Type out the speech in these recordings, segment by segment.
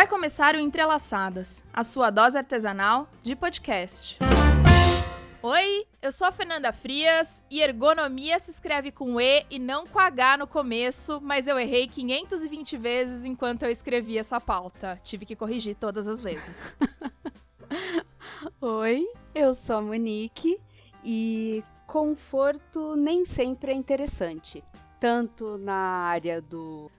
Vai começar o Entrelaçadas, a sua dose artesanal de podcast. Oi, eu sou a Fernanda Frias e ergonomia se escreve com E e não com H no começo, mas eu errei 520 vezes enquanto eu escrevi essa pauta. Tive que corrigir todas as vezes. Oi, eu sou a Monique e conforto nem sempre é interessante, tanto na área do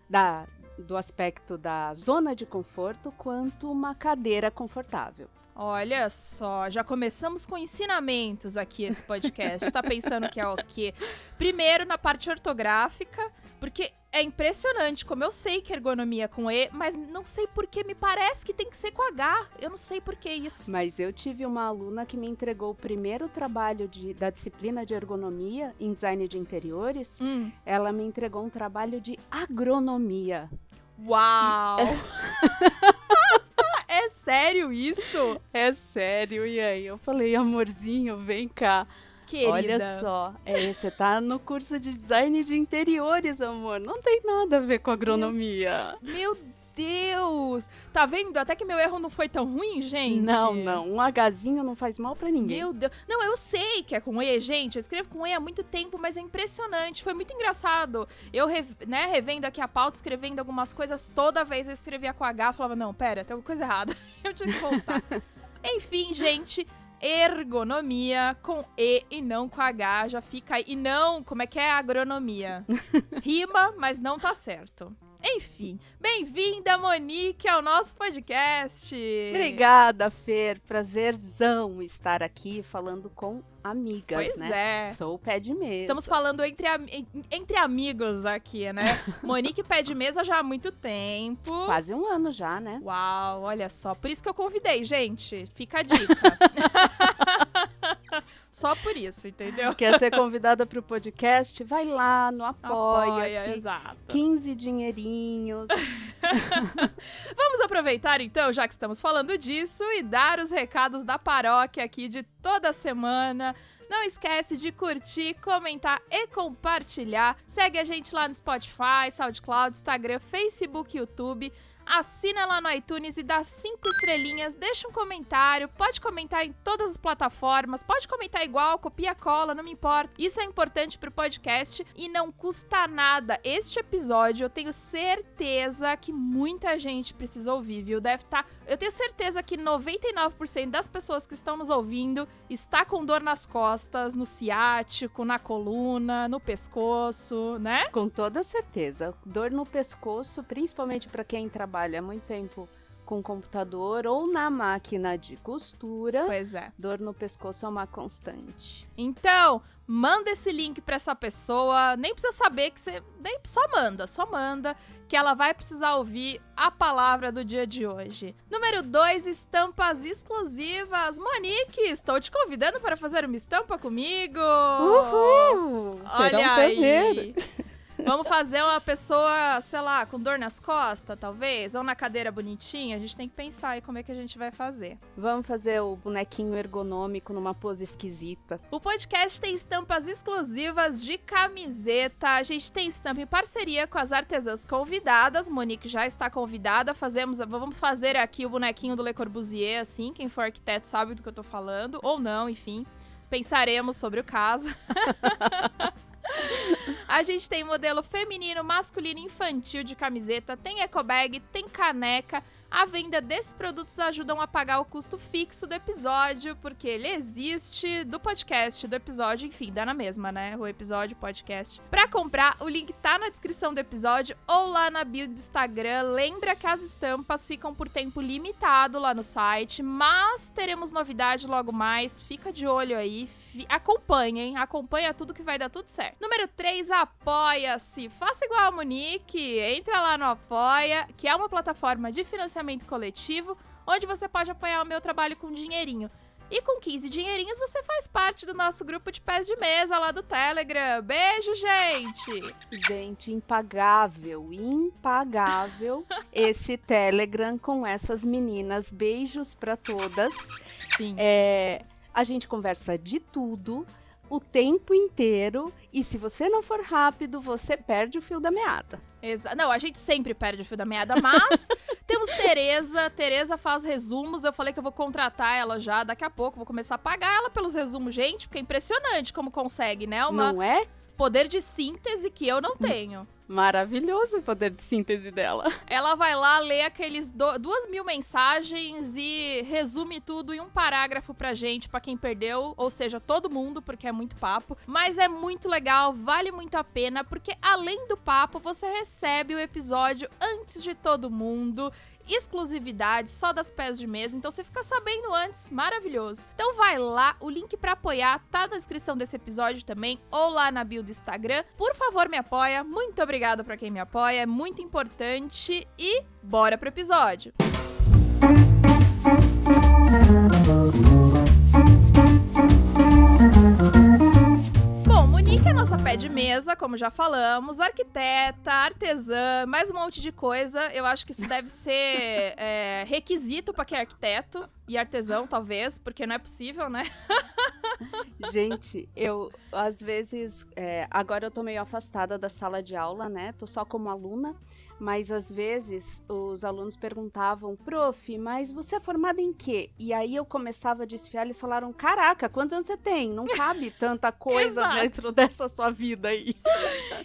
aspecto da zona de conforto quanto uma cadeira confortável. Olha só, já começamos com ensinamentos aqui esse podcast. Tá pensando que é o quê? Primeiro, na parte ortográfica, porque é impressionante como eu sei que ergonomia é com E, mas não sei por que me parece que tem que ser com H. Eu não sei por que isso. Mas eu tive uma aluna que me entregou o primeiro trabalho da disciplina de ergonomia em design de interiores. Ela me entregou um trabalho de agronomia. Uau! É sério isso? É sério, e aí? Eu falei, amorzinho, vem cá. Querida. Olha só, você tá no curso de design de interiores, amor. Não tem nada a ver com agronomia. Meu Deus! Tá vendo? Até que meu erro não foi tão ruim, gente. Não. Um Hzinho não faz mal pra ninguém. Meu Deus. Não, eu sei que é com E, gente. Eu escrevo com E há muito tempo, mas é impressionante. Foi muito engraçado. Eu, revendo aqui a pauta, escrevendo algumas coisas, toda vez eu escrevia com H, falava, não, pera, tem alguma coisa errada. Eu tinha que voltar. Enfim, gente, ergonomia com E não com H, já fica aí. E não, como é que é agronomia? Rima, mas não tá certo. Enfim, bem-vinda, Monique, ao nosso podcast. Obrigada, Fer. Prazerzão estar aqui falando com amigas, pois né? Pois é. Sou o pé de mesa. Estamos falando entre amigos aqui, né? Monique pé de mesa já há muito tempo. Quase um ano já, né? Uau, olha só. Por isso que eu convidei, gente. Fica a dica. Só por isso, entendeu? Quer ser convidada para o podcast? Vai lá no Apoia-se. Exato. 15 dinheirinhos. Vamos aproveitar, então, já que estamos falando disso, e dar os recados da paróquia aqui de toda semana. Não esquece de curtir, comentar e compartilhar. Segue a gente lá no Spotify, SoundCloud, Instagram, Facebook, YouTube. Assina lá no iTunes e dá 5 estrelinhas, deixa um comentário, pode comentar em todas as plataformas, pode comentar igual, copia, cola, não me importa. Isso é importante pro podcast e não custa nada. Este episódio eu tenho certeza que muita gente precisa ouvir, viu? Eu tenho certeza que 99% das pessoas que estão nos ouvindo está com dor nas costas, no ciático, na coluna, no pescoço, né? Com toda certeza. Dor no pescoço, principalmente para quem trabalha há muito tempo com computador ou na máquina de costura. Pois é. Dor no pescoço é uma constante. Então, manda esse link pra essa pessoa. Nem precisa saber que você... Só manda, que ela vai precisar ouvir a palavra do dia de hoje. Número 2, estampas exclusivas. Monique, estou te convidando para fazer uma estampa comigo. Uhul! Será um prazer. Aí. Vamos fazer uma pessoa, sei lá, com dor nas costas, talvez? Ou na cadeira bonitinha? A gente tem que pensar aí como é que a gente vai fazer. Vamos fazer o bonequinho ergonômico numa pose esquisita. O podcast tem estampas exclusivas de camiseta. A gente tem estampa em parceria com as artesãs convidadas. Monique já está convidada. Vamos fazer aqui o bonequinho do Le Corbusier, assim. Quem for arquiteto sabe do que eu tô falando. Ou não, enfim. Pensaremos sobre o caso. A gente tem modelo feminino, masculino e infantil de camiseta, tem ecobag, tem caneca. A venda desses produtos ajudam a pagar o custo fixo do episódio, porque ele existe, do podcast, do episódio, enfim, dá na mesma, né? O episódio, podcast. Pra comprar, o link tá na descrição do episódio ou lá na bio do Instagram. Lembra que as estampas ficam por tempo limitado lá no site, mas teremos novidade logo mais. Fica de olho aí. Acompanha, hein? Acompanha tudo que vai dar tudo certo. Número 3, Apoia-se. Faça igual a Monique. Entra lá no Apoia, que é uma plataforma de financiamento coletivo, onde você pode apoiar o meu trabalho com dinheirinho. E com 15 dinheirinhos você faz parte do nosso grupo de pés de mesa lá do Telegram. Beijo, gente! Gente, impagável esse Telegram com essas meninas. Beijos pra todas. Sim. A gente conversa de tudo. o tempo inteiro e se você não for rápido, você perde o fio da meada. Não, a gente sempre perde o fio da meada, mas temos Tereza. Tereza faz resumos, eu falei que eu vou contratar ela já daqui a pouco, vou começar a pagar ela pelos resumos, gente, porque é impressionante como consegue, né? Não é? Poder de síntese que eu não tenho. Maravilhoso o poder de síntese dela. Ela vai lá, lê aqueles 2.000 mensagens e resume tudo em um parágrafo pra gente, pra quem perdeu, ou seja, todo mundo, porque é muito papo. Mas é muito legal, vale muito a pena, porque além do papo, você recebe o episódio antes de todo mundo, exclusividade, só das pés de mesa, então você fica sabendo antes, maravilhoso. Então vai lá, o link pra apoiar tá na descrição desse episódio também, ou lá na bio do Instagram. Por favor, me apoia, muito obrigada pra quem me apoia, é muito importante e bora pro episódio. Bom, Monique é nossa pé de mesa, como já falamos, arquiteta, artesã, mais um monte de coisa. Eu acho que isso deve ser requisito pra quem é arquiteto e artesão, talvez, porque não é possível, né? Gente, eu, às vezes, agora eu tô meio afastada da sala de aula, né? Tô só como aluna, mas às vezes os alunos perguntavam, prof, mas você é formada em quê? E aí eu começava a desfiar, eles falaram, caraca, quantos anos você tem? Não cabe tanta coisa dentro dessa sua vida aí.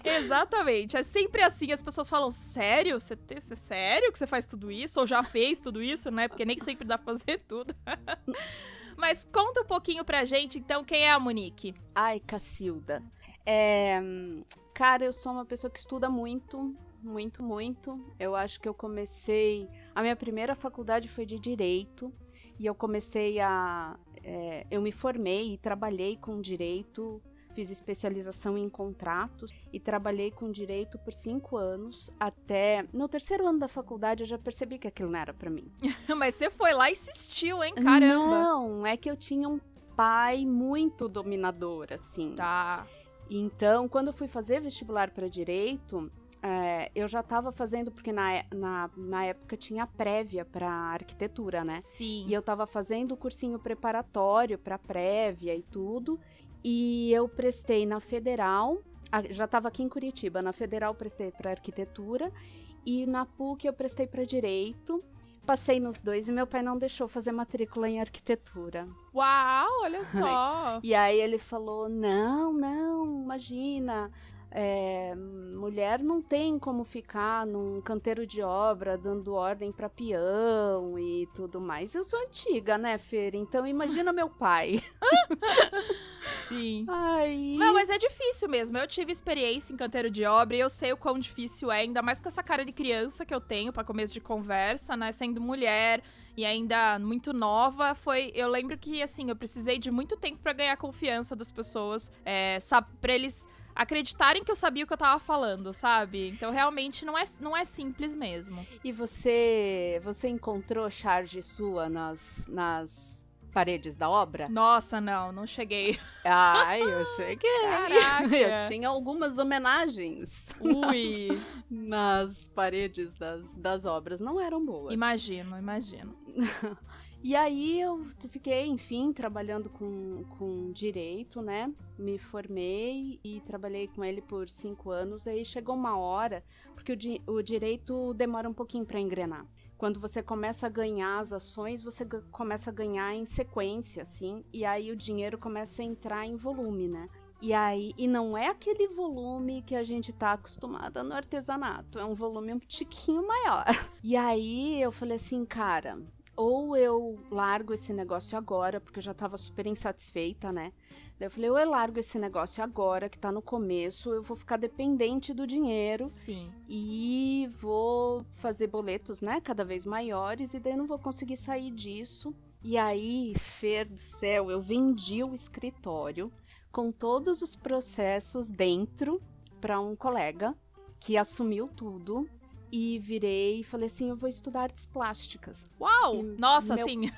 Exatamente, é sempre assim, as pessoas falam, sério? Sério que você faz tudo isso? Ou já fez tudo isso, né? Porque nem sempre dá pra fazer tudo. Mas conta um pouquinho pra gente, então, quem é a Monique? Ai, Cacilda. Cara, eu sou uma pessoa que estuda muito. Eu acho que eu comecei... A minha primeira faculdade foi de Direito. E eu comecei eu me formei e trabalhei com Direito. Fiz especialização em contratos. E trabalhei com Direito por 5 anos. Até... No 3º ano da faculdade, eu já percebi que aquilo não era pra mim. Mas você foi lá e insistiu, hein? Caramba! Não, é que eu tinha um pai muito dominador, assim. Tá. Então, quando eu fui fazer vestibular para Direito... eu já estava fazendo, porque na época tinha prévia para arquitetura, né? Sim. E eu estava fazendo o cursinho preparatório para prévia e tudo. E eu prestei na Federal, já estava aqui em Curitiba, na Federal eu prestei para arquitetura. E na PUC eu prestei para Direito. Passei nos dois e meu pai não deixou fazer matrícula em arquitetura. Uau, olha só! E aí ele falou, não, imagina... mulher não tem como ficar num canteiro de obra dando ordem para peão e tudo mais. Eu sou antiga, né, Fer? Então imagina meu pai. Sim. Ai. Não, mas é difícil mesmo. Eu tive experiência em canteiro de obra e eu sei o quão difícil é, ainda mais com essa cara de criança que eu tenho pra começo de conversa, né? Sendo mulher e ainda muito nova, eu lembro que, assim, eu precisei de muito tempo pra ganhar a confiança das pessoas, pra eles acreditarem que eu sabia o que eu tava falando, sabe? Então, realmente, não é simples mesmo. E você encontrou charge sua nas paredes da obra? Nossa, não cheguei. Ai, eu cheguei. Caraca. Eu tinha algumas homenagens. Ui. Nas paredes das obras. Não eram boas. Imagino. E aí eu fiquei, enfim, trabalhando com direito, né? Me formei e trabalhei com ele por 5 anos. Aí chegou uma hora, porque o direito demora um pouquinho para engrenar. Quando você começa a ganhar as ações, você começa a ganhar em sequência, assim. E aí o dinheiro começa a entrar em volume, né? E não é aquele volume que a gente tá acostumada no artesanato. É um volume um tiquinho maior. E aí eu falei assim, cara... Ou eu largo esse negócio agora, porque eu já tava super insatisfeita, né? Daí eu falei, ou eu largo esse negócio agora, que tá no começo, eu vou ficar dependente do dinheiro. Sim. E vou fazer boletos, né, cada vez maiores, e daí eu não vou conseguir sair disso. E aí, Fer do céu, eu vendi o escritório com todos os processos dentro para um colega que assumiu tudo. E virei e falei assim, eu vou estudar artes plásticas. Uau! Nossa, assim...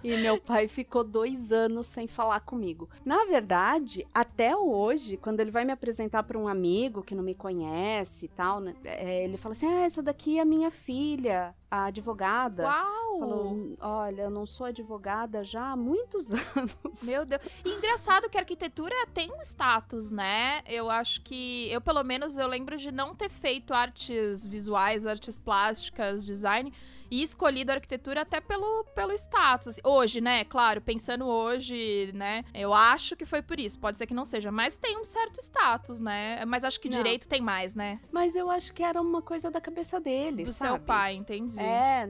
E meu pai ficou 2 anos sem falar comigo. Na verdade, até hoje, quando ele vai me apresentar para um amigo que não me conhece e tal, né, ele fala assim, essa daqui é a minha filha, a advogada. Uau! Falou, olha, eu não sou advogada já há muitos anos. Meu Deus. E engraçado que a arquitetura tem um status, né? Eu acho que... Eu, pelo menos, eu lembro de não ter feito artes visuais, artes plásticas, design, e escolhido a arquitetura até pelo status. Assim. Hoje, né? Claro, pensando hoje, né? Eu acho que foi por isso. Pode ser que não seja. Mas tem um certo status, né? Mas acho que direito tem mais, né? Mas eu acho que era uma coisa da cabeça dele, Do sabe? seu pai, entendi.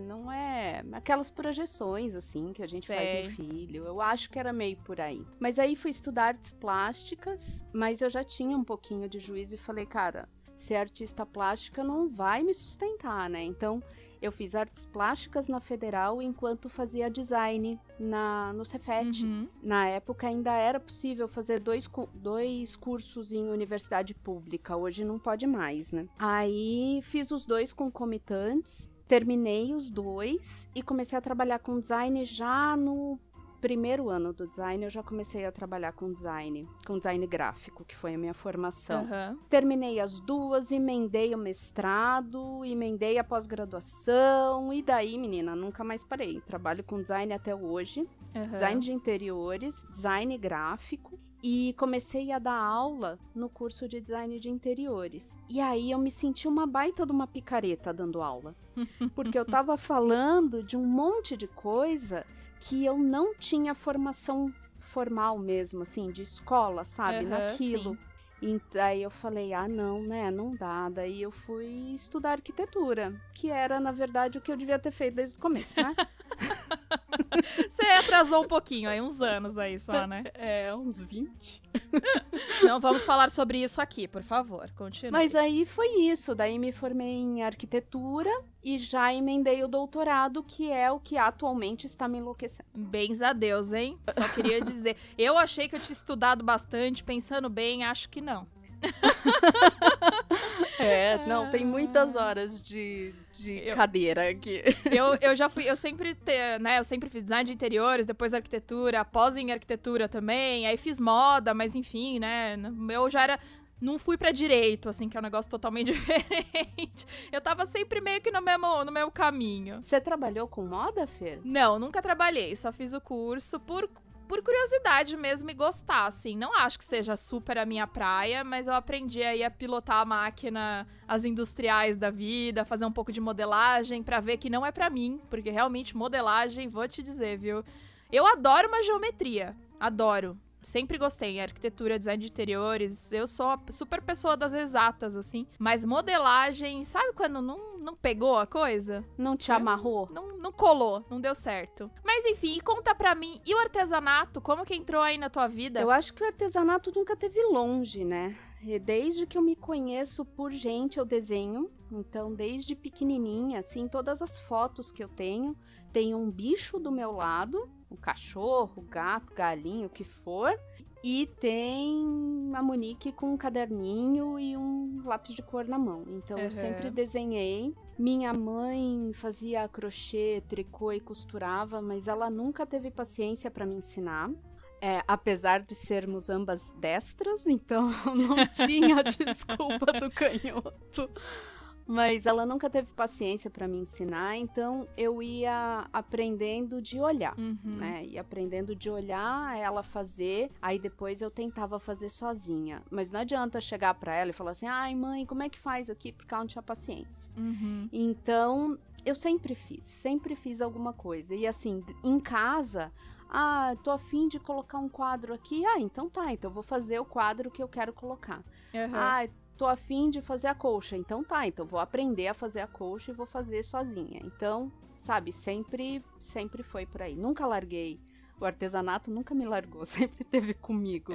Não é aquelas projeções, assim, que a gente faz no filho. Eu acho que era meio por aí. Mas aí fui estudar artes plásticas, mas eu já tinha um pouquinho de juízo e falei, cara, ser artista plástica não vai me sustentar, né? Então, eu fiz artes plásticas na Federal enquanto fazia design no Cefet. Uhum. Na época ainda era possível fazer dois cursos em universidade pública. Hoje não pode mais, né? Aí fiz os 2 concomitantes, terminei os 2 e comecei a trabalhar com design já no primeiro ano do design. Eu já comecei a trabalhar com design gráfico, que foi a minha formação. Uhum. Terminei as 2, emendei o mestrado, emendei a pós-graduação e daí, menina, nunca mais parei. Trabalho com design até hoje, design de interiores, design gráfico e comecei a dar aula no curso de design de interiores. E aí eu me senti uma baita de uma picareta dando aula, porque eu tava falando de um monte de coisa que eu não tinha formação formal mesmo, assim, de escola, sabe, naquilo. Sim. E daí eu falei, não, né, não dá. Daí eu fui estudar arquitetura, que era, na verdade, o que eu devia ter feito desde o começo, né? Você atrasou um pouquinho aí, uns anos aí só, né? Uns 20. Não vamos falar sobre isso aqui, por favor, continue. Mas aí foi isso, daí me formei em arquitetura e já emendei o doutorado, que é o que atualmente está me enlouquecendo. Bens a Deus, hein? Só queria dizer, eu achei que eu tinha estudado bastante, pensando bem, acho que não. Não, tem muitas horas de cadeira aqui. Eu sempre fiz design de interiores, depois arquitetura, pós em arquitetura também, aí fiz moda, mas enfim, né, eu já era... Não fui pra direito, assim, que é um negócio totalmente diferente. Eu tava sempre meio que no mesmo caminho. Você trabalhou com moda, Fer? Não, nunca trabalhei, só fiz o curso por curiosidade mesmo e gostar, assim. Não acho que seja super a minha praia, mas eu aprendi aí a pilotar a máquina, as industriais da vida, fazer um pouco de modelagem pra ver que não é pra mim, porque realmente modelagem, vou te dizer, viu? Eu adoro uma geometria, adoro. Sempre gostei, arquitetura, design de interiores, eu sou a super pessoa das exatas, assim. Mas modelagem, sabe quando não pegou a coisa? Não te amarrou? Não colou, não deu certo. Mas enfim, conta pra mim, e o artesanato, como que entrou aí na tua vida? Eu acho que o artesanato nunca teve longe, né? Desde que eu me conheço por gente, eu desenho. Então, desde pequenininha, assim, todas as fotos que eu tenho, tem um bicho do meu lado, um cachorro, gato, galinho, o que for. E tem a Monique com um caderninho e um lápis de cor na mão. Então, eu sempre desenhei. Minha mãe fazia crochê, tricô e costurava, mas ela nunca teve paciência para me ensinar. Apesar de sermos ambas destras, então não tinha desculpa do canhoto. Mas ela nunca teve paciência para me ensinar, então eu ia aprendendo de olhar, né? Ia aprendendo de olhar ela fazer, aí depois eu tentava fazer sozinha. Mas não adianta chegar para ela e falar assim, ai mãe, como é que faz aqui? Porque ela não tinha paciência. Então, eu sempre fiz alguma coisa. E assim, em casa... tô a fim de colocar um quadro aqui. Então tá, então eu vou fazer o quadro que eu quero colocar. Tô a fim de fazer a colcha. Então tá, então vou aprender a fazer a colcha e vou fazer sozinha. Então, sabe, sempre foi por aí. Nunca larguei. O artesanato nunca me largou, sempre teve comigo.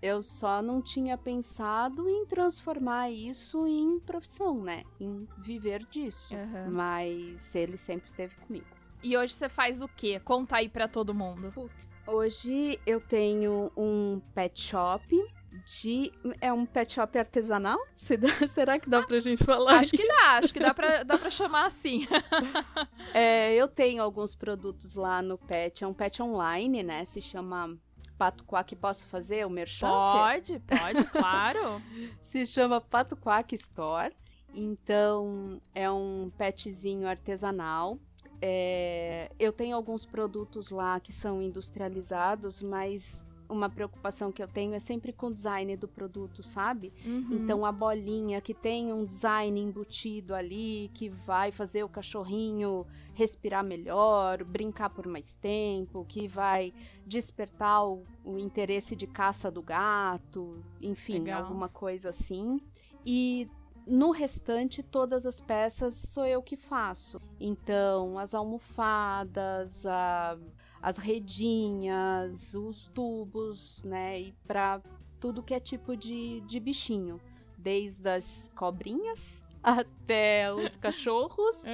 Eu só não tinha pensado em transformar isso em profissão, né? Em viver disso. Mas ele sempre teve comigo. E hoje você faz o quê? Conta aí pra todo mundo. Hoje eu tenho um pet shop É um pet shop artesanal? Será que dá pra gente falar Acho que dá pra chamar assim. Eu tenho alguns produtos lá no pet. É um pet online, né? Se chama Pato Quack. Posso fazer o merchan? Pode, claro. Se chama Pato Quack Store. Então, é um petzinho artesanal. Eu tenho alguns produtos lá que são industrializados, mas uma preocupação que eu tenho é sempre com o design do produto, sabe? Uhum. Então, a bolinha que tem um design embutido ali, que vai fazer o cachorrinho respirar melhor, brincar por mais tempo, que vai despertar o interesse de caça do gato, enfim, Legal. Alguma coisa assim. E no restante, todas as peças sou eu que faço. Então, as almofadas, as redinhas, os tubos, né? E para tudo que é tipo de bichinho. Desde as cobrinhas até os cachorros,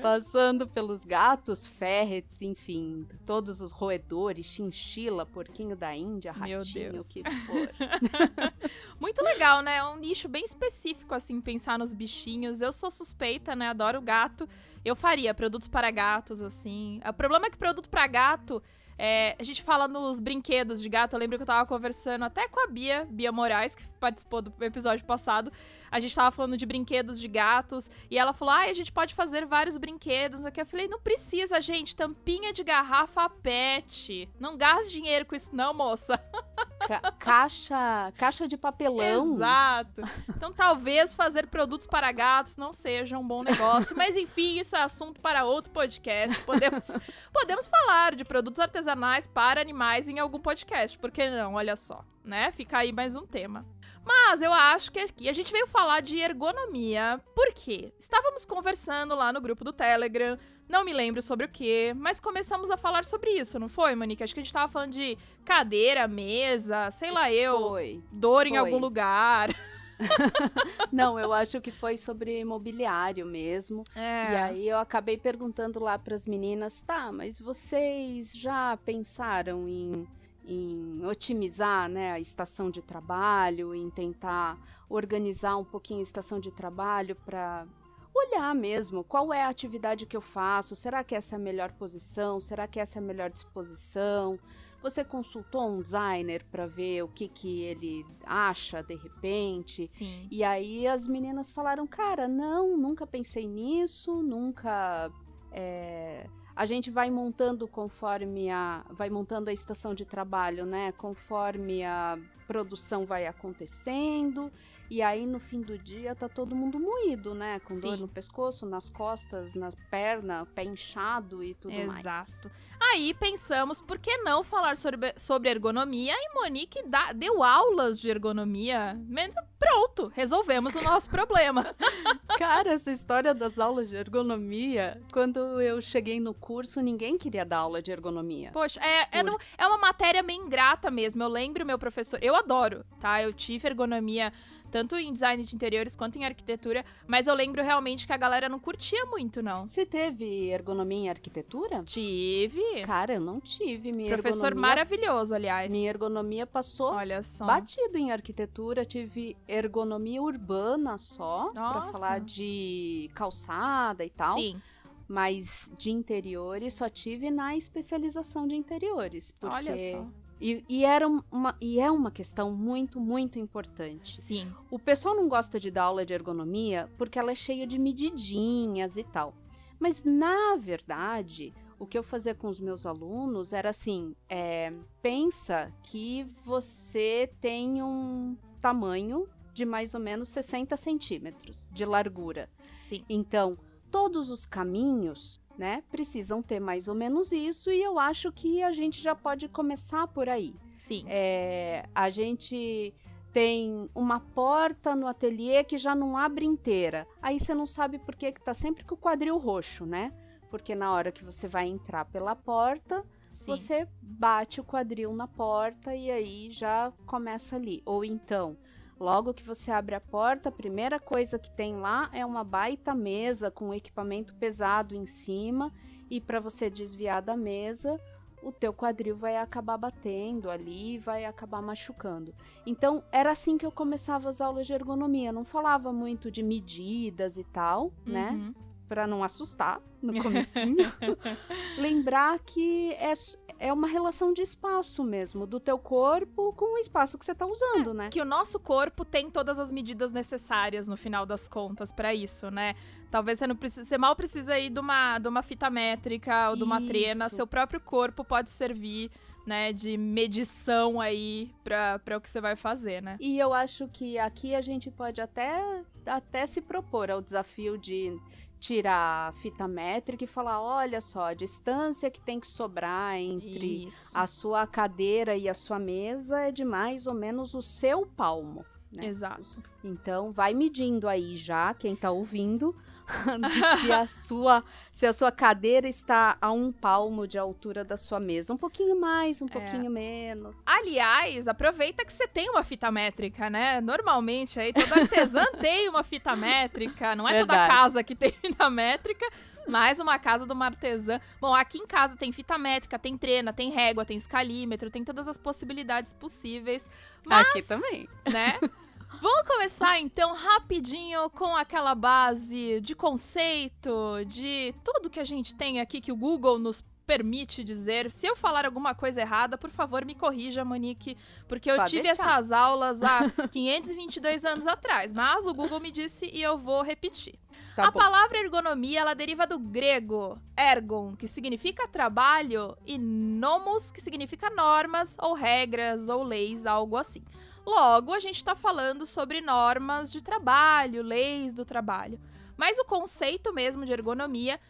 passando pelos gatos, ferrets, enfim, todos os roedores, chinchila, porquinho da Índia, ratinho, o que for. Muito legal, né? É um nicho bem específico, assim, pensar nos bichinhos. Eu sou suspeita, né? Adoro gato. Eu faria produtos para gatos, assim. O problema é que produto para gato... a gente fala nos brinquedos de gato. Eu lembro que eu tava conversando até com a Bia Moraes, que participou do episódio passado. A gente tava falando de brinquedos de gatos. E ela falou, a gente pode fazer vários brinquedos. Eu falei, não precisa, gente. Tampinha de garrafa pet. Não gaste dinheiro com isso não, moça. Caixa de papelão. Exato. Então talvez fazer produtos para gatos não seja um bom negócio. Mas enfim, isso é assunto para outro podcast. Podemos falar de produtos artesanais para animais em algum podcast. Por que não? Olha só, né? Fica aí mais um tema. Mas eu acho que aqui a gente veio falar de ergonomia. Por quê? Estávamos conversando lá no grupo do Telegram. Não me lembro sobre o quê, mas começamos a falar sobre isso, não foi, Monique? Acho que a gente tava falando de cadeira, mesa, sei lá dor em algum lugar. Não, eu acho que foi sobre mobiliário mesmo. E aí eu acabei perguntando lá pras meninas, mas vocês já pensaram em otimizar, né, a estação de trabalho, em tentar organizar um pouquinho a estação de trabalho para olhar mesmo qual é a atividade que eu faço, será que essa é a melhor posição, será que essa é a melhor disposição? Você consultou um designer para ver o que ele acha de repente? Sim. E aí as meninas falaram, cara, nunca pensei nisso, nunca... A gente vai montando vai montando a estação de trabalho, né? Conforme a produção vai acontecendo. E aí, no fim do dia, tá todo mundo moído, né? Com dor no pescoço, nas costas, na perna, pé inchado e tudo mais. Exato. Aí pensamos, por que não falar sobre ergonomia? E Monique deu aulas de ergonomia. Pronto, resolvemos o nosso problema. Cara, essa história das aulas de ergonomia, quando eu cheguei no curso, ninguém queria dar aula de ergonomia. Poxa, é uma matéria meio ingrata mesmo. Eu lembro meu professor, eu adoro, tá? Eu tive ergonomia tanto em design de interiores quanto em arquitetura, mas eu lembro realmente que a galera não curtia muito, não. Você teve ergonomia em arquitetura? Tive. Cara, eu não tive. Professor maravilhoso, aliás. Minha ergonomia passou batido em arquitetura. Tive ergonomia urbana só, pra falar de calçada e tal. Sim. Mas de interiores só tive na especialização de interiores. Porque... Olha só. E é uma questão muito, muito importante. Sim. O pessoal não gosta de dar aula de ergonomia porque ela é cheia de medidinhas e tal. Mas, na verdade, o que eu fazia com os meus alunos era assim, pensa que você tem um tamanho de mais ou menos 60 centímetros de largura. Sim. Então, todos os caminhos... né, precisam ter mais ou menos isso, e eu acho que a gente já pode começar por aí. Sim. A gente tem uma porta no ateliê que já não abre inteira. Aí você não sabe por que tá sempre com o quadril roxo, né? Porque na hora que você vai entrar pela porta, você bate o quadril na porta e aí já começa ali. Ou então... logo que você abre a porta, a primeira coisa que tem lá é uma baita mesa com equipamento pesado em cima, e para você desviar da mesa, o teu quadril vai acabar batendo ali, vai acabar machucando. Então, era assim que eu começava as aulas de ergonomia. Eu não falava muito de medidas e tal, né? Pra não assustar no comecinho. Lembrar que é uma relação de espaço mesmo, do teu corpo com o espaço que você tá usando, né? Que o nosso corpo tem todas as medidas necessárias no final das contas pra isso, né? Talvez você mal precisa ir de uma fita métrica ou de uma trena, seu próprio corpo pode servir, né, de medição aí pra o que você vai fazer, né? E eu acho que aqui a gente pode até se propor ao desafio de tirar a fita métrica e falar, olha só, a distância que tem que sobrar entre a sua cadeira e a sua mesa é de mais ou menos o seu palmo, né? Exato. Então, vai medindo aí já, quem tá ouvindo, se a sua cadeira está a 1 palmo de altura da sua mesa. Um pouquinho mais, um pouquinho menos. Aliás, aproveita que você tem uma fita métrica, né? Normalmente, aí toda artesã tem uma fita métrica. Não é toda casa que tem fita métrica, mas uma casa de uma artesã. Bom, aqui em casa tem fita métrica, tem trena, tem régua, tem escalímetro, tem todas as possibilidades possíveis. Mas, aqui também. Né? Vamos começar, então, rapidinho com aquela base de conceito, de tudo que a gente tem aqui que o Google nos permite dizer. Se eu falar alguma coisa errada, por favor, me corrija, Monique, porque eu tive essas aulas há 522 anos atrás, mas o Google me disse e eu vou repetir. A palavra ergonomia, ela deriva do grego ergon, que significa trabalho, e nomos, que significa normas ou regras ou leis, algo assim. Logo, a gente está falando sobre normas de trabalho, leis do trabalho. Mas o conceito mesmo de ergonomia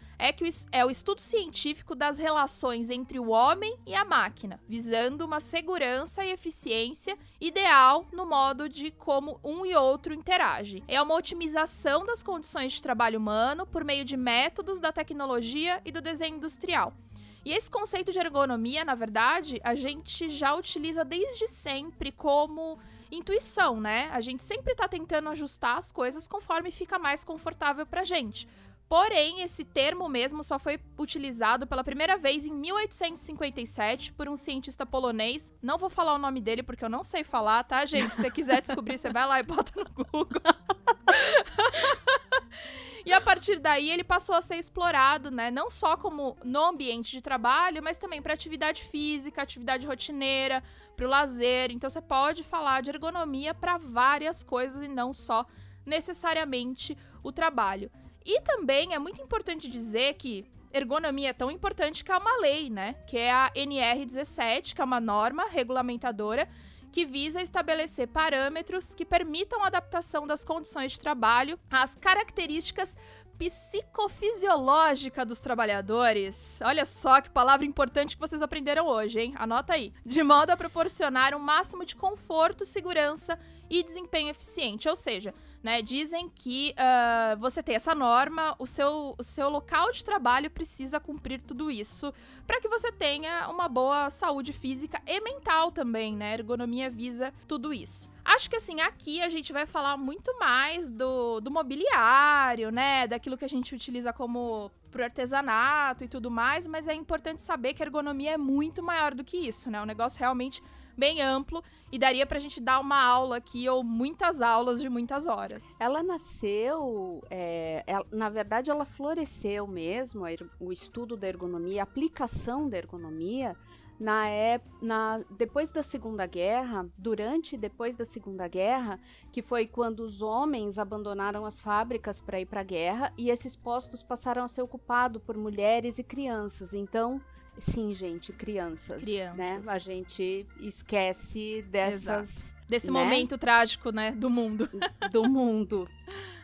é o estudo científico das relações entre o homem e a máquina, visando uma segurança e eficiência ideal no modo de como um e outro interagem. É uma otimização das condições de trabalho humano por meio de métodos da tecnologia e do desenho industrial. E esse conceito de ergonomia, na verdade, a gente já utiliza desde sempre como intuição, né? A gente sempre tá tentando ajustar as coisas conforme fica mais confortável pra gente. Porém, esse termo mesmo só foi utilizado pela primeira vez em 1857 por um cientista polonês. Não vou falar o nome dele porque eu não sei falar, tá, gente? Se você quiser descobrir, você vai lá e bota no Google. E a partir daí ele passou a ser explorado, né, não só como no ambiente de trabalho, mas também para atividade física, atividade rotineira, para o lazer. Então você pode falar de ergonomia para várias coisas e não só necessariamente o trabalho. E também é muito importante dizer que ergonomia é tão importante que é uma lei, né, que é a NR17, que é uma norma regulamentadora que visa estabelecer parâmetros que permitam a adaptação das condições de trabalho às características psicofisiológicas dos trabalhadores. Olha só que palavra importante que vocês aprenderam hoje, hein? Anota aí. De modo a proporcionar um máximo de conforto, segurança e desempenho eficiente. Ou seja, né, dizem que você tem essa norma, o seu local de trabalho precisa cumprir tudo isso para que você tenha uma boa saúde física e mental também, né? A ergonomia visa tudo isso. Acho que assim, aqui a gente vai falar muito mais do mobiliário, né? Daquilo que a gente utiliza como pro artesanato e tudo mais, mas é importante saber que a ergonomia é muito maior do que isso, né? É um negócio realmente bem amplo e daria pra gente dar uma aula aqui ou muitas aulas de muitas horas. Ela nasceu, na verdade ela floresceu mesmo, o estudo da ergonomia, a aplicação da ergonomia, depois da Segunda Guerra, durante e depois da Segunda Guerra, que foi quando os homens abandonaram as fábricas para ir para a guerra e esses postos passaram a ser ocupados por mulheres e crianças. Então, sim, gente, crianças. Né? A gente esquece desse momento trágico, né, do mundo. Do mundo.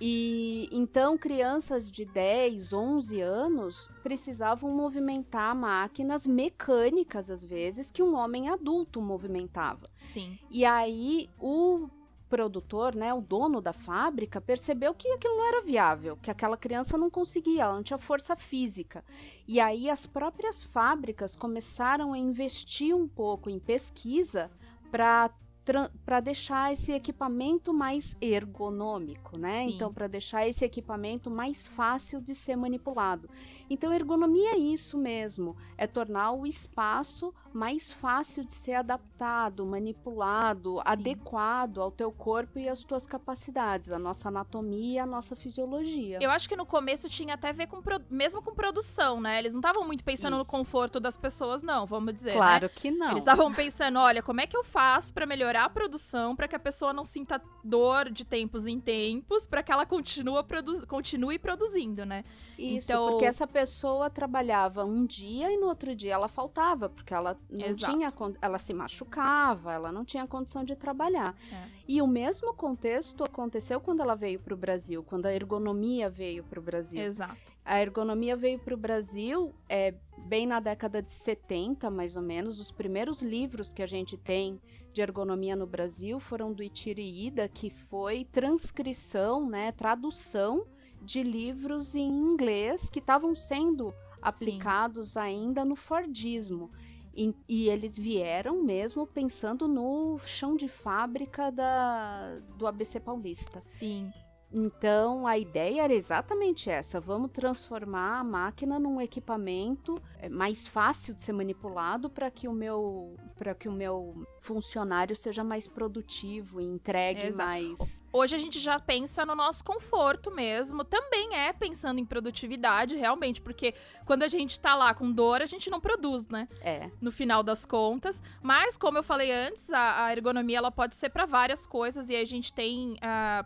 E então crianças de 10, 11 anos precisavam movimentar máquinas mecânicas, às vezes, que um homem adulto movimentava. Sim. E aí o produtor, né, o dono da fábrica, percebeu que aquilo não era viável, que aquela criança não conseguia, ela não tinha força física. E aí as próprias fábricas começaram a investir um pouco em pesquisa para para deixar esse equipamento mais ergonômico, né? Sim. Então, para deixar esse equipamento mais fácil de ser manipulado. Então, ergonomia é isso mesmo, é tornar o espaço mais fácil de ser adaptado, manipulado, Sim. adequado ao teu corpo e às tuas capacidades, a nossa anatomia e a nossa fisiologia. Eu acho que no começo tinha até a ver mesmo com produção, né? Eles não estavam muito pensando no conforto das pessoas, não, vamos dizer, Claro né? que não. Eles estavam pensando, olha, como é que eu faço pra melhorar a produção, pra que a pessoa não sinta dor de tempos em tempos, pra que ela continue produzindo, né? Isso, Então... porque essa pessoa trabalhava um dia e no outro dia ela faltava, porque ela não tinha, ela se machucava, ela não tinha condição de trabalhar. E o mesmo contexto aconteceu quando ela veio para o Brasil, quando a ergonomia veio para o Brasil. Exato. A ergonomia veio para o Brasil bem na década de 70, mais ou menos. Os primeiros livros que a gente tem de ergonomia no Brasil foram do Ichiri Ida, que foi transcrição, né, tradução de livros em inglês que estavam sendo aplicados ainda no Fordismo. E eles vieram mesmo pensando no chão de fábrica do ABC Paulista. Sim. Então, a ideia era exatamente essa. Vamos transformar a máquina num equipamento mais fácil de ser manipulado para que o meu funcionário seja mais produtivo e entregue mais... Hoje a gente já pensa no nosso conforto mesmo. Também pensando em produtividade, realmente. Porque quando a gente tá lá com dor, a gente não produz, né? No final das contas. Mas, como eu falei antes, a ergonomia ela pode ser para várias coisas. E a gente tem...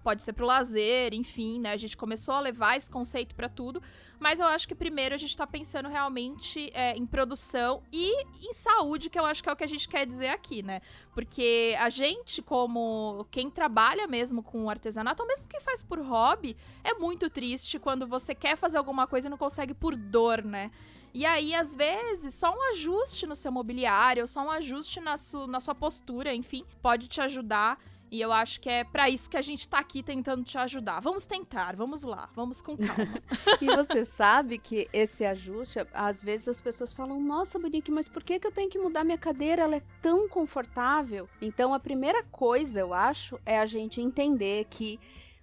pode ser pro lazer, enfim, né? A gente começou a levar esse conceito para tudo. Mas eu acho que primeiro a gente tá pensando realmente em produção e em saúde, que eu acho que é o que a gente quer dizer aqui, né? Porque a gente, como quem trabalha mesmo com artesanato, ou mesmo quem faz por hobby, é muito triste quando você quer fazer alguma coisa e não consegue por dor, né? E aí, às vezes, só um ajuste no seu mobiliário, ou só um ajuste na sua postura, enfim, pode te ajudar. E eu acho que é pra isso que a gente tá aqui tentando te ajudar. Vamos tentar, vamos lá, vamos com calma. E você sabe que esse ajuste, às vezes as pessoas falam, nossa, Monique, mas por que eu tenho que mudar minha cadeira? Ela é tão confortável. Então, a primeira coisa, eu acho, é a gente entender que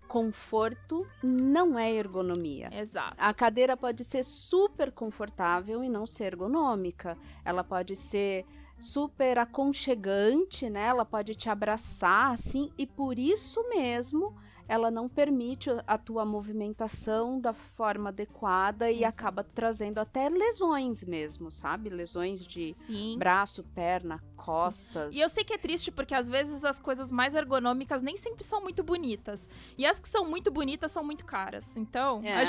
conforto não é ergonomia. Exato. A cadeira pode ser super confortável e não ser ergonômica. Ela pode ser super aconchegante, né? Ela pode te abraçar, assim, e por isso mesmo ela não permite a tua movimentação da forma adequada e acaba trazendo até lesões mesmo, sabe? Lesões de braço, perna, costas. E eu sei que é triste porque às vezes as coisas mais ergonômicas nem sempre são muito bonitas. E as que são muito bonitas são muito caras. Então, a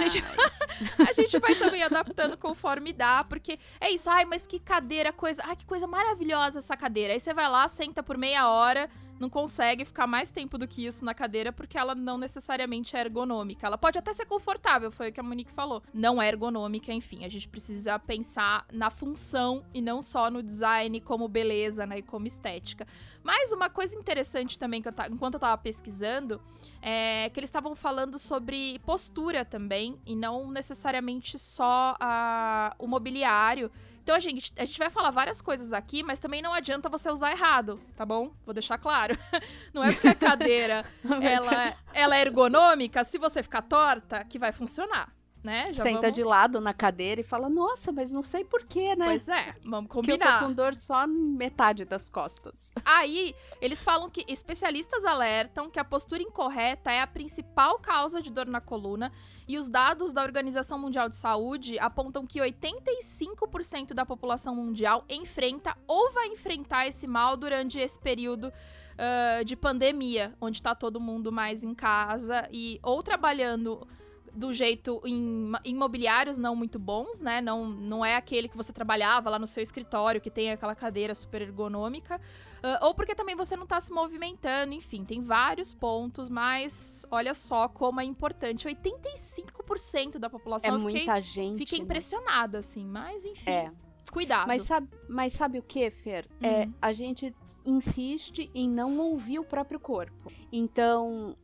gente vai também adaptando conforme dá, porque é isso. Ai, mas que cadeira, que coisa maravilhosa essa cadeira. Aí você vai lá, senta por meia hora, não consegue ficar mais tempo do que isso na cadeira porque ela não necessariamente é ergonômica. Ela pode até ser confortável, foi o que a Monique falou. Não é ergonômica, enfim. A gente precisa pensar na função e não só no design como beleza, né, e como estética. Mas uma coisa interessante também, que enquanto eu tava pesquisando, é que eles estavam falando sobre postura também, e não necessariamente só o mobiliário. Então, a gente vai falar várias coisas aqui, mas também não adianta você usar errado, tá bom? Vou deixar claro. Não é porque a cadeira, ela é ergonômica, se você ficar torta, que vai funcionar, né? Senta de lado na cadeira e fala, nossa, mas não sei porquê, né? Pois é, vamos combinar. Que eu tô com dor só metade das costas. Aí, eles falam que especialistas alertam que a postura incorreta é a principal causa de dor na coluna. E os dados da Organização Mundial de Saúde apontam que 85% da população mundial enfrenta ou vai enfrentar esse mal durante esse período de pandemia, onde tá todo mundo mais em casa ou trabalhando do jeito em imobiliários não muito bons, né? Não é aquele que você trabalhava lá no seu escritório, que tem aquela cadeira super ergonômica. Ou porque também você não tá se movimentando, enfim, tem vários pontos, mas olha só como é importante. 85% da população muita gente, fiquei impressionada, assim, mas enfim. Cuidado. Mas sabe o que, Fer? A gente insiste em não ouvir o próprio corpo. Então,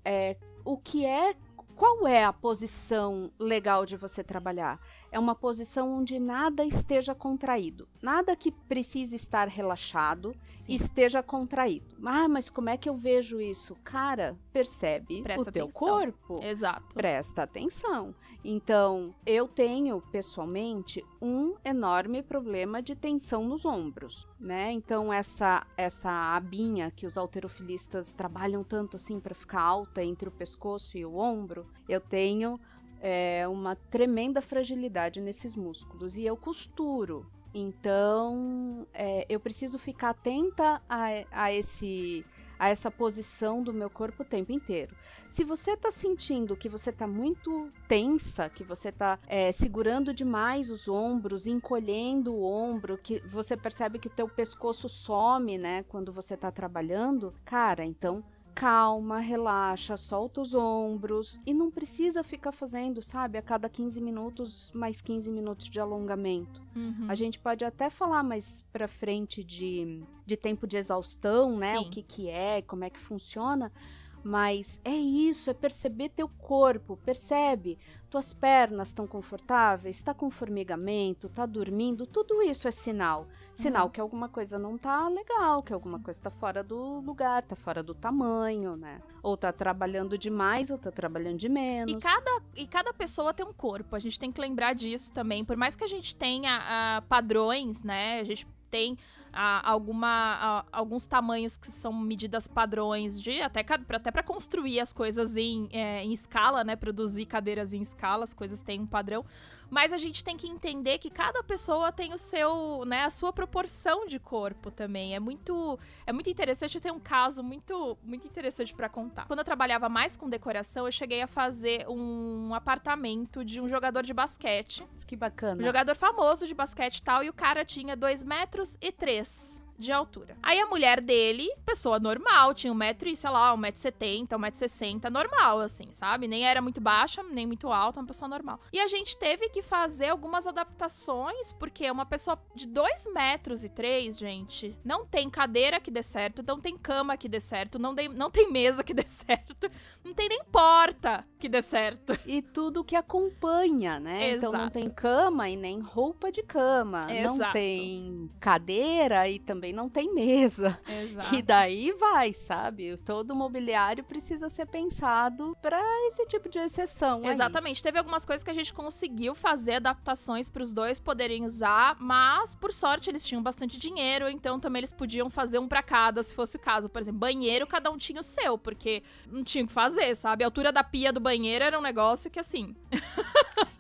o que é qual é a posição legal de você trabalhar? É uma posição onde nada esteja contraído. Nada que precise estar relaxado esteja contraído. Ah, mas como é que eu vejo isso? Cara, percebe Presta o teu atenção. corpo. Exato. Presta atenção. Então, eu tenho, pessoalmente, um enorme problema de tensão nos ombros, né? Então, essa abinha que os halterofilistas trabalham tanto assim para ficar alta entre o pescoço e o ombro, eu tenho uma tremenda fragilidade nesses músculos e eu costuro. Então, eu preciso ficar atenta a essa posição do meu corpo o tempo inteiro. Se você tá sentindo que você tá muito tensa, que você tá segurando demais os ombros, encolhendo o ombro, que você percebe que o teu pescoço some, né, quando você tá trabalhando, cara, então calma, relaxa, solta os ombros e não precisa ficar fazendo, sabe, a cada 15 minutos, mais 15 minutos de alongamento. Uhum. A gente pode até falar mais pra frente de tempo de exaustão, né, Sim. o que é, como é que funciona, mas é isso, é perceber teu corpo, percebe, tuas pernas estão confortáveis, tá com formigamento, tá dormindo, tudo isso é sinal que alguma coisa não tá legal, que alguma coisa tá fora do lugar, tá fora do tamanho, né? Ou tá trabalhando demais, ou tá trabalhando de menos. E cada pessoa tem um corpo, a gente tem que lembrar disso também. Por mais que a gente tenha padrões, né? A gente tem alguns tamanhos que são medidas padrões até para construir as coisas em escala, né? Produzir cadeiras em escala, as coisas têm um padrão. Mas a gente tem que entender que cada pessoa tem o seu, né, a sua proporção de corpo também. É muito interessante. Eu tenho um caso muito, muito interessante pra contar. Quando eu trabalhava mais com decoração, eu cheguei a fazer um apartamento de um jogador de basquete. Que bacana. Um jogador famoso de basquete e tal, e o cara tinha 2,3 metros de altura. Aí a mulher dele, pessoa normal, tinha 1,70 m, 1,60 m, normal, assim, sabe? Nem era muito baixa, nem muito alta, uma pessoa normal. E a gente teve que fazer algumas adaptações, porque uma pessoa de 2,3 metros, gente, não tem cadeira que dê certo, não tem cama que dê certo, não tem mesa que dê certo, não tem nem porta que dê certo. E tudo que acompanha, né? Exato. Então não tem cama e nem roupa de cama. Exato. Não tem cadeira e também não tem mesa. Exato. E daí vai, sabe? Todo o mobiliário precisa ser pensado para esse tipo de exceção. Exatamente. Teve algumas coisas que a gente conseguiu fazer adaptações para os dois poderem usar, mas por sorte eles tinham bastante dinheiro, então também eles podiam fazer um para cada, se fosse o caso. Por exemplo, banheiro, cada um tinha o seu, porque não tinha o que fazer, sabe? A altura da pia do banheiro era um negócio que assim...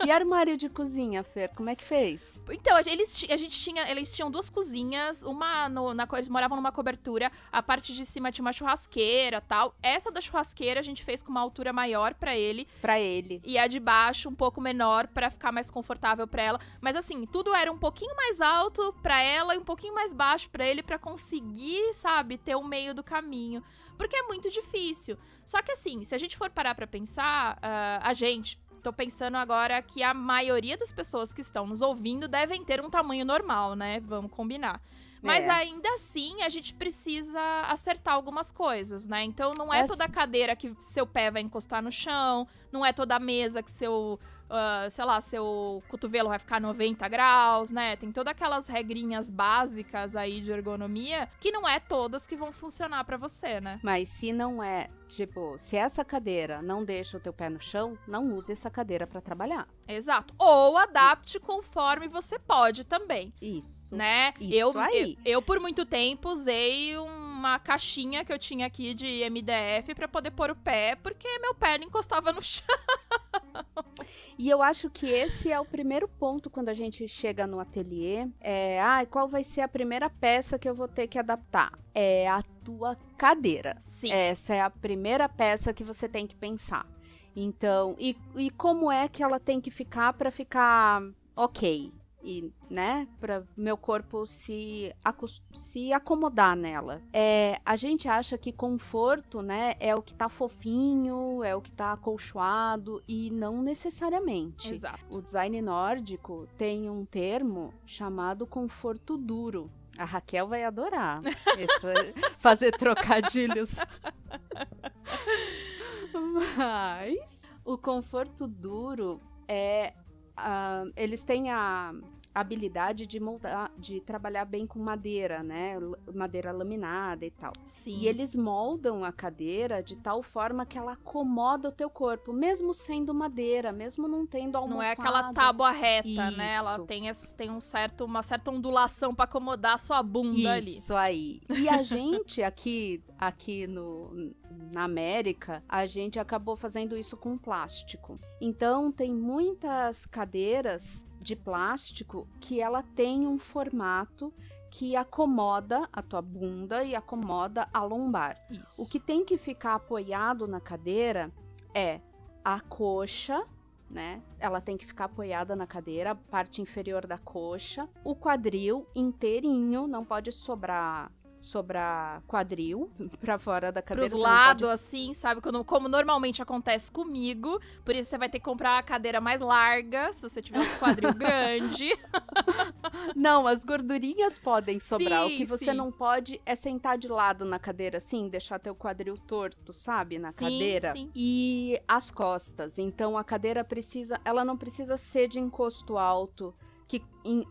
E armário de cozinha, Fer, como é que fez? Então, eles tinham duas cozinhas, eles moravam numa cobertura, a parte de cima tinha uma churrasqueira e tal. Essa da churrasqueira a gente fez com uma altura maior pra ele. E a de baixo um pouco menor pra ficar mais confortável pra ela. Mas assim, tudo era um pouquinho mais alto pra ela e um pouquinho mais baixo pra ele pra conseguir, sabe, ter o meio do caminho. Porque é muito difícil. Só que assim, se a gente for parar pra pensar, tô pensando agora que a maioria das pessoas que estão nos ouvindo devem ter um tamanho normal, né? Vamos combinar. Mas ainda assim, a gente precisa acertar algumas coisas, né? Então, não é toda cadeira que seu pé vai encostar no chão, não é toda mesa que seu cotovelo vai ficar 90 graus, né? Tem todas aquelas regrinhas básicas aí de ergonomia que não é todas que vão funcionar pra você, né? Mas se não é, tipo, se essa cadeira não deixa o teu pé no chão, não use essa cadeira pra trabalhar. Exato. Ou adapte conforme você pode também. Isso. Né? Isso aí. Eu, por muito tempo, usei uma caixinha que eu tinha aqui de MDF pra poder pôr o pé, porque meu pé não encostava no chão. E eu acho que esse é o primeiro ponto quando a gente chega no ateliê. Qual vai ser a primeira peça que eu vou ter que adaptar? É a tua cadeira. Sim. Essa é a primeira peça que você tem que pensar. Então, e como é que ela tem que ficar para ficar ok? E, né, para meu corpo se acomodar nela. A gente acha que conforto, né, é o que tá fofinho, é o que tá acolchoado, e não necessariamente. Exato. O design nórdico tem um termo chamado conforto duro. A Raquel vai adorar fazer trocadilhos. O conforto duro eles têm a habilidade de moldar, de trabalhar bem com madeira, né? Madeira laminada e tal. Sim. E eles moldam a cadeira de tal forma que ela acomoda o teu corpo, mesmo sendo madeira, mesmo não tendo almofada. Não é aquela tábua reta, Isso. né? Ela tem uma certa ondulação pra acomodar a sua bunda ali. Isso aí. E a gente aqui na América, a gente acabou fazendo isso com plástico. Então, tem muitas cadeiras de plástico que ela tem um formato que acomoda a tua bunda e acomoda a lombar. Isso. O que tem que ficar apoiado na cadeira é a coxa, né? Ela tem que ficar apoiada na cadeira, a parte inferior da coxa, o quadril inteirinho, não pode sobrar quadril pra fora da cadeira. Pros lados, assim, sabe? Como normalmente acontece comigo. Por isso você vai ter que comprar a cadeira mais larga, se você tiver um quadril grande. Não, as gordurinhas podem sobrar. Sim, o que você não pode é sentar de lado na cadeira, assim, deixar teu quadril torto, sabe? Na cadeira. Sim. E as costas. Então, a cadeira ela não precisa ser de encosto alto, que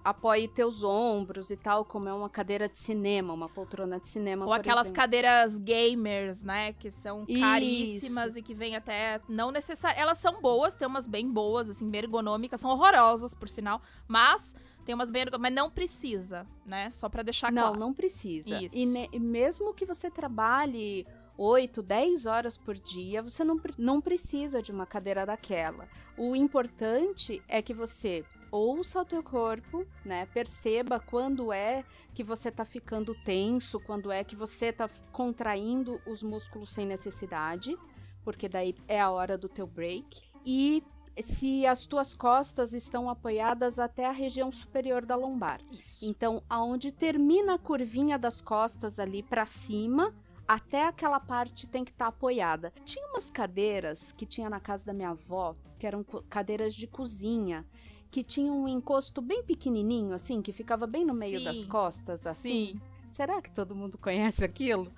apoie teus ombros e tal, como é uma cadeira de cinema, uma poltrona de cinema, Ou por aquelas exemplo. cadeiras gamers, né? Que são caríssimas e que vêm até não necessariamente. Elas são boas, tem umas bem boas, assim, ergonômicas, são horrorosas, por sinal, mas tem umas bem ergonômicas, mas não precisa, né? Só pra deixar claro. Não precisa. Isso. E mesmo que você trabalhe 8, 10 horas por dia, você não precisa de uma cadeira daquela. O importante é que você ouça o teu corpo, né? Perceba quando é que você tá ficando tenso, quando é que você tá contraindo os músculos sem necessidade, porque daí é a hora do teu break. E se as tuas costas estão apoiadas até a região superior da lombar. Isso. Então, aonde termina a curvinha das costas ali pra cima, até aquela parte tem que estar apoiada. Tinha umas cadeiras que tinha na casa da minha avó, que eram cadeiras de cozinha, que tinham um encosto bem pequenininho, assim, que ficava bem no meio das costas, assim. Sim. Será que todo mundo conhece aquilo?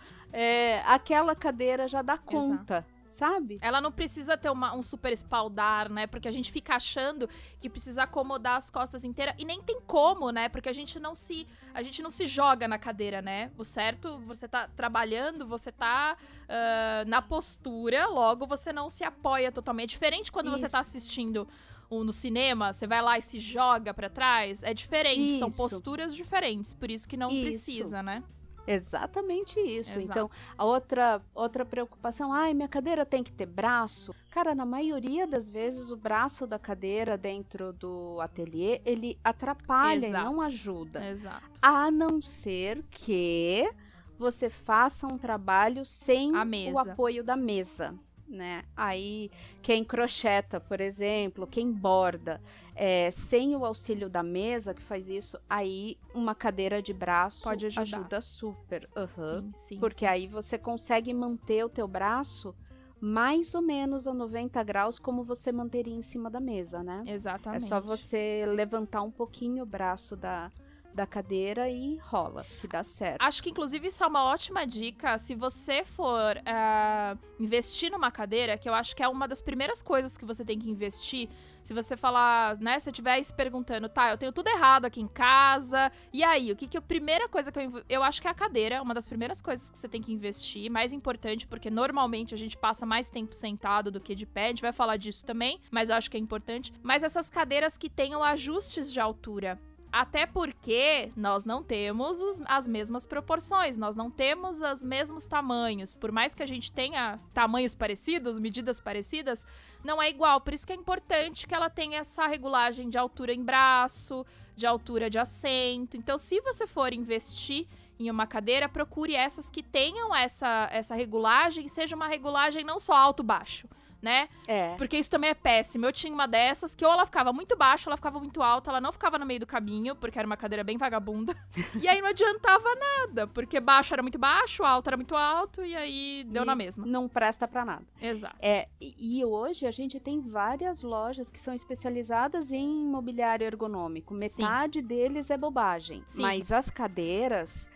Aquela cadeira já dá conta, sabe? Ela não precisa ter um super espaldar, né? Porque a gente fica achando que precisa acomodar as costas inteiras. E nem tem como, né? Porque a gente não se joga na cadeira, né? O certo, você tá trabalhando, você tá na postura, logo você não se apoia totalmente. É diferente quando você tá assistindo no cinema, você vai lá e se joga pra trás. É diferente, são posturas diferentes. Por isso que não precisa, né? Exatamente isso. Exato. Então, a outra preocupação, minha cadeira tem que ter braço. Cara, na maioria das vezes, o braço da cadeira dentro do ateliê, ele atrapalha e não ajuda. Exato. A não ser que você faça um trabalho sem o apoio da mesa, né? Aí, quem crocheta, por exemplo, quem borda, sem o auxílio da mesa, que faz isso, aí uma cadeira de braço pode ajudar. Ajuda super. Sim, porque aí você consegue manter o teu braço mais ou menos a 90 graus, como você manteria em cima da mesa, né? Exatamente. É só você levantar um pouquinho o braço da cadeira e rola, que dá certo. Acho que, inclusive, isso é uma ótima dica se você for investir numa cadeira, que eu acho que é uma das primeiras coisas que você tem que investir. Se você falar, né, se você estiver se perguntando, eu tenho tudo errado aqui em casa, e aí, a primeira coisa que eu acho que é a cadeira, uma das primeiras coisas que você tem que investir, mais importante, porque normalmente a gente passa mais tempo sentado do que de pé, a gente vai falar disso também, mas eu acho que é importante. Mas essas cadeiras que tenham ajustes de altura. Até porque nós não temos as mesmas proporções, nós não temos os mesmos tamanhos. Por mais que a gente tenha tamanhos parecidos, medidas parecidas, não é igual. Por isso que é importante que ela tenha essa regulagem de altura em braço, de altura de assento. Então, se você for investir em uma cadeira, procure essas que tenham essa regulagem, seja uma regulagem não só alto-baixo, né? Porque isso também é péssimo. Eu tinha uma dessas que ou ela ficava muito baixa, ou ela ficava muito alta, ela não ficava no meio do caminho, porque era uma cadeira bem vagabunda. E aí não adiantava nada, porque baixo era muito baixo, alto era muito alto, e aí deu na mesma. Não presta pra nada. Exato. E hoje a gente tem várias lojas que são especializadas em mobiliário ergonômico. Metade deles é bobagem. Sim. Mas as cadeiras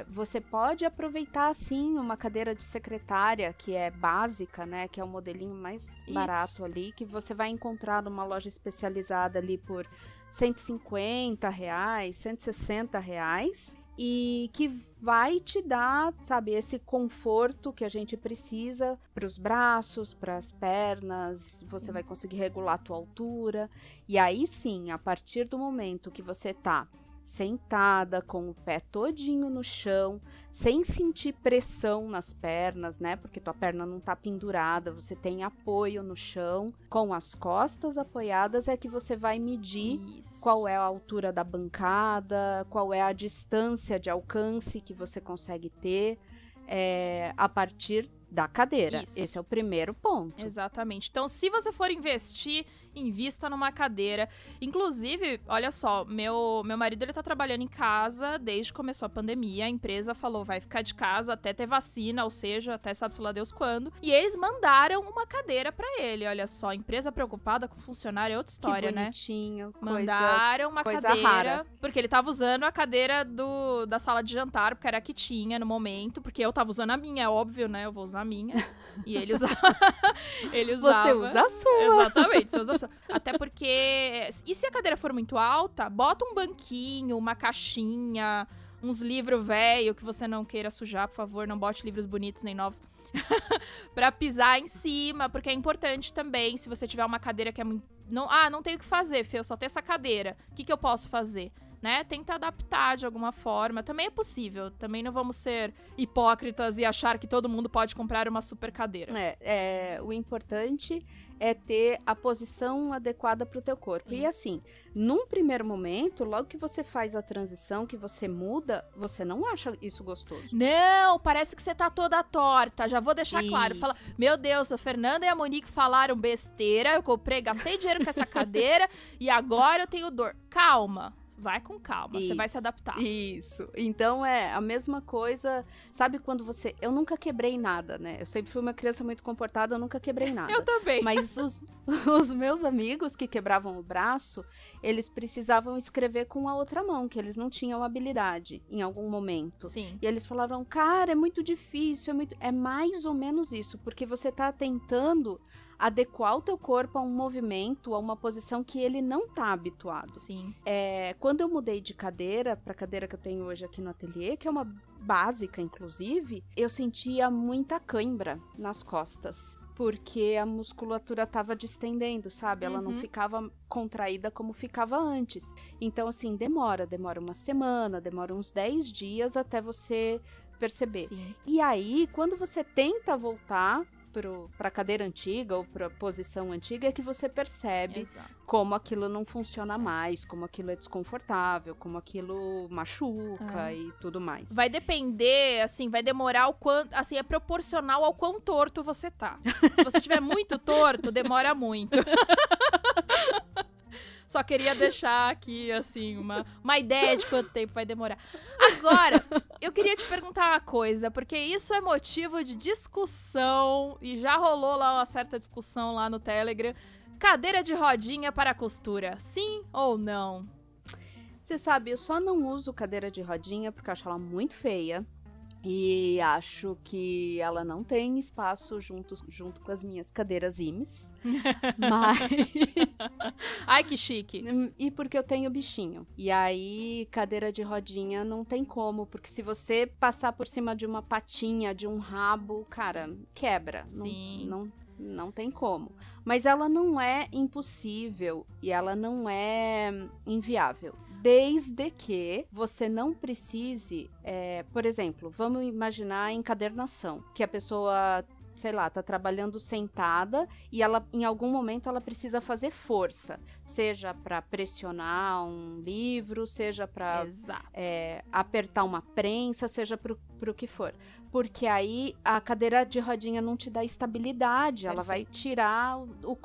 Você pode aproveitar, sim, uma cadeira de secretária, que é básica, né? Que é o modelinho mais barato ali, que você vai encontrar numa loja especializada ali por R$150, R$160, e que vai te dar, sabe, esse conforto que a gente precisa para os braços, para as pernas. Você vai conseguir regular a tua altura. E aí sim, a partir do momento que você tá sentada, com o pé todinho no chão, sem sentir pressão nas pernas, né? Porque tua perna não tá pendurada, você tem apoio no chão, com as costas apoiadas, é que você vai medir qual é a altura da bancada, qual é a distância de alcance que você consegue ter a partir da cadeira. Isso. Esse é o primeiro ponto. Exatamente. Então, se você for investir, invista numa cadeira. Inclusive, olha só, meu marido, ele tá trabalhando em casa desde que começou a pandemia. A empresa falou, vai ficar de casa até ter vacina, ou seja, até sabe-se lá Deus quando. E eles mandaram uma cadeira pra ele. Olha só, empresa preocupada com funcionário é outra história, que bonitinho, né? Mandaram uma coisa cadeira, rara. porque ele tava usando a cadeira da sala de jantar, porque era a que tinha no momento, porque eu tava usando a minha, é óbvio, né? Eu vou usar a minha. E ele usava. Você usa a sua. Exatamente, você usa a sua. Até porque. E se a cadeira for muito alta, bota um banquinho, uma caixinha, uns livros velho que você não queira sujar, por favor, não bote livros bonitos nem novos. Pra pisar em cima, porque é importante também, se você tiver uma cadeira que é muito. Não tenho o que fazer, Fê, eu só tenho essa cadeira. O que eu posso fazer? Né? Tenta adaptar de alguma forma. Também é possível. Também não vamos ser hipócritas e achar que todo mundo pode comprar uma super cadeira. O importante é ter a posição adequada para o teu corpo. Isso. E assim, num primeiro momento, logo que você faz a transição, que você muda, você não acha isso gostoso. Não, parece que você tá toda torta. Já vou deixar claro. Isso. Fala, meu Deus, a Fernanda e a Monique falaram besteira. Eu comprei, gastei dinheiro com essa cadeira e agora eu tenho dor. Calma. Vai com calma, você vai se adaptar. Isso. Então é a mesma coisa. Sabe quando você. Eu nunca quebrei nada, né? Eu sempre fui uma criança muito comportada, eu nunca quebrei nada. Eu também. Mas os meus amigos que quebravam o braço, eles precisavam escrever com a outra mão, que eles não tinham habilidade em algum momento. Sim. E eles falavam, cara, é muito difícil, é mais ou menos isso, porque você tá tentando adequar o teu corpo a um movimento, a uma posição que ele não tá habituado. Sim. Quando eu mudei de cadeira para a cadeira que eu tenho hoje aqui no ateliê, que é uma básica, inclusive, eu sentia muita cãibra nas costas. Porque a musculatura tava distendendo, sabe? Ela não ficava contraída como ficava antes. Então, assim, demora uma semana, demora uns 10 dias até você perceber. Sim. E aí, quando você tenta voltar pra cadeira antiga ou pra posição antiga, é que você percebe como aquilo não funciona mais, como aquilo é desconfortável, como aquilo machuca e tudo mais. Vai depender, assim, vai demorar o quanto, assim, é proporcional ao quão torto você tá. Se você tiver muito torto, demora muito. Só queria deixar aqui, assim, uma ideia de quanto tempo vai demorar. Agora, eu queria te perguntar uma coisa, porque isso é motivo de discussão, e já rolou lá uma certa discussão lá no Telegram. Cadeira de rodinha para costura, sim ou não? Você sabe, eu só não uso cadeira de rodinha porque eu acho ela muito feia. E acho que ela não tem espaço junto com as minhas cadeiras IMES. Mas... Ai, que chique. E porque eu tenho bichinho. E aí, cadeira de rodinha não tem como. Porque se você passar por cima de uma patinha, de um rabo, cara, quebra. Sim. Não tem como. Mas ela não é impossível e ela não é inviável. Desde que você não precise, por exemplo, vamos imaginar encadernação, que a pessoa, sei lá, tá trabalhando sentada e ela, em algum momento, ela precisa fazer força, seja para pressionar um livro, seja para apertar uma prensa, seja pro que for. Porque aí a cadeira de rodinha não te dá estabilidade, ela vai tirar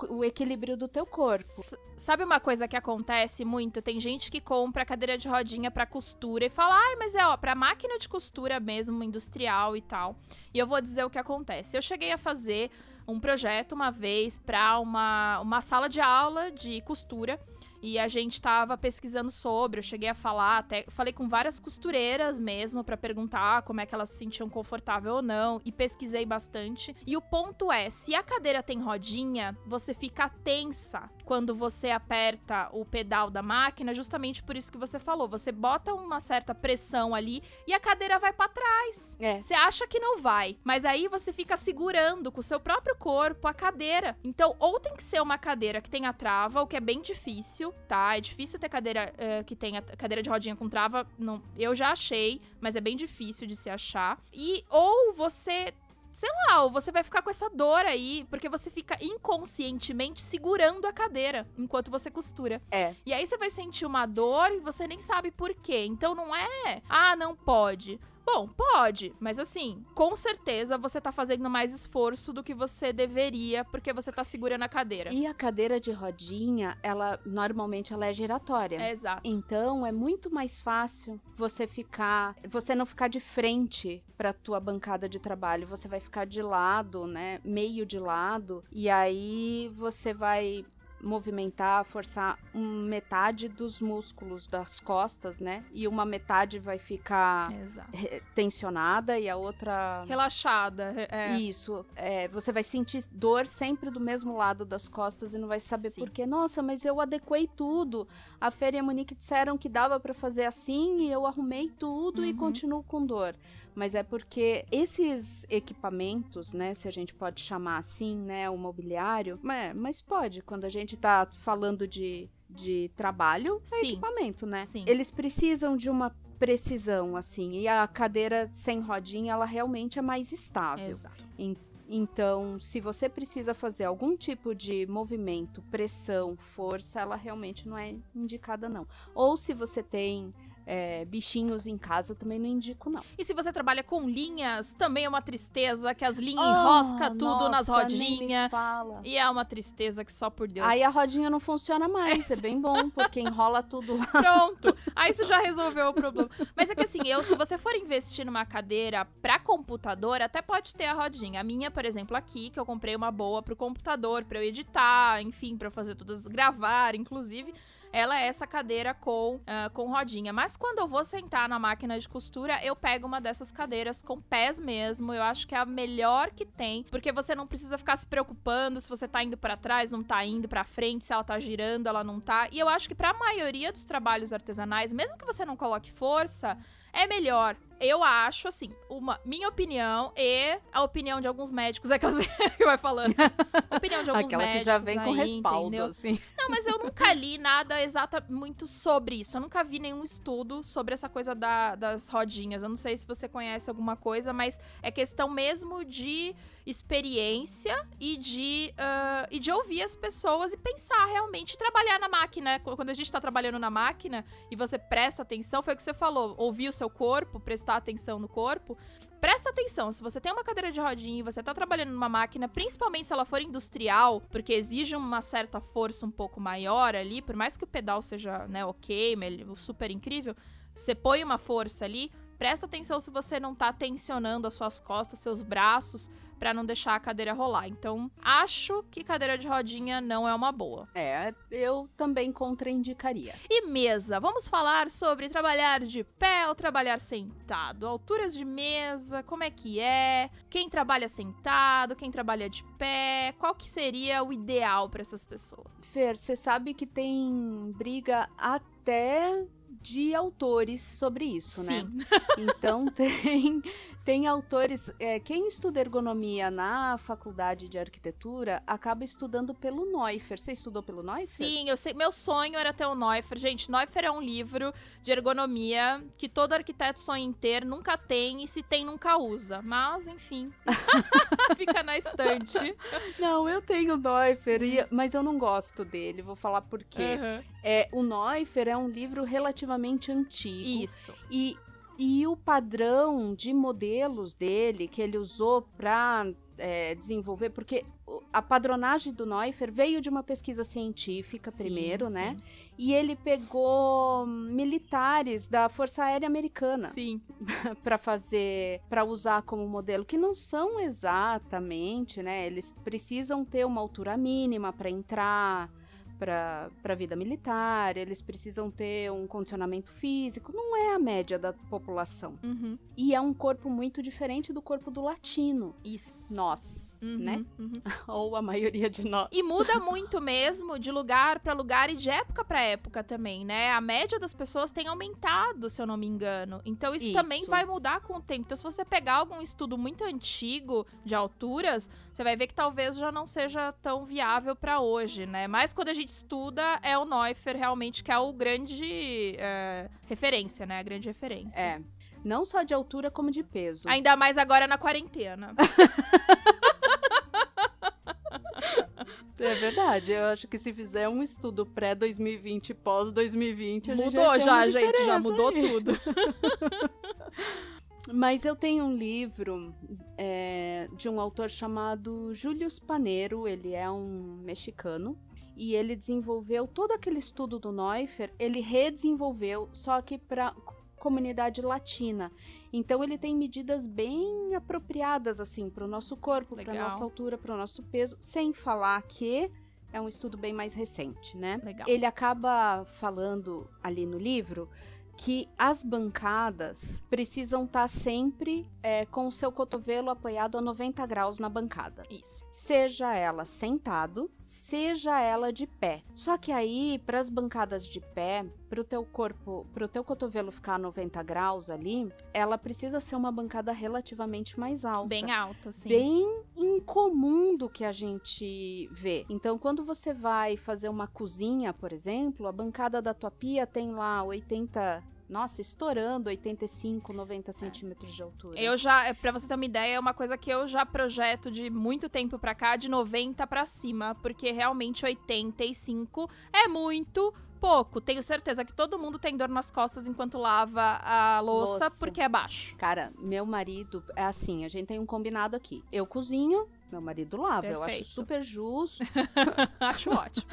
o equilíbrio do teu corpo. Sabe uma coisa que acontece muito? Tem gente que compra a cadeira de rodinha pra costura e fala, mas pra máquina de costura mesmo, industrial e tal. E eu vou dizer o que acontece. Eu cheguei a fazer um projeto uma vez pra uma sala de aula de costura. e a gente tava pesquisando sobre, eu cheguei a falar, até falei com várias costureiras mesmo pra perguntar como é que elas se sentiam confortável ou não, e pesquisei bastante. E o ponto é, se a cadeira tem rodinha, você fica tensa quando você aperta o pedal da máquina, justamente por isso que você falou, você bota uma certa pressão ali e a cadeira vai pra trás. Você acha que não vai, mas aí você fica segurando com o seu próprio corpo a cadeira. Então, ou tem que ser uma cadeira que tenha trava, o que é bem difícil, tá? É difícil ter cadeira que tenha cadeira de rodinha com trava, não, eu já achei, mas é bem difícil de se achar. E ou você, sei lá, ou você vai ficar com essa dor aí, porque você fica inconscientemente segurando a cadeira enquanto você costura. E aí você vai sentir uma dor e você nem sabe por quê. Então não é, não pode. Bom, pode, mas assim, com certeza você tá fazendo mais esforço do que você deveria, porque você tá segurando a cadeira. E a cadeira de rodinha, normalmente ela é giratória. Exato. Então, é muito mais fácil você não ficar de frente pra tua bancada de trabalho, você vai ficar de lado, né, meio de lado, e aí você vai movimentar, forçar metade dos músculos das costas, né? E uma metade vai ficar tensionada e a outra relaxada. Isso. Você vai sentir dor sempre do mesmo lado das costas e não vai saber por quê. Nossa, mas eu adequei tudo. A Fer e a Monique disseram que dava pra fazer assim e eu arrumei tudo e continuo com dor. Mas é porque esses equipamentos, né, se a gente pode chamar assim, né, o mobiliário, mas pode, quando a gente tá falando de trabalho, é equipamento, né? Sim. Eles precisam de uma precisão, assim, e a cadeira sem rodinha, ela realmente é mais estável. Exato. Então, se você precisa fazer algum tipo de movimento, pressão, força, ela realmente não é indicada, não. Ou se você tem bichinhos em casa, também não indico, não. E se você trabalha com linhas, também é uma tristeza, que as linhas enroscam tudo nas rodinhas. E é uma tristeza que só por Deus. Aí a rodinha não funciona mais, é bem bom, porque enrola tudo lá. Pronto, aí isso já resolveu o problema. Mas é que assim, se você for investir numa cadeira pra computador, até pode ter a rodinha. A minha, por exemplo, aqui, que eu comprei uma boa pro computador, pra eu editar, enfim, pra eu fazer tudo, gravar, inclusive. Ela é essa cadeira com rodinha. Mas quando eu vou sentar na máquina de costura, eu pego uma dessas cadeiras com pés mesmo. Eu acho que é a melhor que tem, porque você não precisa ficar se preocupando se você tá indo pra trás, não tá indo pra frente, se ela tá girando, ela não tá. E eu acho que pra maioria dos trabalhos artesanais, mesmo que você não coloque força, é melhor. Eu acho, assim, minha opinião e a opinião de alguns médicos, aquelas que vai falando. A opinião de alguns Aquela médicos que já vem aí, com respaldo, entendeu? assim. Não, mas eu nunca li nada muito sobre isso. Eu nunca vi nenhum estudo sobre essa coisa das rodinhas. Eu não sei se você conhece alguma coisa, mas é questão mesmo de experiência e de ouvir as pessoas e pensar realmente, trabalhar na máquina. Quando a gente tá trabalhando na máquina e você presta atenção, foi o que você falou, ouvir o seu corpo, prestar atenção no corpo. Presta atenção, se você tem uma cadeira de rodinha e você tá trabalhando numa máquina, principalmente se ela for industrial, porque exige uma certa força um pouco maior ali, por mais que o pedal seja, né, ok, super incrível, você põe uma força ali, presta atenção se você não tá tensionando as suas costas, seus braços, pra não deixar a cadeira rolar. Então, acho que cadeira de rodinha não é uma boa. Eu também contraindicaria. E mesa? Vamos falar sobre trabalhar de pé ou trabalhar sentado? Alturas de mesa, como é que é? Quem trabalha sentado, quem trabalha de pé? Qual que seria o ideal pra essas pessoas? Fer, você sabe que tem briga até de autores sobre isso, Sim. né? Então, tem autores... quem estuda ergonomia na faculdade de arquitetura acaba estudando pelo Neuffer. Você estudou pelo Neuffer? Sim, eu sei. Meu sonho era ter o Neuffer. Gente, Neuffer é um livro de ergonomia que todo arquiteto sonha em ter, nunca tem, e se tem, nunca usa. Mas, enfim, fica na estante. Não, eu tenho o Neuffer, mas eu não gosto dele. Vou falar por quê. O Neuffer é um livro relativamente antigo. Isso. E o padrão de modelos dele, que ele usou para desenvolver, porque a padronagem do Neuffer veio de uma pesquisa científica primeiro, né? E ele pegou militares da Força Aérea Americana para usar como modelo, que não são exatamente, né? Eles precisam ter uma altura mínima para entrar, para a vida militar, eles precisam ter um condicionamento físico, não é a média da população. Uhum. E é um corpo muito diferente do corpo do latino. Isso. Nós, Uhum, né? uhum. Ou a maioria de nós. E muda muito mesmo de lugar pra lugar e de época pra época também, né? A média das pessoas tem aumentado, se eu não me engano. Então isso também vai mudar com o tempo. Então se você pegar algum estudo muito antigo de alturas, você vai ver que talvez já não seja tão viável pra hoje, né? Mas quando a gente estuda, é o Neuffer realmente que é o grande referência, né? A grande referência. É. Não só de altura, como de peso. Ainda mais agora na quarentena. É verdade, eu acho que se fizer um estudo pré-2020 e pós-2020, a gente mudou já, gente, já mudou tudo. Mas eu tenho um livro de um autor chamado Julius Panero, ele é um mexicano, e ele desenvolveu todo aquele estudo do Neuffer, ele redesenvolveu, só que para comunidade latina. Então ele tem medidas bem apropriadas assim para o nosso corpo, para nossa altura, para o nosso peso, sem falar que é um estudo bem mais recente, né? Legal. Ele acaba falando ali no livro que as bancadas precisam estar sempre com o seu cotovelo apoiado a 90 graus na bancada. Isso. Seja ela sentado, seja ela de pé. Só que aí, para as bancadas de pé, para o teu corpo, para o teu cotovelo ficar a 90 graus ali, ela precisa ser uma bancada relativamente mais alta. Bem alta, sim. Bem incomum do que a gente vê. Então, quando você vai fazer uma cozinha, por exemplo, a bancada da tua pia tem lá 80... Nossa, estourando 85, 90 centímetros de altura. Eu já, pra você ter uma ideia, é uma coisa que eu já projeto de muito tempo pra cá, de 90 pra cima, porque realmente 85 é muito pouco. Tenho certeza que todo mundo tem dor nas costas enquanto lava a louça, porque é baixo. Cara, meu marido, é assim, a gente tem um combinado aqui. Eu cozinho, meu marido lava. Perfeito. Eu acho super justo. Acho ótimo.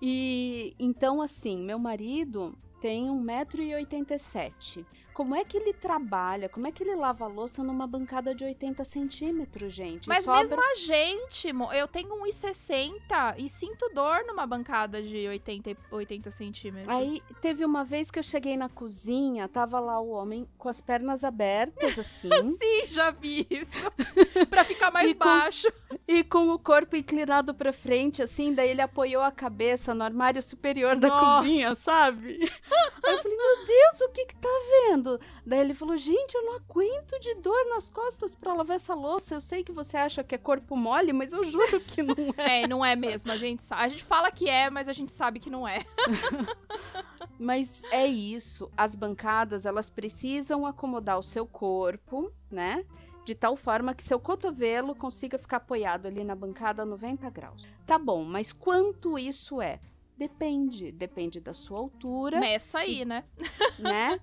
E, então, assim, meu marido tem 1,87 m. Como é que ele trabalha? Como é que ele lava a louça numa bancada de 80 centímetros, gente? Mas mesmo a gente, eu tenho 1,60 e sinto dor numa bancada de 80 centímetros. Aí, teve uma vez que eu cheguei na cozinha, tava lá o homem com as pernas abertas, assim. Sim, já vi isso. Pra ficar mais baixo. E com o corpo inclinado pra frente, assim, daí ele apoiou a cabeça no armário superior da cozinha, sabe? Aí eu falei, meu Deus, o que tá vendo? Daí ele falou, gente, eu não aguento de dor nas costas pra lavar essa louça. Eu sei que você acha que é corpo mole, mas eu juro que não é. Não é mesmo, a gente sabe. A gente fala que é, mas a gente sabe que não é. Mas é isso, as bancadas, elas precisam acomodar o seu corpo, né? De tal forma que seu cotovelo consiga ficar apoiado ali na bancada a 90 graus. Tá bom, mas quanto isso é? Depende da sua altura. Meça aí, né?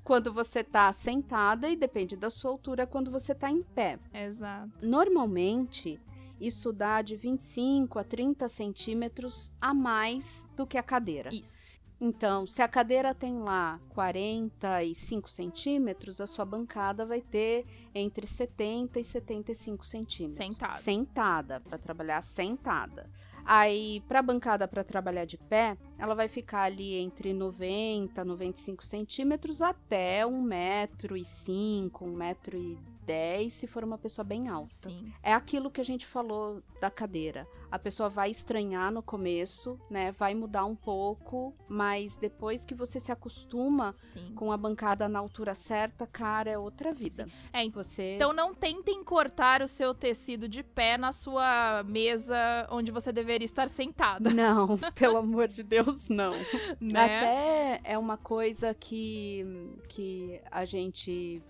Quando você tá sentada e depende da sua altura quando você tá em pé. Exato. Normalmente, isso dá de 25 a 30 centímetros a mais do que a cadeira. Isso. Então, se a cadeira tem lá 45 centímetros, a sua bancada vai ter entre 70 e 75 centímetros. Sentada, para trabalhar sentada. Aí, para a bancada para trabalhar de pé, ela vai ficar ali entre 90 e 95 centímetros até 1,05 m, 1,10 m, se for uma pessoa bem alta. Sim. É aquilo que a gente falou da cadeira. A pessoa vai estranhar no começo, né? Vai mudar um pouco, mas depois que você se acostuma com a bancada na altura certa, cara, é outra vida. Então não tentem cortar o seu tecido de pé na sua mesa onde você deveria estar sentada. Não, pelo amor de Deus, não. Né? Até é uma coisa que a gente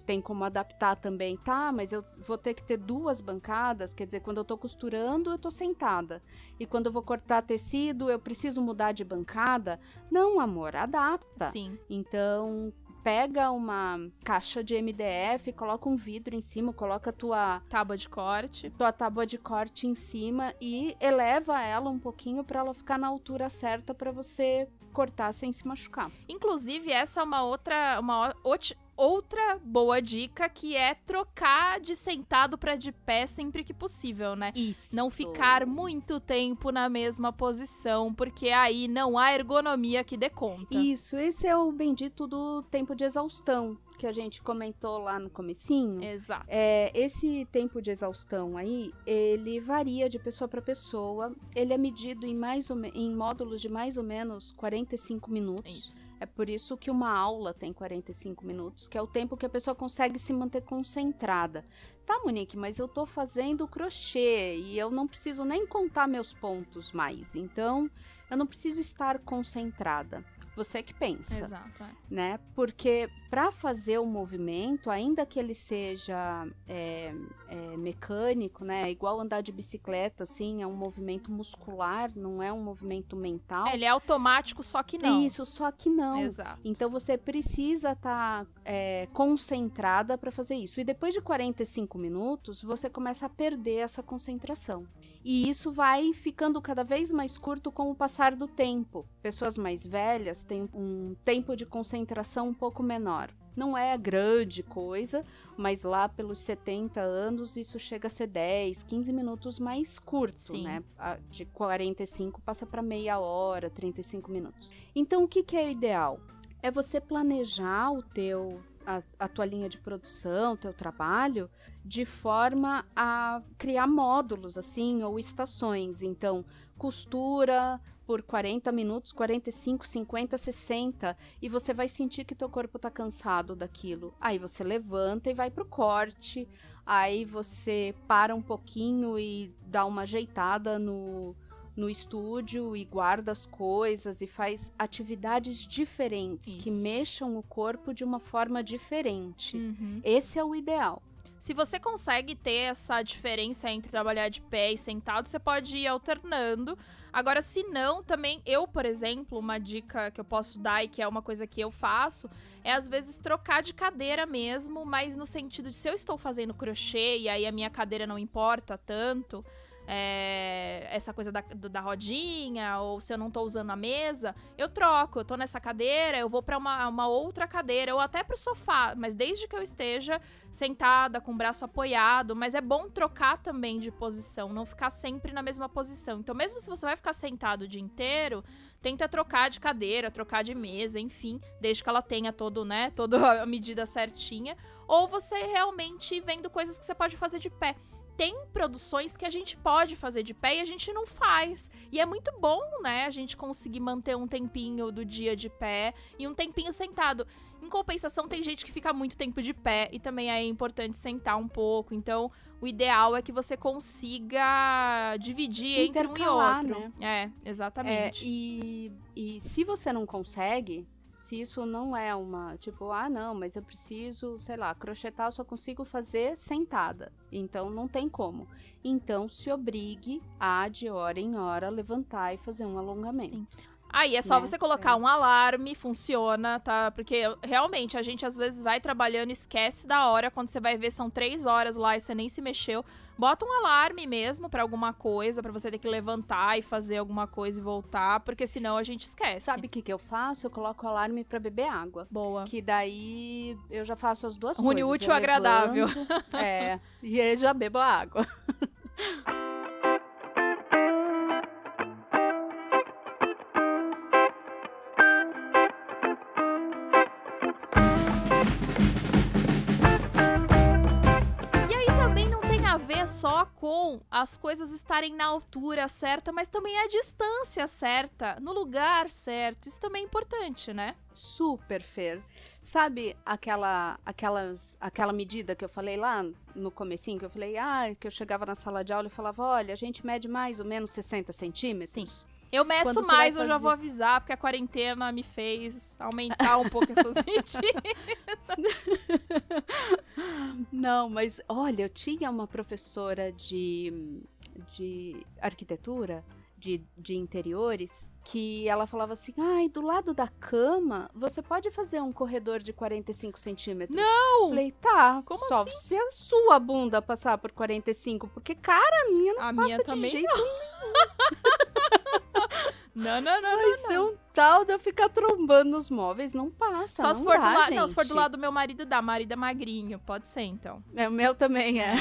tem como adaptar também, tá? Mas eu vou ter que ter duas bancadas, quer dizer, quando eu tô costurando, eu tô sentada. E quando eu vou cortar tecido, eu preciso mudar de bancada. Não, amor, adapta. Sim. Então, pega uma caixa de MDF, coloca um vidro em cima, coloca tua tábua de corte. Tua tábua de corte em cima e eleva ela um pouquinho para ela ficar na altura certa para você cortar sem se machucar. Inclusive, essa é uma outra boa dica, que é trocar de sentado para de pé sempre que possível, né? Isso. Não ficar muito tempo na mesma posição, porque aí não há ergonomia que dê conta. Isso, esse é o bendito do tempo de exaustão, que a gente comentou lá no comecinho. Exato. Esse tempo de exaustão aí, ele varia de pessoa para pessoa. Ele é medido em módulos de mais ou menos 45 minutos. Isso. É por isso que uma aula tem 45 minutos, que é o tempo que a pessoa consegue se manter concentrada. Tá, Monique, mas eu tô fazendo crochê e eu não preciso nem contar meus pontos mais. Então, eu não preciso estar concentrada. Você que pensa. Exato, né? Porque para fazer o movimento, ainda que ele seja mecânico, né? Igual andar de bicicleta, assim, é um movimento muscular, não é um movimento mental. Ele é automático, só que não. Isso, só que não. Exato. Então você precisa estar concentrada para fazer isso. E depois de 45 minutos, você começa a perder essa concentração. E isso vai ficando cada vez mais curto com o passar do tempo. Pessoas mais velhas têm um tempo de concentração um pouco menor. Não é grande coisa, mas lá pelos 70 anos isso chega a ser 10, 15 minutos mais curto, Sim. né? De 45 passa para meia hora, 35 minutos. Então o que é o ideal? É você planejar a tua linha de produção, o teu trabalho, de forma a criar módulos, assim, ou estações. Então, costura por 40 minutos, 45, 50, 60, e você vai sentir que teu corpo tá cansado daquilo. Aí você levanta e vai pro corte, aí você para um pouquinho e dá uma ajeitada no estúdio e guarda as coisas e faz atividades diferentes. Isso. Que mexam o corpo de uma forma diferente. Uhum. Esse é o ideal. Se você consegue ter essa diferença entre trabalhar de pé e sentado, você pode ir alternando. Agora, se não, também eu, por exemplo, uma dica que eu posso dar e que é uma coisa que eu faço, é às vezes trocar de cadeira mesmo, mas no sentido de se eu estou fazendo crochê e aí a minha cadeira não importa tanto, essa coisa da rodinha, ou se eu não tô usando a mesa, eu troco, eu tô nessa cadeira, eu vou pra uma outra cadeira, ou até pro sofá, mas desde que eu esteja sentada, com o braço apoiado, mas é bom trocar também de posição, não ficar sempre na mesma posição. Então, mesmo se você vai ficar sentado o dia inteiro, tenta trocar de cadeira, trocar de mesa, enfim, desde que ela tenha toda a medida certinha, ou você realmente vendo coisas que você pode fazer de pé. Tem produções que a gente pode fazer de pé e a gente não faz. E é muito bom, né, a gente conseguir manter um tempinho do dia de pé e um tempinho sentado. Em compensação, tem gente que fica muito tempo de pé e também é importante sentar um pouco. Então, o ideal é que você consiga dividir entre um e outro. Né? Exatamente. E se você não consegue... Se isso não é uma, tipo, não, mas eu preciso, sei lá, crochetar, eu só consigo fazer sentada. Então, não tem como. Então, se obrigue a, de hora em hora, levantar e fazer um alongamento. Sim. Aí, é só você colocar um alarme, funciona, tá? Porque, realmente, a gente, às vezes, vai trabalhando e esquece da hora. Quando você vai ver, são 3 horas lá e você nem se mexeu. Bota um alarme mesmo pra alguma coisa, pra você ter que levantar e fazer alguma coisa e voltar, porque senão a gente esquece. Sabe o que eu faço? Eu coloco o alarme pra beber água. Boa. Que daí eu já faço as duas Une coisas. útil agradável. E aí já bebo a água. Só com as coisas estarem na altura certa, mas também a distância certa, no lugar certo. Isso também é importante, né? Super, Fer. Sabe aquela medida que eu falei lá no comecinho, que eu falei, que eu chegava na sala de aula e falava, olha, a gente mede mais ou menos 60 centímetros? Sim. Eu meço mais, eu já vou avisar, porque a quarentena me fez aumentar um pouco essas medidas. Não, mas olha, eu tinha uma professora de arquitetura, de interiores, que ela falava assim, do lado da cama, você pode fazer um corredor de 45 centímetros? Não! Falei, tá, como só assim? se a sua bunda passar por 45, porque, cara, a minha não passa minha de também jeito nenhum. Não. Vai ser um tal de eu ficar trombando nos móveis, não passa, Só não se for dá, do lado. gente. Não, se for do lado do meu marido, dá. Marido é magrinho. Pode ser, então. O meu também é.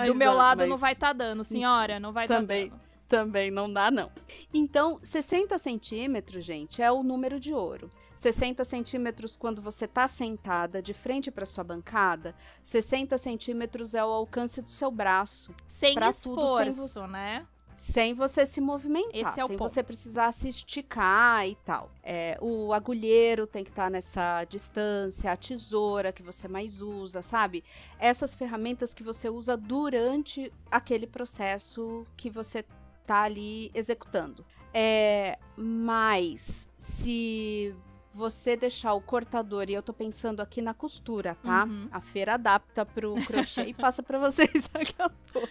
Do meu lado mas não vai estar dando, senhora. Não vai estar também. dando. Também não dá, não. Então, 60 centímetros, gente, é o número de ouro. 60 centímetros quando você tá sentada de frente para sua bancada. 60 centímetros é o alcance do seu braço. Sem pra esforço, tudo, né? Sem você se movimentar, Esse é o sem ponto. você precisar se esticar e tal. O agulheiro tem que estar nessa distância, a tesoura que você mais usa, sabe? Essas ferramentas que você usa durante aquele processo que você tá ali executando. Mas se você deixar o cortador, e eu tô pensando aqui na costura, tá? Uhum. A Feira adapta pro crochê e passa pra vocês daqui a pouco.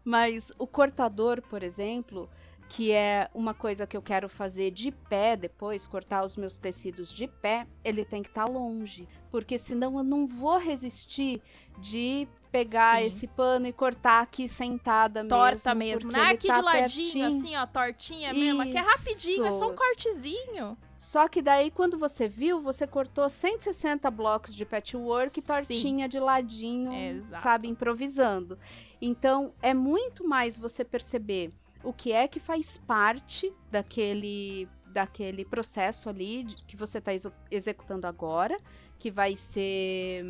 Mas o cortador, por exemplo, que é uma coisa que eu quero fazer de pé depois, cortar os meus tecidos de pé, ele tem que estar longe, porque senão eu não vou resistir de pegar Sim. esse pano e cortar aqui sentada Torta mesmo, mesmo, porque né? ele Aqui tá de ladinho, pertinho. assim, ó, tortinha mesmo. Aqui é rapidinho, é só um Isso. cortezinho. Só que daí, quando você viu, você cortou 160 blocos de patchwork, Sim. tortinha de ladinho, Exato. sabe, improvisando. Então, é muito mais você perceber o que é que faz parte daquele processo ali que você está executando agora, que vai ser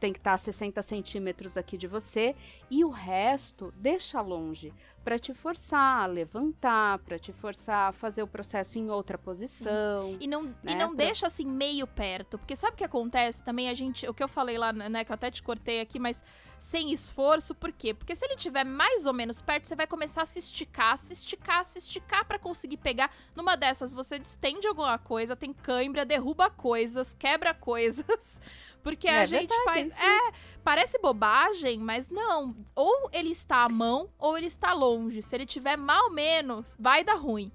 tem que estar a 60 centímetros aqui de você, e o resto deixa longe, para te forçar a levantar, para te forçar a fazer o processo em outra posição. E não Né, deixa assim meio perto, porque sabe o que acontece também? O que eu falei lá, né, que eu até te cortei aqui, mas sem esforço, por quê? Porque se ele estiver mais ou menos perto, você vai começar a se esticar pra conseguir pegar. Numa dessas, você distende alguma coisa, tem cãibra, derruba coisas, quebra coisas. Porque a gente verdade, faz. Parece bobagem, mas não. Ou ele está à mão, ou ele está longe. Se ele tiver mal menos, vai dar ruim.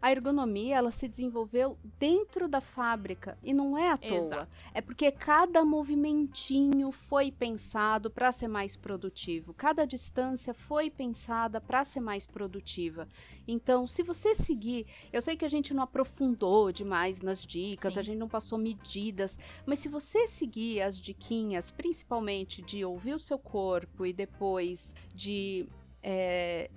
A ergonomia, ela se desenvolveu dentro da fábrica e não é à toa. Exato. É porque cada movimentinho foi pensado para ser mais produtivo. Cada distância foi pensada para ser mais produtiva. Então, se você seguir, eu sei que a gente não aprofundou demais nas dicas, Sim. a gente não passou medidas, mas se você seguir as diquinhas, principalmente de ouvir o seu corpo e depois de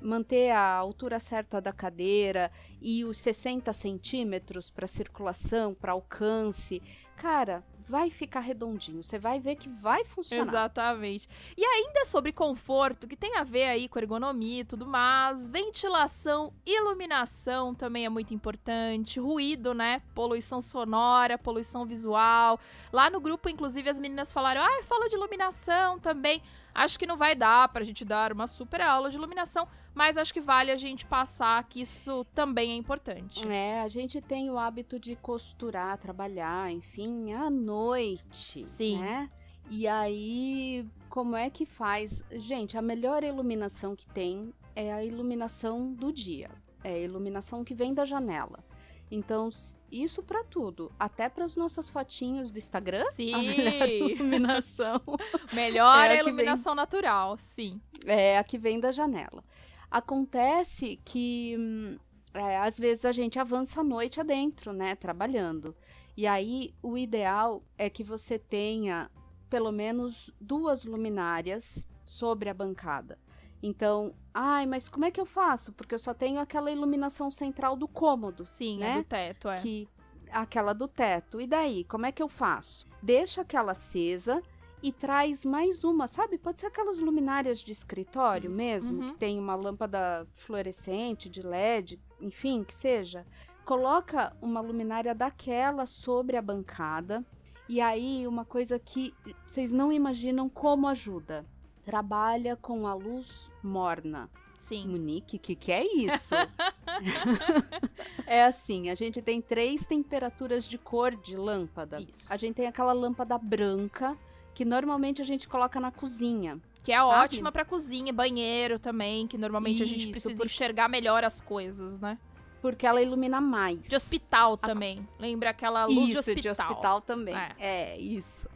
manter a altura certa da cadeira e os 60 centímetros para circulação, para alcance, cara, vai ficar redondinho. Você vai ver que vai funcionar. Exatamente. E ainda sobre conforto, que tem a ver aí com ergonomia e tudo mais, ventilação, iluminação também é muito importante, ruído, né? Poluição sonora, poluição visual. Lá no grupo, inclusive, as meninas falaram, fala de iluminação também. Acho que não vai dar pra gente dar uma super aula de iluminação, mas acho que vale a gente passar que isso também é importante. A gente tem o hábito de costurar, trabalhar, enfim, à noite, Sim. né? E aí, como é que faz? Gente, a melhor iluminação que tem é a iluminação do dia. É a iluminação que vem da janela. Então, isso pra tudo. Até para as nossas fotinhos do Instagram. Sim. A melhor iluminação. Melhor É a a que iluminação natural, sim. É a que vem da janela. Acontece que, às vezes, a gente avança a noite adentro, né? Trabalhando. E aí, o ideal é que você tenha pelo menos 2 luminárias sobre a bancada. Então, mas como é que eu faço? Porque eu só tenho aquela iluminação central do cômodo. Sim, né? é do teto, Aquela do teto. E daí, como é que eu faço? Deixa aquela acesa e traz mais uma, sabe? Pode ser aquelas luminárias de escritório Isso. mesmo, Uhum. que tem uma lâmpada fluorescente, de LED, enfim, que seja. Coloca uma luminária daquela sobre a bancada. E aí, uma coisa que vocês não imaginam como ajuda. Trabalha com a luz morna. Sim. Monique, que é isso? É assim, a gente tem 3 temperaturas de cor de lâmpada. Isso. A gente tem aquela lâmpada branca, que normalmente a gente coloca na cozinha. Que é sabe? ótima pra cozinha, banheiro também, que normalmente a gente Isso, precisa porque- enxergar melhor as coisas, né? Porque ela ilumina mais. De hospital também. Lembra aquela luz Isso, de hospital. de hospital também. É. Isso.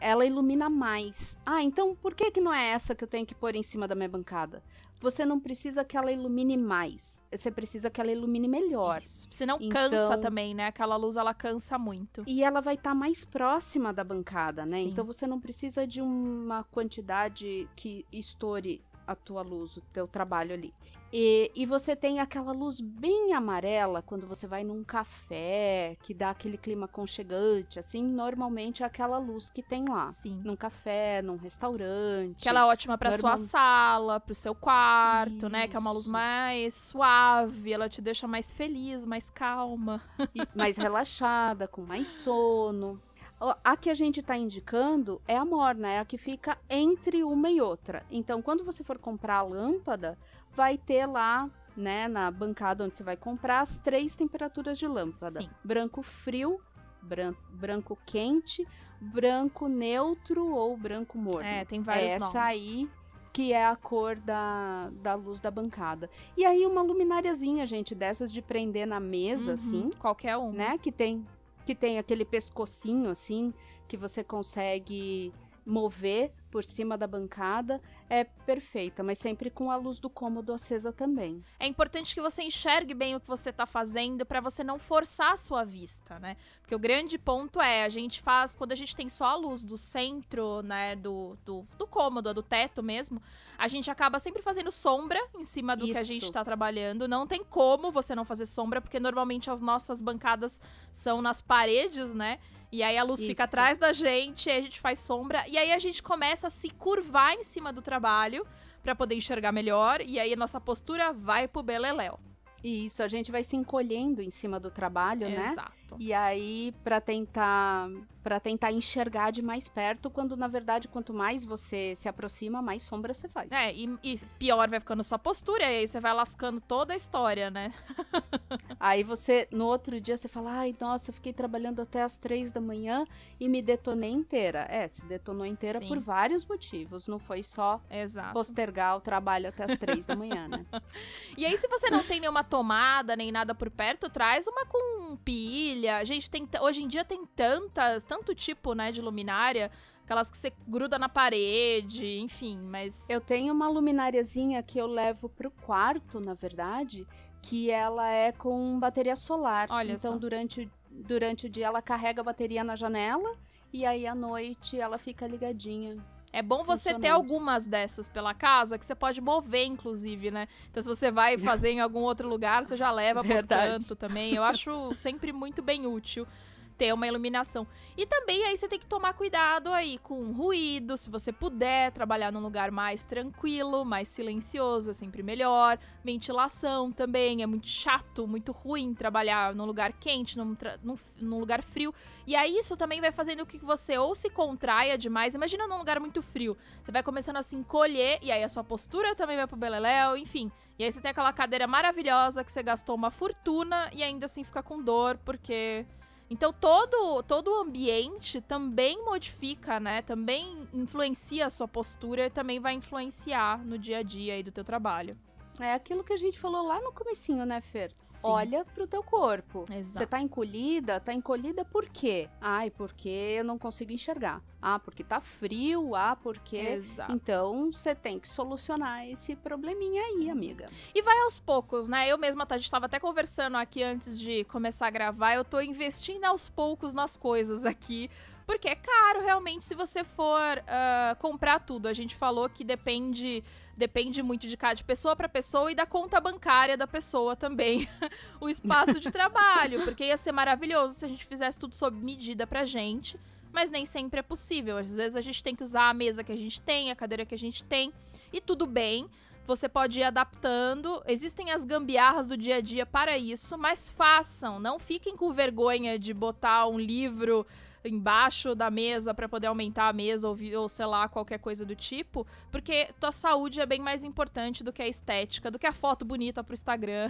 Ela ilumina mais. Então por que não é essa que eu tenho que pôr em cima da minha bancada? você não precisa que ela ilumine mais. Você precisa que ela ilumine melhor. Isso. Senão cansa Então, também, né? Aquela luz, ela cansa muito. e ela vai estar mais próxima da bancada, né? Sim. Então você não precisa de uma quantidade que estoure a tua luz, o teu trabalho ali. E você tem aquela luz bem amarela quando você vai num café, que dá aquele clima aconchegante, assim, normalmente é aquela luz que tem lá. Sim. Num café, num restaurante. Que ela é ótima pra sua sala, pro seu quarto, né? Que é uma luz Isso. mais suave, ela te deixa mais feliz, mais calma. Mais relaxada, com mais sono. A que a gente tá indicando é a morna, é a que fica entre uma e outra. Então, quando você for comprar a lâmpada, vai ter lá, né, na bancada onde você vai comprar, as 3 temperaturas de lâmpada. Sim. Branco frio, branco quente, branco neutro ou branco morno. É, tem vários Essa nomes. aí que é a cor da luz da bancada. E aí uma luminariazinha, gente, dessas de prender na mesa, assim, Qualquer um. né? Que tem aquele pescocinho, assim, que você consegue mover por cima da bancada. É perfeita, mas sempre com a luz do cômodo acesa também. É importante que você enxergue bem o que você tá fazendo pra você não forçar a sua vista, né? Porque o grande ponto é, a gente faz, quando a gente tem só a luz do centro, né, do cômodo, do teto mesmo, a gente acaba sempre fazendo sombra em cima do que a gente Isso. tá trabalhando. Não tem como você não fazer sombra, porque normalmente as nossas bancadas são nas paredes, né? E aí a luz fica Isso. atrás da gente, aí a gente faz sombra, e aí a gente começa a se curvar em cima do trabalho pra poder enxergar melhor, e aí a nossa postura vai pro beleléu. Isso, a gente vai se encolhendo em cima do trabalho, né? Exato. E aí, pra tentar enxergar de mais perto, quando na verdade, quanto mais você se aproxima, mais sombra você faz. É, e pior vai ficando sua postura, e aí você vai lascando toda a história, né? Aí você, no outro dia, você fala, ai, nossa, eu fiquei trabalhando até as 3 da manhã e me detonei inteira. É, se detonou inteira Sim. por vários motivos, não foi só Exato. postergar o trabalho até as 3 da manhã, né? E aí, se você não tem nenhuma tomada, nem nada por perto, traz uma com pilha. Gente, hoje em dia tem tanto tipo, né, de luminária, aquelas que você gruda na parede, enfim, mas... Eu tenho uma luminariazinha que eu levo pro quarto, na verdade, que ela é com bateria solar. Olha então, só. durante o dia ela carrega a bateria na janela e aí à noite ela fica ligadinha. É bom você ter funcionando. algumas dessas pela casa, que você pode mover, inclusive, né? Então, se você vai fazer em algum outro lugar, você já leva pro Verdade. canto também. Eu acho sempre muito bem útil ter uma iluminação. E também aí você tem que tomar cuidado aí com ruído, se você puder trabalhar num lugar mais tranquilo, mais silencioso, é sempre melhor. Ventilação também, é muito chato, muito ruim trabalhar num lugar quente, num lugar frio. E aí isso também vai fazendo com que você ou se contraia demais, imagina num lugar muito frio, você vai começando a se encolher, e aí a sua postura também vai pro beleléu, enfim. E aí você tem aquela cadeira maravilhosa que você gastou uma fortuna e ainda assim fica com dor, porque... Então, todo o ambiente também modifica, né? Também influencia a sua postura e também vai influenciar no dia a dia aí do teu trabalho. É aquilo que a gente falou lá no comecinho, né, Fer? Sim. Olha pro teu corpo. Exato. Você tá encolhida? Tá encolhida por quê? Ai, porque eu não consigo enxergar. Ah, porque tá frio. Ah, porque... Exato. Então, você tem que solucionar esse probleminha aí, amiga. E vai aos poucos, né? Eu mesma, a gente tava até conversando aqui antes de começar a gravar, eu tô investindo aos poucos nas coisas aqui, porque é caro realmente se você for comprar tudo. A gente falou que depende muito de pessoa para pessoa e da conta bancária da pessoa também, o espaço de trabalho, porque ia ser maravilhoso se a gente fizesse tudo sob medida pra gente, mas nem sempre é possível. Às vezes a gente tem que usar a mesa que a gente tem, a cadeira que a gente tem, e tudo bem. Você pode ir adaptando, existem as gambiarras do dia a dia para isso, mas façam, não fiquem com vergonha de botar um livro embaixo da mesa para poder aumentar a mesa ou sei lá, qualquer coisa do tipo, porque tua saúde é bem mais importante do que a estética, do que a foto bonita pro Instagram.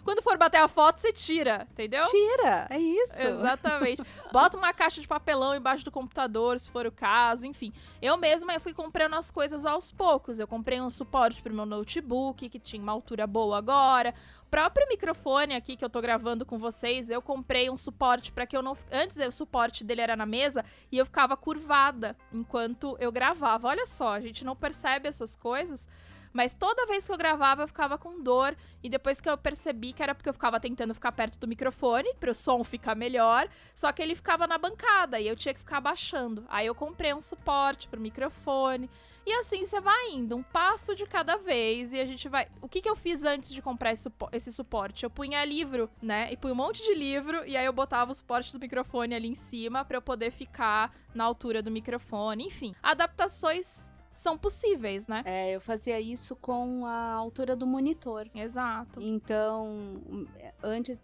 Quando for bater a foto, você tira, entendeu? Tira, é isso. Exatamente. Bota uma caixa de papelão embaixo do computador, se for o caso, enfim. Eu mesma fui comprando as coisas aos poucos. Eu comprei um suporte pro meu notebook, que tinha uma altura boa agora. O próprio microfone aqui que eu tô gravando com vocês, eu comprei um suporte para que eu não... Antes, o suporte dele era na mesa e eu ficava curvada enquanto eu gravava. Olha só, a gente não percebe essas coisas, Mas toda vez que eu gravava, eu ficava com dor. E depois que eu percebi que era porque eu ficava tentando ficar perto do microfone, para o som ficar melhor. Só que ele ficava na bancada e eu tinha que ficar abaixando. Aí eu comprei um suporte pro microfone. E assim você vai indo, um passo de cada vez, e a gente vai... O que eu fiz antes de comprar esse suporte? Eu punha livro, né? E punha um monte de livro, e aí eu botava o suporte do microfone ali em cima pra eu poder ficar na altura do microfone. Enfim, adaptações são possíveis, né? Eu fazia isso com a altura do monitor. Exato. Então, antes,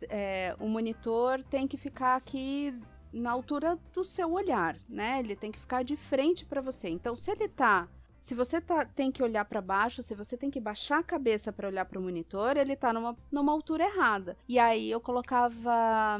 o monitor tem que ficar aqui na altura do seu olhar, né? Ele tem que ficar de frente pra você. Então, se você tem que olhar para baixo, se você tem que baixar a cabeça para olhar para o monitor, ele tá numa altura errada. E aí eu colocava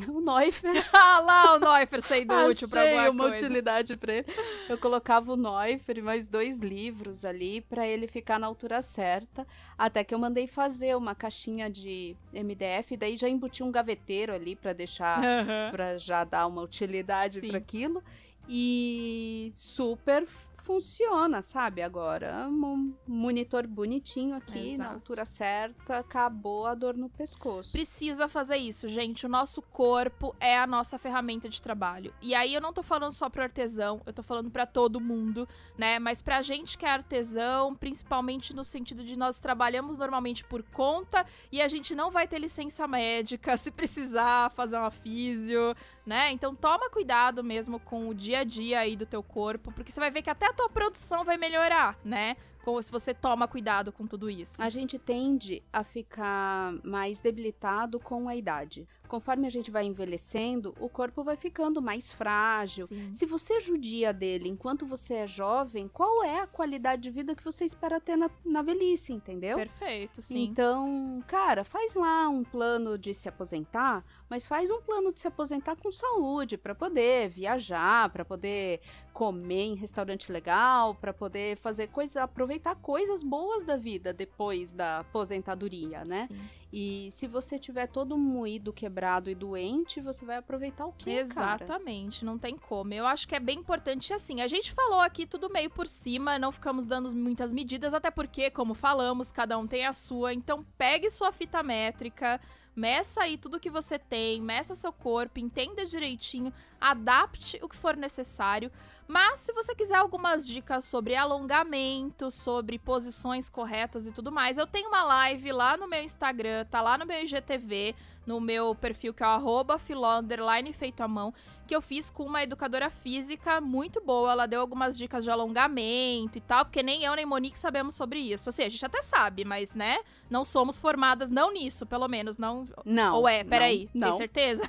o Neuffer. Ah lá, o Neuffer sendo útil para alguma uma coisa. utilidade para ele. Eu colocava o Neuffer e mais 2 livros ali para ele ficar na altura certa. Até que eu mandei fazer uma caixinha de MDF, daí já embuti um gaveteiro ali para deixar, para já dar uma utilidade para aquilo. E super funciona, sabe? Agora, um monitor bonitinho aqui, Exato. na altura certa, acabou a dor no pescoço. Precisa fazer isso, gente. O nosso corpo é a nossa ferramenta de trabalho. E aí eu não tô falando só pro artesão, eu tô falando pra todo mundo, né? Mas pra gente que é artesão, principalmente no sentido de nós trabalhamos normalmente por conta e a gente não vai ter licença médica se precisar fazer uma físio, né? Então toma cuidado mesmo com o dia a dia aí do teu corpo, porque você vai ver que até a tua produção vai melhorar, né? Se você toma cuidado com tudo isso. A gente tende a ficar mais debilitado com a idade. Conforme a gente vai envelhecendo, o corpo vai ficando mais frágil. Sim. Se você judia dele enquanto você é jovem, qual é a qualidade de vida que você espera ter na velhice, entendeu? Perfeito, sim. Então, cara, faz lá um plano de se aposentar, mas faz um plano de se aposentar com saúde, para poder viajar, para poder comer em restaurante legal, para poder fazer aproveitar coisas boas da vida depois da aposentadoria, né? Sim. E se você tiver todo moído, quebrado e doente, você vai aproveitar o quê, Exatamente, não tem como. Eu acho que é bem importante, assim, a gente falou aqui tudo meio por cima, não ficamos dando muitas medidas, até porque, como falamos, cada um tem a sua, então pegue sua fita métrica, meça aí tudo que você tem, meça seu corpo, entenda direitinho, adapte o que for necessário. Mas se você quiser algumas dicas sobre alongamento, sobre posições corretas e tudo mais, eu tenho uma live lá no meu Instagram, tá lá no meu IGTV, no meu perfil que é o @filó_feito-à-mão, que eu fiz com uma educadora física muito boa. Ela deu algumas dicas de alongamento e tal, porque nem eu nem Monique sabemos sobre isso. Assim, a gente até sabe, mas, né, não somos formadas, não nisso, pelo menos, não... Não. Ou peraí, não. Tem certeza?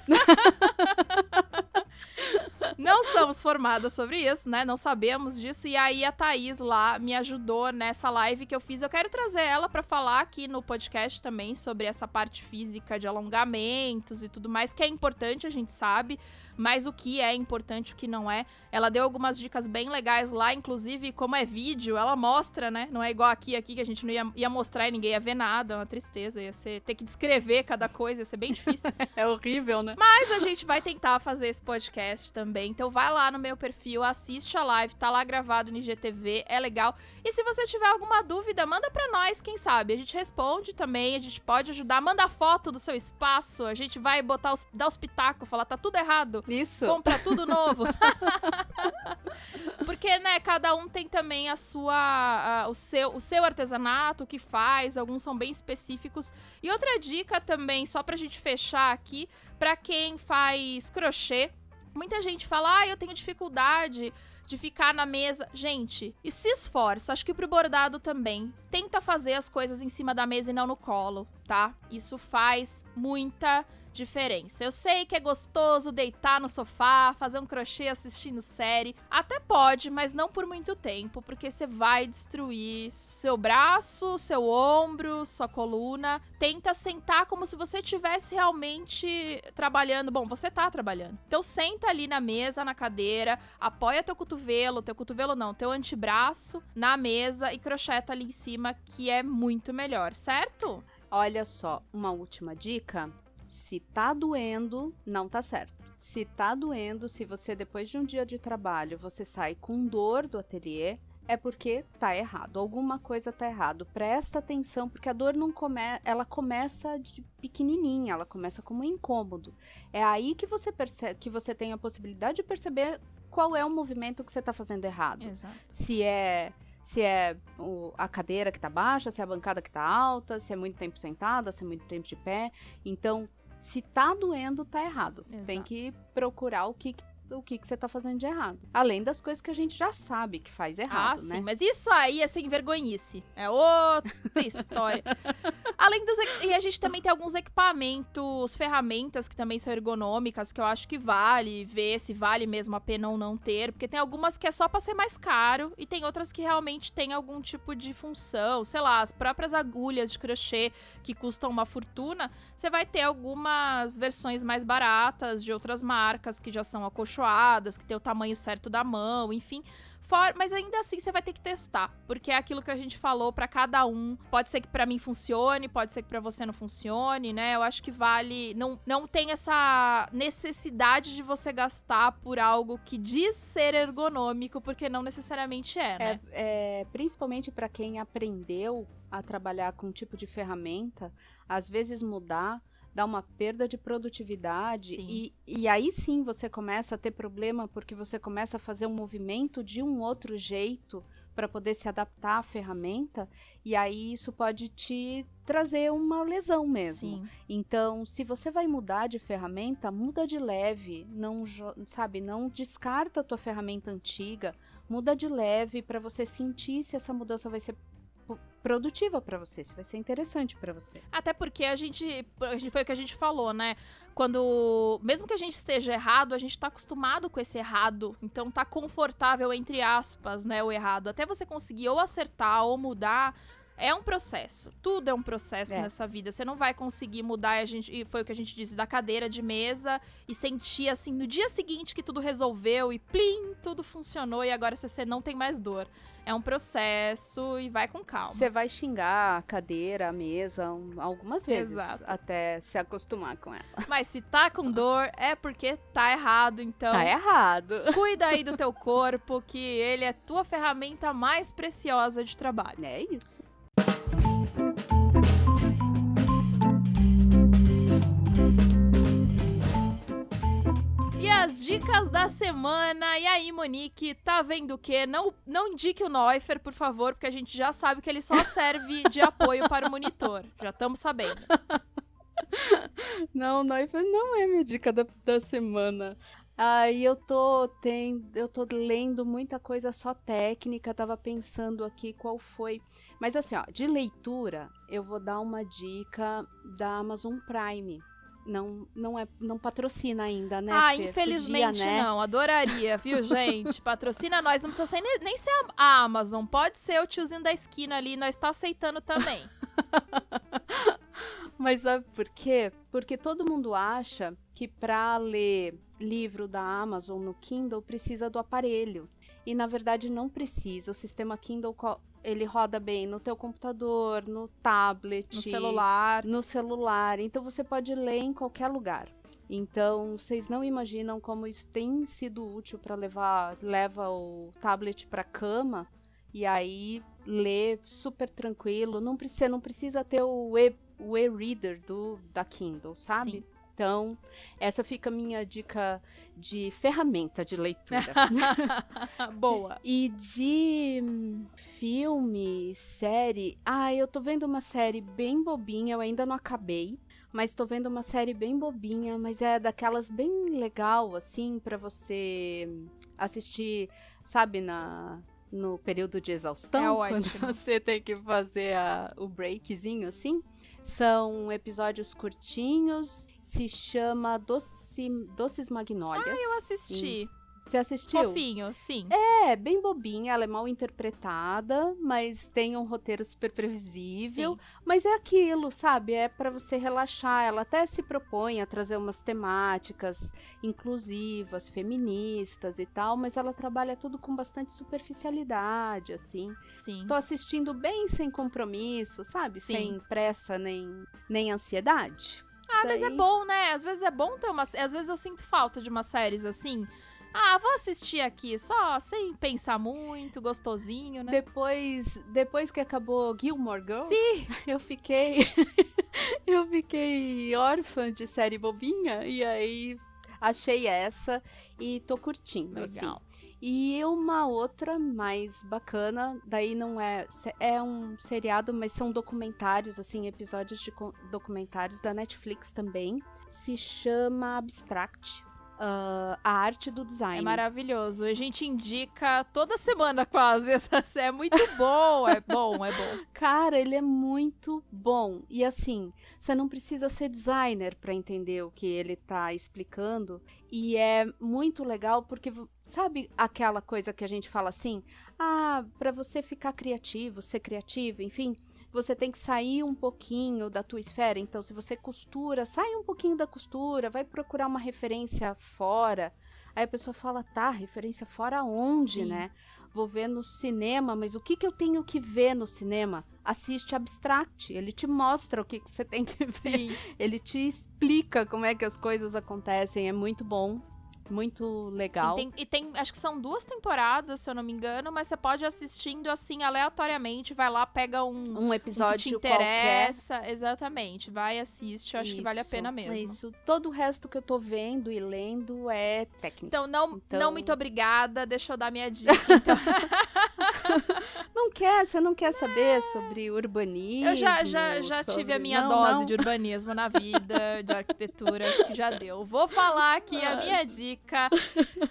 Não somos formadas sobre isso, né? Não sabemos disso. E aí a Thaís lá me ajudou nessa live que eu fiz. Eu quero trazer ela pra falar aqui no podcast também sobre essa parte física de alongamentos e tudo mais, que é importante, a gente sabe. Mas o que é importante, o que não é. Ela deu algumas dicas bem legais lá, inclusive, como é vídeo, ela mostra, né? Não é igual aqui que a gente não ia mostrar e ninguém ia ver nada, é uma tristeza. Ia ser ter que descrever cada coisa, ia ser bem difícil. É horrível, né? Mas a gente vai tentar fazer esse podcast também. Então vai lá no meu perfil, assiste a live, tá lá gravado no IGTV, é legal. E se você tiver alguma dúvida, manda pra nós, quem sabe? A gente responde também, a gente pode ajudar. Manda foto do seu espaço, a gente vai dar os pitacos, falar, tá tudo errado. Isso. Compra tudo novo. Porque, né, cada um tem também o seu artesanato, o que faz, alguns são bem específicos. E outra dica também, só pra gente fechar aqui, pra quem faz crochê, muita gente fala, eu tenho dificuldade de ficar na mesa. Gente, e se esforça, acho que pro bordado também. Tenta fazer as coisas em cima da mesa e não no colo, tá? Isso faz muita diferença. Eu sei que é gostoso deitar no sofá, fazer um crochê assistindo série. Até pode, mas não por muito tempo, porque você vai destruir seu braço, seu ombro, sua coluna. Tenta sentar como se você estivesse realmente trabalhando. Bom, você tá trabalhando. Então senta ali na mesa, na cadeira, apoia teu cotovelo não, teu antebraço na mesa e crocheta ali em cima, que é muito melhor, certo? Olha só, uma última dica. Se tá doendo, não tá certo. Se tá doendo, se você depois de um dia de trabalho, você sai com dor do ateliê, é porque tá errado. Alguma coisa tá errado. Presta atenção, porque a dor não ela começa de pequenininha, ela começa como um incômodo. É aí que você percebe, que você tem a possibilidade de perceber qual é o movimento que você tá fazendo errado. Exato. Se é a cadeira que tá baixa, se é a bancada que tá alta, se é muito tempo sentada, se é muito tempo de pé. Então, se tá doendo, tá errado. Exato. Tem que procurar o que você tá fazendo de errado. Além das coisas que a gente já sabe que faz errado, né? Sim, mas isso aí é sem vergonhice. É outra história. Além dos... E a gente também tem alguns equipamentos, ferramentas que também são ergonômicas, que eu acho que vale ver se vale mesmo a pena ou não ter. Porque tem algumas que é só pra ser mais caro e tem outras que realmente tem algum tipo de função. Sei lá, as próprias agulhas de crochê que custam uma fortuna, você vai ter algumas versões mais baratas de outras marcas que já são acolchoadas, que tem o tamanho certo da mão, enfim. Mas ainda assim você vai ter que testar, porque é aquilo que a gente falou pra cada um. Pode ser que pra mim funcione, pode ser que pra você não funcione, né? Eu acho que vale... Não tem essa necessidade de você gastar por algo que diz ser ergonômico, porque não necessariamente é, né? Principalmente pra quem aprendeu a trabalhar com um tipo de ferramenta, às vezes mudar dá uma perda de produtividade e aí sim você começa a ter problema porque você começa a fazer um movimento de um outro jeito para poder se adaptar à ferramenta e aí isso pode te trazer uma lesão mesmo. Sim. Então, se você vai mudar de ferramenta, muda de leve, não descarta a tua ferramenta antiga, muda de leve para você sentir se essa mudança vai ser produtiva pra você, se vai ser interessante pra você. Até porque foi o que a gente falou, né? Quando, mesmo que a gente esteja errado, a gente tá acostumado com esse errado, então tá confortável, entre aspas, né, o errado. Até você conseguir ou acertar ou mudar, é um processo. Tudo é um processo nessa vida. Você não vai conseguir mudar, e foi o que a gente disse, da cadeira de mesa e sentir, assim, no dia seguinte que tudo resolveu e plim, tudo funcionou e agora você não tem mais dor. É um processo e vai com calma. Você vai xingar a cadeira, a mesa, algumas vezes. Exato. Até se acostumar com ela. Mas se tá com dor, é porque tá errado, então... Tá errado. Cuida aí do teu corpo, que ele é tua ferramenta mais preciosa de trabalho. É isso. E as dicas da semana. E aí, Monique, tá vendo o quê? Não indique o Neuffer, por favor, porque a gente já sabe que ele só serve de apoio para o monitor. Já estamos sabendo. Não, Neuffer não é minha dica da semana. Aí eu tô lendo muita coisa só técnica, tava pensando aqui qual foi. Mas assim, ó, de leitura, eu vou dar uma dica da Amazon Prime. Não patrocina ainda, né, Ah, Fer? infelizmente Podia, né? não. Adoraria, viu, gente? Patrocina nós. Não precisa ser nem ser a Amazon. Pode ser o tiozinho da esquina ali. Nós tá aceitando também. Mas sabe por quê? Porque todo mundo acha que para ler livro da Amazon no Kindle precisa do aparelho. E na verdade não precisa. O sistema Kindle ele roda bem no teu computador, no tablet, no celular. Então você pode ler em qualquer lugar. Então vocês não imaginam como isso tem sido útil para leva o tablet para cama e aí lê super tranquilo. Você não precisa ter o e-reader da Kindle, sabe? Sim. Então, essa fica a minha dica de ferramenta de leitura. Boa. E de filme, série... eu tô vendo uma série bem bobinha, eu ainda não acabei. Mas tô vendo uma série bem bobinha, mas é daquelas bem legal, assim, pra você assistir, sabe, no período de exaustão. É ótimo. Quando você tem que fazer o breakzinho, assim. São episódios curtinhos... Se chama Doces Magnólias. Eu assisti. Você assistiu? Fofinho, sim. É, bem bobinha, ela é mal interpretada, mas tem um roteiro super previsível. Sim. Mas é aquilo, sabe? É pra você relaxar. Ela até se propõe a trazer umas temáticas inclusivas, feministas e tal, mas ela trabalha tudo com bastante superficialidade, assim. Sim. Tô assistindo bem sem compromisso, sabe? Sim. Sem pressa nem ansiedade. Mas é bom, né? Às vezes é bom ter às vezes eu sinto falta de umas séries assim. vou assistir aqui, só sem pensar muito, gostosinho, né? Depois que acabou Gilmore Girls, Sim. eu fiquei órfã de série bobinha, e aí achei essa e tô curtindo, Legal. assim. E uma outra mais bacana, daí não é um seriado, mas são documentários, assim, episódios de documentários da Netflix também. Se chama Abstract, a arte do design. É maravilhoso. A gente indica toda semana quase. É muito bom, é bom. Cara, ele é muito bom. E assim, você não precisa ser designer para entender o que ele tá explicando. E é muito legal porque, sabe aquela coisa que a gente fala assim? Para você ficar criativo, ser criativo, enfim, você tem que sair um pouquinho da tua esfera. Então, se você costura, sai um pouquinho da costura, vai procurar uma referência fora. Aí a pessoa fala, referência fora onde, Sim. né? Vou ver no cinema, mas o que eu tenho que ver no cinema? Assiste Abstract, ele te mostra o que você tem que ver. Sim. Ele te explica como é que as coisas acontecem, é muito bom. Muito legal. Sim, tem, acho que são 2 temporadas, se eu não me engano, mas você pode ir assistindo assim, aleatoriamente, vai lá, pega um episódio que te interessa, exatamente, vai, assiste, eu acho que vale a pena mesmo. Isso, todo o resto que eu tô vendo e lendo é técnico. Então, não muito obrigada, deixa eu dar minha dica, então. Você não quer saber sobre urbanismo? Eu já tive a minha dose de urbanismo na vida, de arquitetura, que já deu. Vou falar aqui a minha dica.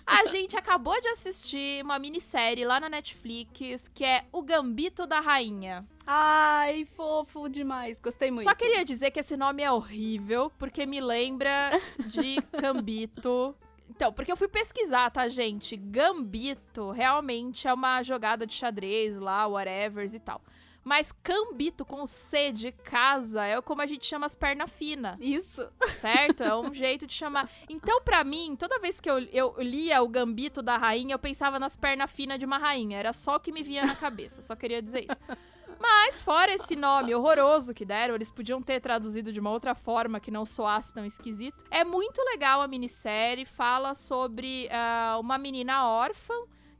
A gente acabou de assistir uma minissérie lá na Netflix, que é O Gambito da Rainha. Ai, fofo demais, gostei muito. Só queria dizer que esse nome é horrível, porque me lembra de Gambito. Então, porque eu fui pesquisar, tá, gente? Gambito realmente é uma jogada de xadrez lá, whatever e tal. Mas cambito com C de casa é como a gente chama as pernas finas. Isso. Certo? É um jeito de chamar. Então, pra mim, toda vez que eu lia o Gambito da Rainha, eu pensava nas pernas finas de uma rainha. Era só o que me vinha na cabeça. Só queria dizer isso. Mas, fora esse nome horroroso que deram, eles podiam ter traduzido de uma outra forma que não soasse tão esquisito. É muito legal a minissérie. Fala sobre uma menina órfã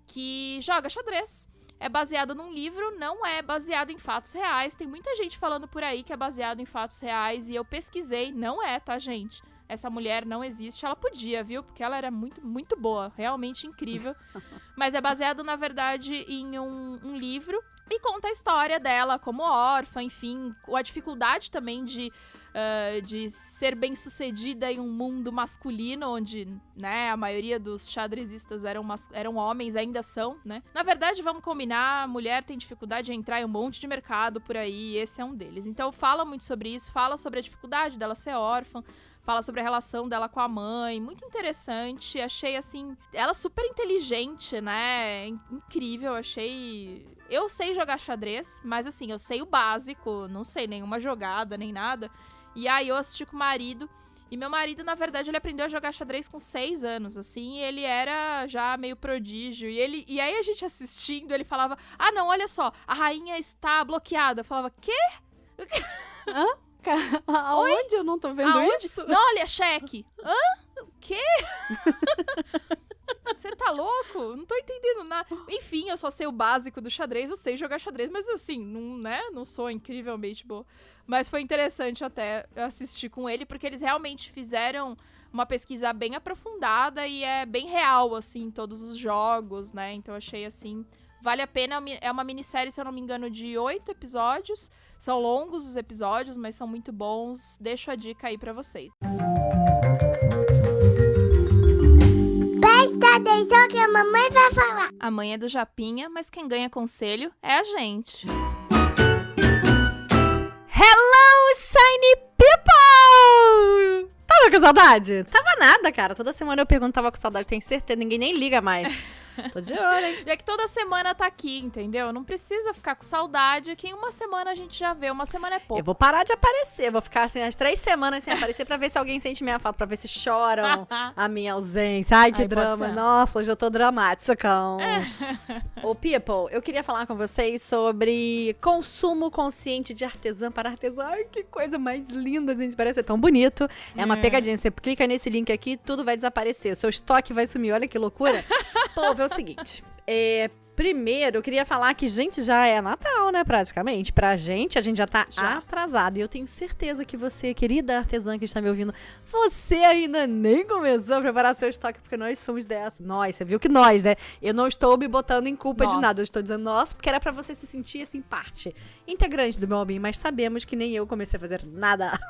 que joga xadrez. É baseado num livro, não é baseado em fatos reais. Tem muita gente falando por aí que é baseado em fatos reais. E eu pesquisei, não é, tá, gente? Essa mulher não existe. Ela podia, viu? Porque ela era muito, muito boa. Realmente incrível. Mas é baseado, na verdade, em um livro. E conta a história dela como órfã, enfim. A dificuldade também de ser bem-sucedida em um mundo masculino, onde, né, a maioria dos xadrezistas eram homens, ainda são, né? Na verdade, vamos combinar, a mulher tem dificuldade em entrar em um monte de mercado por aí, e esse é um deles. Então, fala muito sobre isso, fala sobre a dificuldade dela ser órfã, fala sobre a relação dela com a mãe, muito interessante, achei, assim, ela super inteligente, né, incrível, achei... Eu sei jogar xadrez, mas, assim, eu sei o básico, não sei nenhuma jogada, nem nada, e aí eu assisti com o marido, e meu marido, na verdade, ele aprendeu a jogar xadrez com 6 anos, assim, e ele era já meio prodígio, e aí a gente assistindo, ele falava, não, olha só, a rainha está bloqueada, eu falava, quê? Hã? Aonde? Eu não tô vendo isso? Não, olha, cheque. Hã? O quê? Você tá louco? Não tô entendendo nada. Enfim, eu só sei o básico do xadrez, eu sei jogar xadrez, mas assim, não sou incrivelmente boa. Mas foi interessante até assistir com ele, porque eles realmente fizeram uma pesquisa bem aprofundada e é bem real, assim, todos os jogos, né? Então eu achei, assim, vale a pena. É uma minissérie, se eu não me engano, de 8 episódios. São longos os episódios, mas são muito bons. Deixo a dica aí pra vocês. Presta atenção que a mamãe vai falar. A mãe é do Japinha, mas quem ganha conselho é a gente. Hello, Shiny People! Tava com saudade? Tava nada, cara. Toda semana eu pergunto, tava com saudade, tenho certeza, ninguém nem liga mais. Tô de olho, hein? E é que toda semana tá aqui, entendeu? Não precisa ficar com saudade, que em uma semana a gente já vê, uma semana é pouco. Eu vou parar de aparecer, vou ficar assim as 3 semanas sem aparecer pra ver se alguém sente minha falta, pra ver se choram a minha ausência. Ai, que Ai, pode drama. ser. Nossa, hoje eu tô dramática, cão. Ô, people, eu queria falar com vocês sobre consumo consciente de artesã para artesã. Ai, que coisa mais linda, gente. Parece ser tão bonito. É uma pegadinha. Você clica nesse link aqui, tudo vai desaparecer. O seu estoque vai sumir. Olha que loucura. Povo, é o seguinte. Primeiro, eu queria falar que, gente, já é Natal, né, praticamente. Pra gente, a gente já tá atrasado. E eu tenho certeza que você, querida artesã que está me ouvindo, você ainda nem começou a preparar seu estoque, porque nós somos dessa. Nós, você viu que nós, né? Eu não estou me botando em culpa de nada. Eu estou dizendo nós, porque era pra você se sentir, assim, parte integrante do meu hobby. Mas sabemos que nem eu comecei a fazer nada.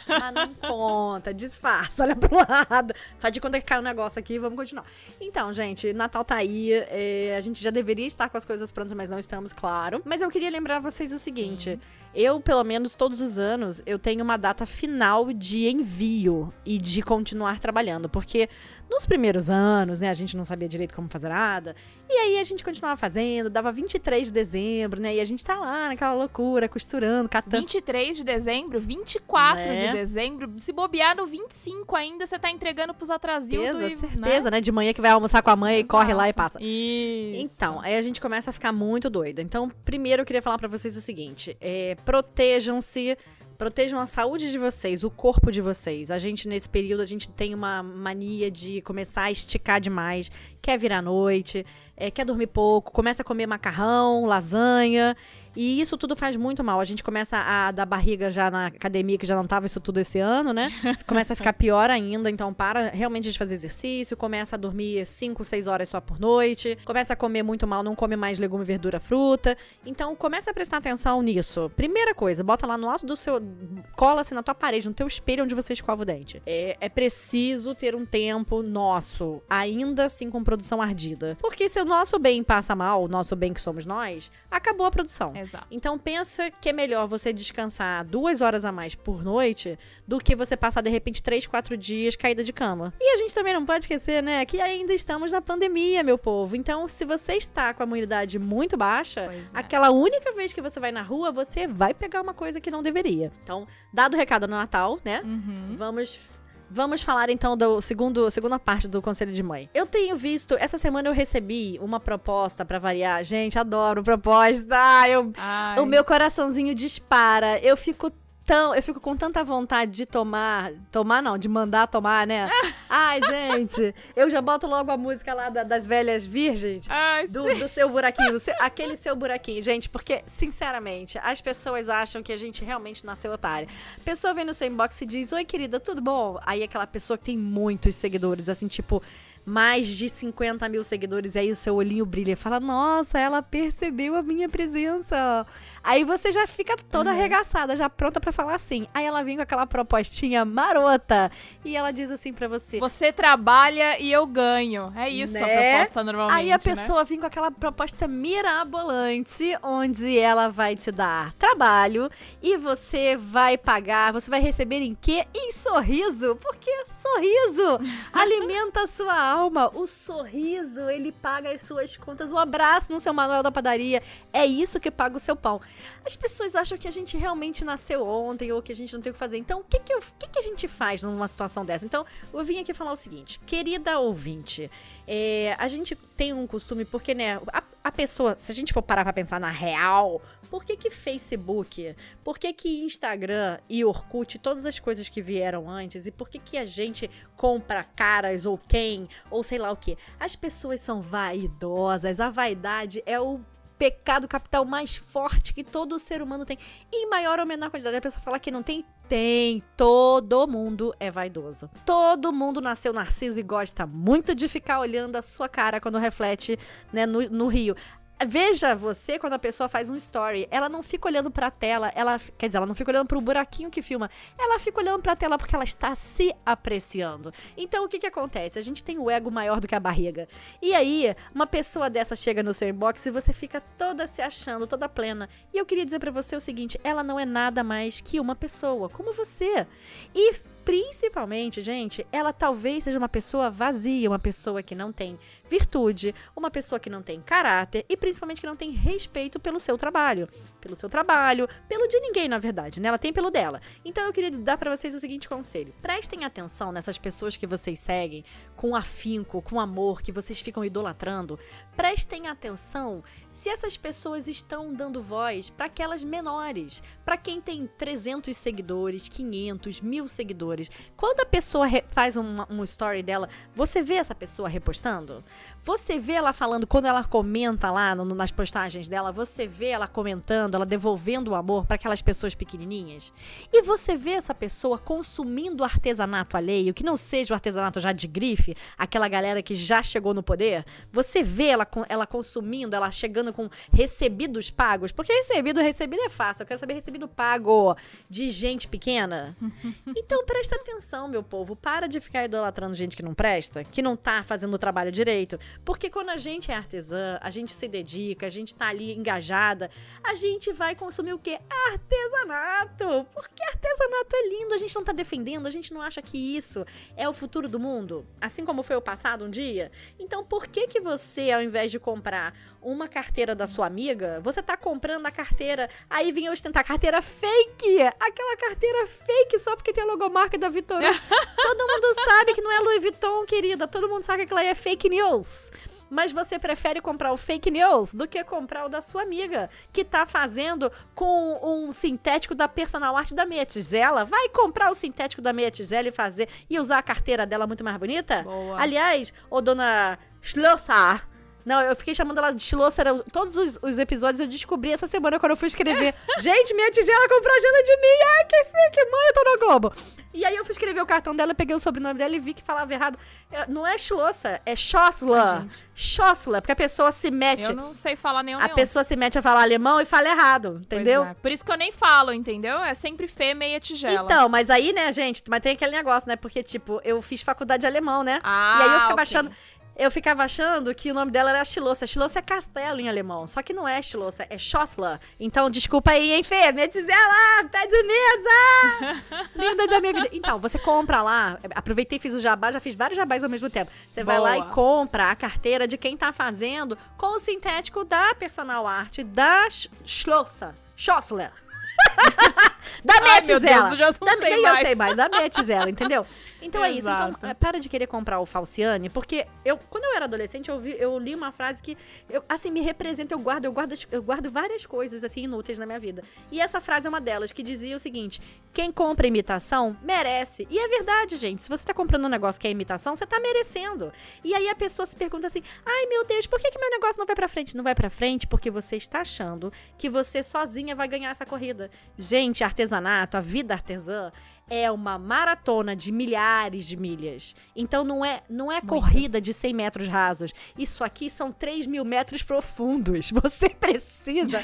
Mas não conta, disfarça, olha pro lado. Faz de conta que caiu um negócio aqui, vamos continuar. Então, gente, Natal tá aí. A gente já deveria estar com as coisas prontas, mas não estamos, claro. Mas eu queria lembrar vocês o seguinte. Eu, pelo menos, todos os anos, eu tenho uma data final de envio e de continuar trabalhando. Porque nos primeiros anos, né, a gente não sabia direito como fazer nada. E aí a gente continuava fazendo, dava 23 de dezembro, né? E a gente tá lá naquela loucura, costurando, catando. 23 de dezembro, 24 de dezembro. Se bobear no 25 ainda, você tá entregando pros atrasildos. Certeza, né? De manhã que vai almoçar com a mãe e corre lá e passa. Isso. Então, aí a gente começa a ficar muito doida. Então, primeiro eu queria falar pra vocês o seguinte. Protejam-se. Protejam a saúde de vocês, o corpo de vocês. A gente, nesse período, a gente tem uma mania de começar a esticar demais. Quer virar à noite, quer dormir pouco, começa a comer macarrão, lasanha. E isso tudo faz muito mal. A gente começa a dar barriga já na academia, que já não tava isso tudo esse ano, né? Começa a ficar pior ainda. Então, para realmente de fazer exercício. Começa a dormir 5, 6 horas só por noite. Começa a comer muito mal, não come mais legume, verdura, fruta. Então, começa a prestar atenção nisso. Primeira coisa, bota lá no alto do seu... Cola assim na tua parede, no teu espelho onde você escova o dente. É preciso ter um tempo nosso, ainda assim com produção ardida. Porque se o nosso bem passa mal, o nosso bem que somos nós, acabou a produção. Exato. Então pensa que é melhor você descansar 2 horas a mais por noite do que você passar de repente 3, 4 dias caída de cama. E a gente também não pode esquecer, né, que ainda estamos na pandemia, meu povo. Então se você está com a imunidade muito baixa, aquela única vez que você vai na rua, você vai pegar uma coisa que não deveria. Então, dado o recado no Natal, né? Vamos falar então da segunda parte do Conselho de Mãe. Eu tenho visto, essa semana eu recebi uma proposta pra variar. Gente, adoro proposta. O meu coraçãozinho dispara. Eu fico com tanta vontade de de mandar tomar, né? Ai, gente, eu já boto logo a música lá das velhas virgens, do seu buraquinho, aquele seu buraquinho, gente, porque, sinceramente, as pessoas acham que a gente realmente nasceu otária. A pessoa vem no seu inbox e diz, oi, querida, tudo bom? Aí aquela pessoa que tem muitos seguidores, assim, tipo... mais de 50 mil seguidores, e aí o seu olhinho brilha e fala, nossa, ela percebeu a minha presença. Aí você já fica toda arregaçada, já pronta pra falar assim. Aí ela vem com aquela propostinha marota, e ela diz assim pra você... Você trabalha e eu ganho. É isso, né? A proposta normalmente, aí a pessoa vem com aquela proposta mirabolante, onde ela vai te dar trabalho, e você vai pagar, você vai receber em quê? Em sorriso, porque sorriso alimenta a sua alma, o sorriso, ele paga as suas contas, o abraço no seu manual da padaria, é isso que paga o seu pão. As pessoas acham que a gente realmente nasceu ontem, ou que a gente não tem o que fazer. Então, o que a gente faz numa situação dessa? Então, eu vim aqui falar o seguinte, querida ouvinte, a gente tem um costume, porque, né, a pessoa, se a gente for parar pra pensar na real, por que Facebook, por que Instagram e Orkut, todas as coisas que vieram antes, e por que a gente compra caras ou quem, ou sei lá o que? As pessoas são vaidosas, a vaidade é o pecado capital mais forte que todo ser humano tem. Em maior ou menor quantidade, a pessoa fala que não tem, tem. Todo mundo é vaidoso. Todo mundo nasceu narciso e gosta muito de ficar olhando a sua cara quando reflete, né, no rio. Veja você quando a pessoa faz um story, ela não fica olhando pra tela, quer dizer, ela não fica olhando pro buraquinho que filma, ela fica olhando pra tela porque ela está se apreciando. Então, o que acontece? A gente tem o ego maior do que a barriga. E aí, uma pessoa dessa chega no seu inbox e você fica toda se achando, toda plena. E eu queria dizer pra você o seguinte, ela não é nada mais que uma pessoa, como você. E principalmente, gente, ela talvez seja uma pessoa vazia, uma pessoa que não tem virtude, uma pessoa que não tem caráter e principalmente que não tem respeito pelo seu trabalho. Pelo de ninguém, na verdade, né? Ela tem pelo dela. Então eu queria dar pra vocês o seguinte conselho. Prestem atenção nessas pessoas que vocês seguem com afinco, com amor, que vocês ficam idolatrando. Prestem atenção se essas pessoas estão dando voz para aquelas menores, para quem tem 300 seguidores, 500, 1000 seguidores. Quando a pessoa faz um story dela, você vê essa pessoa repostando? Você vê ela falando, quando ela comenta lá nas postagens dela, você vê ela comentando, ela devolvendo o amor para aquelas pessoas pequenininhas? E você vê essa pessoa consumindo artesanato alheio, que não seja o artesanato já de grife, aquela galera que já chegou no poder? Você vê ela consumindo, ela chegando com recebidos pagos? Porque recebido é fácil, eu quero saber recebido pago de gente pequena. Então presta atenção, meu povo, para de ficar idolatrando gente que não presta, que não tá fazendo o trabalho direito, porque quando a gente é artesã, a gente se dedica, a gente tá ali engajada, a gente vai consumir o quê? Artesanato! Porque artesanato é lindo, a gente não tá defendendo, a gente não acha que isso é o futuro do mundo, assim como foi o passado um dia. Então por que você, ao invés de comprar uma carteira da sua amiga, você tá comprando a carteira, aí vem ostentar carteira fake, aquela carteira fake só porque tem a logomarca da Vitória. Todo mundo sabe que não é Louis Vuitton, querida, todo mundo sabe que aquela é fake news. Mas você prefere comprar o fake news do que comprar o da sua amiga, que tá fazendo com um sintético da personal art da Meia Tigela. Vai comprar o sintético da Meia Tigela e usar a carteira dela muito mais bonita? Boa. Aliás, ô dona Schlosser, não, eu fiquei chamando ela de Schlosser, todos os episódios eu descobri essa semana quando eu fui escrever. Gente, Minha Tigela comprou a agenda de mim, ai que chique, mãe, eu tô no Globo. E aí eu fui escrever o cartão dela, peguei o sobrenome dela e vi que falava errado. Não é Schlosser, é Schossler. Schossler, porque a pessoa se mete. Eu não sei falar nenhum. A pessoa se mete a falar alemão e fala errado, entendeu? Pois é. Por isso que eu nem falo, entendeu? É sempre Fê, Meia Tigela. Então, mas aí, né, gente, mas tem aquele negócio, né? Porque, tipo, eu fiz faculdade de alemão, né? Ah, e aí eu ficava ok. achando... Eu ficava achando que o nome dela era Schlosser. Schlosser é castelo em alemão. Só que não é Schlosser, é Schossler. Então, desculpa aí, hein, Fê? Minha Tigela, tá de mesa! Linda da minha vida. Então, você compra lá. Aproveitei e fiz o jabá, já fiz vários jabás ao mesmo tempo. Você vai lá e compra a carteira de quem tá fazendo com o sintético da personal art da Schossler. Da Meia Tigela. Deus, eu já não sei mais. Eu sei mais, da Meia Tigela, entendeu? Então é isso. Então, Exato. para de querer comprar o Falciane, porque quando eu era adolescente, eu li uma frase que, assim, me representa, eu guardo várias coisas, assim, inúteis na minha vida. E essa frase é uma delas, que dizia o seguinte: quem compra imitação, merece. E é verdade, gente. Se você tá comprando um negócio que é imitação, você tá merecendo. E aí a pessoa se pergunta assim: ai, meu Deus, por que meu negócio não vai pra frente? Não vai pra frente porque você está achando que você sozinha vai ganhar essa corrida. Gente, artesanato, a vida artesã é uma maratona de milhares de milhas. Então não é corrida de 100 metros rasos. Isso aqui são 3.000 metros profundos. Você precisa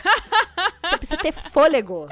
ter fôlego.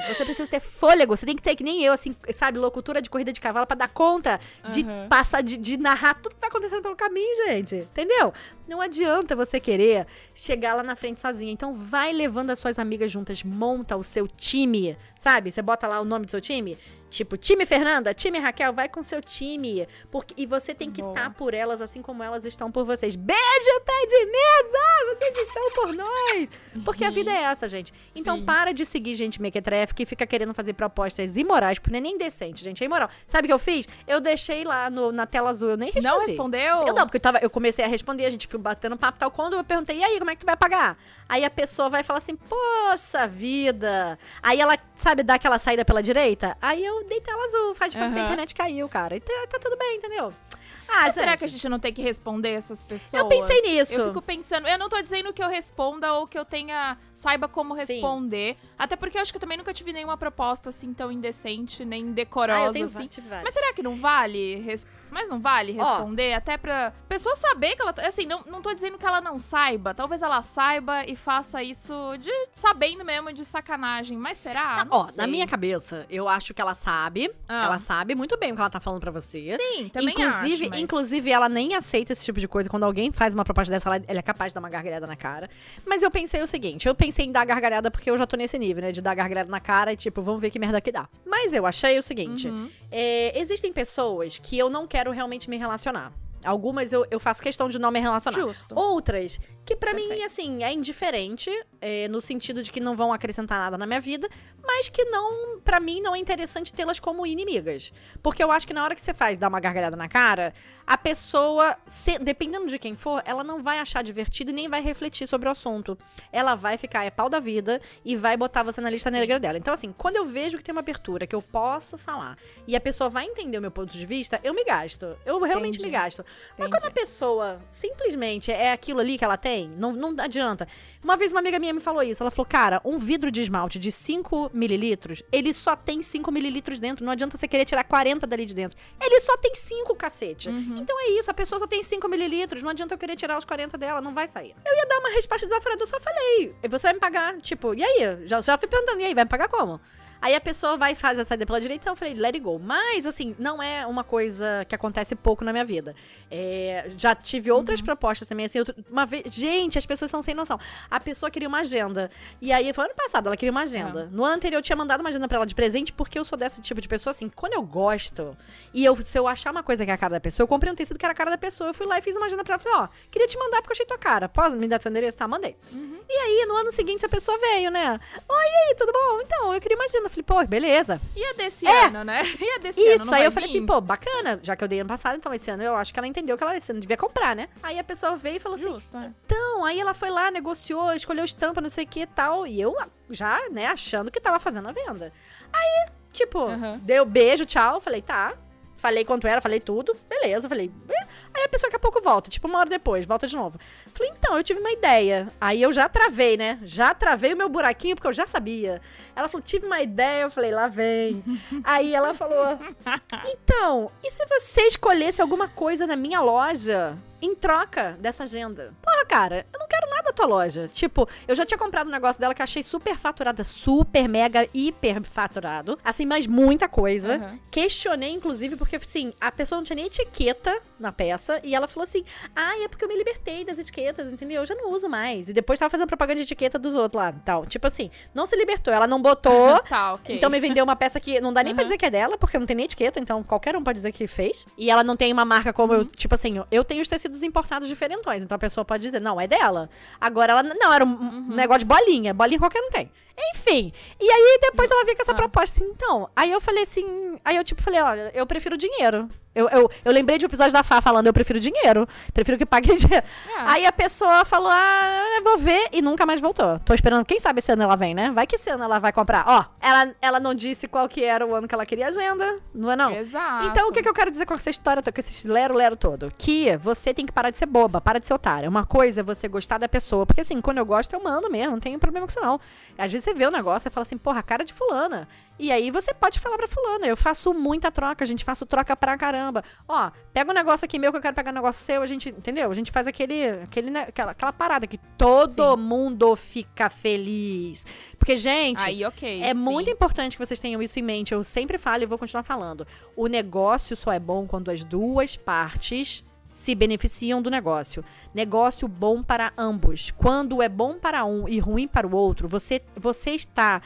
Você tem que ter, que nem eu, assim, sabe, locutora de corrida de cavalo pra dar conta de passar, de narrar tudo que tá acontecendo pelo caminho, gente. Entendeu? Não adianta você querer chegar lá na frente sozinha. Então vai levando as suas amigas juntas, monta o seu time, sabe? Você bota lá o nome do seu time, tipo, time Fernanda, time Raquel, vai com seu time. E você tem que estar por elas, assim como elas estão por vocês. Beijo, pé de mesa! Vocês estão por nós! Porque a vida é essa, gente. Então para de seguir gente mequetrefe que fica querendo fazer propostas imorais, porque não é nem decente, gente, é imoral. Sabe o que eu fiz? Eu deixei lá na tela azul, eu nem respondi. Não respondeu? Eu não, porque eu comecei a responder, a gente foi batendo papo tal. Quando eu perguntei, e aí, como é que tu vai pagar? Aí a pessoa vai falar assim, poxa vida. Aí ela, sabe, dá aquela saída pela direita? Aí eu dei tela azul, faz de conta que a internet caiu, cara. E tá tudo bem, entendeu? Ah, Será gente, que a gente não tem que responder essas pessoas? eu pensei nisso. Eu fico pensando, eu não tô dizendo que eu responda ou que eu saiba como Sim. responder. Até porque eu acho que eu também nunca tive nenhuma proposta assim tão indecente, nem indecorosa, eu tenho assim. tive vários. Mas será que não vale? Mas não vale responder? Até pra pessoa saber que ela... Assim, não tô dizendo que ela não saiba. Talvez ela saiba e faça isso sabendo mesmo, de sacanagem. Mas será? Não sei. Na minha cabeça, eu acho que ela sabe. Ela sabe muito bem o que ela tá falando pra você. Sim, também Inclusive, acho, mas... inclusive, ela nem aceita esse tipo de coisa. Quando alguém faz uma proposta dessa, ela é capaz de dar uma gargalhada na cara. Mas eu pensei o seguinte, eu pensei em dar gargalhada porque eu já tô nesse nível, né? De dar gargalhada na cara e tipo, vamos ver que merda que dá. Mas eu achei o seguinte, existem pessoas que eu não quero realmente me relacionar. Algumas eu faço questão de não me relacionar. Justo. Outras, que pra mim, Perfeito. assim, é indiferente, no sentido de que não vão acrescentar nada na minha vida, mas que não, pra mim, não é interessante tê-las como inimigas. Porque eu acho que na hora que você dar uma gargalhada na cara, a pessoa, dependendo de quem for, ela não vai achar divertido e nem vai refletir sobre o assunto. Ela vai ficar pau da vida e vai botar você na lista negra dela. Então, assim, quando eu vejo que tem uma abertura, que eu posso falar, e a pessoa vai entender o meu ponto de vista, eu me gasto. Eu realmente me gasto. Mas quando a pessoa simplesmente é aquilo ali que ela tem, não adianta. Uma vez uma amiga minha me falou isso. Ela falou, cara, um vidro de esmalte de 5 mililitros, ele só tem 5 mililitros dentro. Não adianta você querer tirar 40 dali de dentro. Ele só tem 5, cacete. Então é isso, a pessoa só tem 5 mililitros. Não adianta eu querer tirar os 40 dela, não vai sair. Eu ia dar uma resposta desaforada, eu só falei. Você vai me pagar, tipo, e aí? Já fui perguntando, e aí, vai me pagar como? Aí a pessoa vai fazer a saída pela direita, então eu falei, let it go. Mas, assim, não é uma coisa que acontece pouco na minha vida. Já tive outras propostas também, assim, uma vez... Gente, as pessoas são sem noção. A pessoa queria uma agenda. E aí, foi ano passado, ela queria uma agenda. No ano anterior, eu tinha mandado uma agenda pra ela de presente, porque eu sou desse tipo de pessoa, assim, quando eu gosto, e se eu achar uma coisa que é a cara da pessoa, eu comprei um tecido que era a cara da pessoa, eu fui lá e fiz uma agenda pra ela, falei, queria te mandar porque eu achei tua cara. Posso me dar seu endereço? Tá, mandei. E aí, no ano seguinte, a pessoa veio, né? Oi, e aí, tudo bom? Então, eu queria uma agenda. Eu falei, pô, beleza. E a desse ano, né? E a desse ano, Isso, não aí vai eu falei vir? assim, pô, bacana, já que eu dei ano passado, então esse ano eu acho que ela entendeu que ela esse ano devia comprar, né? Aí a pessoa veio e falou assim, Justo, é. então, aí ela foi lá, negociou, escolheu estampa, não sei o que e tal, e eu já, né, achando que tava fazendo a venda. Aí, tipo, deu beijo, tchau, falei, tá. Falei quanto era, falei tudo, beleza, falei... Aí a pessoa daqui a pouco volta, tipo uma hora depois, volta de novo. Falei, então, eu tive uma ideia. Aí eu já travei, né? Já travei o meu buraquinho, porque eu já sabia. Ela falou, tive uma ideia, eu falei, lá vem. Aí ela falou, então, e se você escolhesse alguma coisa na minha loja... em troca dessa agenda? Porra, cara, eu não quero nada da tua loja. Tipo, eu já tinha comprado um negócio dela que eu achei super faturada, super, mega, hiper faturado. Assim, mas muita coisa. Questionei, inclusive, porque, assim, a pessoa não tinha nem etiqueta na peça. E ela falou assim, é porque eu me libertei das etiquetas, entendeu? Eu já não uso mais. E depois tava fazendo propaganda de etiqueta dos outros lá. Tal. Tipo assim, não se libertou. Ela não botou. Tá, ok. Então me vendeu uma peça que não dá nem pra dizer que é dela, porque não tem nem etiqueta. Então qualquer um pode dizer que fez. E ela não tem uma marca como eu, tipo assim, eu tenho os tecidos importados diferentões. Então a pessoa pode dizer, não, é dela. Agora ela, não, era um negócio de bolinha. Bolinha qualquer não tem. Enfim. E aí depois ela veio com essa proposta assim, então. Aí eu falei assim, falei, olha, eu prefiro dinheiro. Eu lembrei de um episódio da Fá falando, eu prefiro dinheiro. Prefiro que paguem dinheiro. Aí a pessoa falou, eu vou ver, e nunca mais voltou. Tô esperando, quem sabe esse ano ela vem, né? Vai que esse ano ela vai comprar. Ó, ela não disse qual que era o ano que ela queria agenda, não é não? Exato. Então o que eu quero dizer com essa história, com esse lero todo? Que você tem que parar de ser boba, para de ser otária. Uma coisa é você gostar da pessoa, porque assim, quando eu gosto eu mando mesmo, não tenho problema com isso não. Às vezes você vê o negócio e fala assim, porra, a cara de fulana. E aí você pode falar pra fulana, eu faço muita troca, gente, faço troca pra caramba. Ó, pega um negócio aqui meu que eu quero pegar um negócio seu, a gente, entendeu? A gente faz aquela parada que todo mundo fica feliz. Porque, gente, aí, ok, é muito importante que vocês tenham isso em mente. Eu sempre falo e vou continuar falando. O negócio só é bom quando as duas partes se beneficiam do negócio. Negócio bom para ambos. Quando é bom para um e ruim para o outro, você está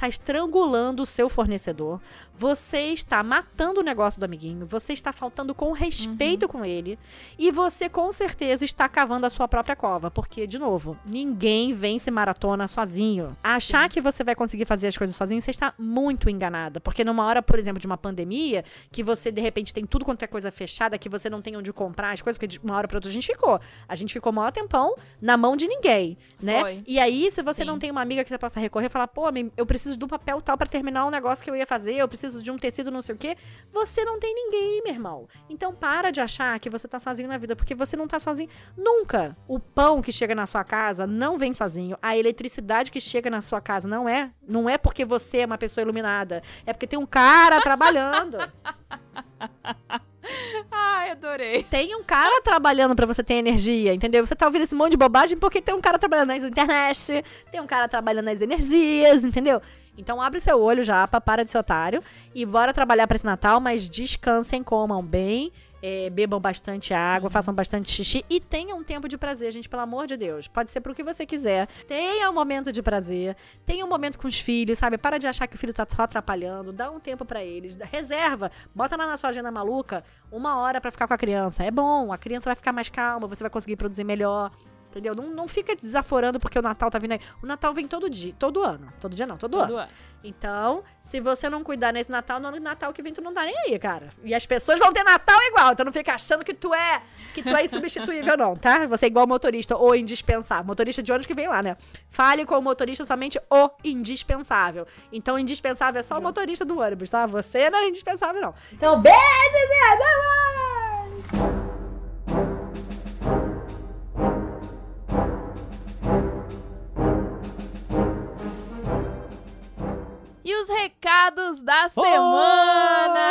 estrangulando o seu fornecedor, você está matando o negócio do amiguinho, você está faltando com respeito com ele, e você com certeza está cavando a sua própria cova, porque, de novo, ninguém vence maratona sozinho. Achar que você vai conseguir fazer as coisas sozinho, você está muito enganada, porque numa hora, por exemplo, de uma pandemia, que você, de repente, tem tudo quanto é coisa fechada, que você não tem onde comprar as coisas, porque de uma hora para outra a gente ficou o maior tempão na mão de ninguém, né? Foi. E aí, se você não tem uma amiga que você possa recorrer, falar, pô, me mãe, eu preciso do papel tal pra terminar um negócio que eu ia fazer, eu preciso de um tecido não sei o quê. Você não tem ninguém, meu irmão. Então para de achar que você tá sozinho na vida, porque você não tá sozinho nunca. O pão que chega na sua casa não vem sozinho. A eletricidade que chega na sua casa não é porque você é uma pessoa iluminada. É porque tem um cara trabalhando. Ai, adorei. Tem um cara trabalhando pra você ter energia, entendeu? Você tá ouvindo esse monte de bobagem porque tem um cara trabalhando na internet, tem um cara trabalhando nas energias, entendeu? Então abre seu olho já, para de ser otário e bora trabalhar pra esse Natal, mas descansem, comam bem, bebam bastante água, façam bastante xixi e tenham um tempo de prazer, gente, pelo amor de Deus. Pode ser pro que você quiser. Tenha um momento de prazer, tenha um momento com os filhos, sabe? Para de achar que o filho tá só atrapalhando, dá um tempo pra eles, reserva, bota lá na sua agenda maluca 1 hora pra ficar com a criança. É bom, a criança vai ficar mais calma, você vai conseguir produzir melhor. Entendeu? Não fica desaforando porque o Natal tá vindo aí. O Natal vem todo dia, todo ano. Todo dia não, todo ano. Então, se você não cuidar nesse Natal, no ano de Natal que vem tu não tá nem aí, cara. E as pessoas vão ter Natal igual. Então não fica achando que tu é insubstituível não, tá? Você é igual motorista ou indispensável. Motorista de ônibus que vem lá, né? Fale com o motorista somente o indispensável. Então, indispensável é só o motorista do ônibus, tá? Você não é indispensável, não. Então, beijos e até mais! E os recados da semana!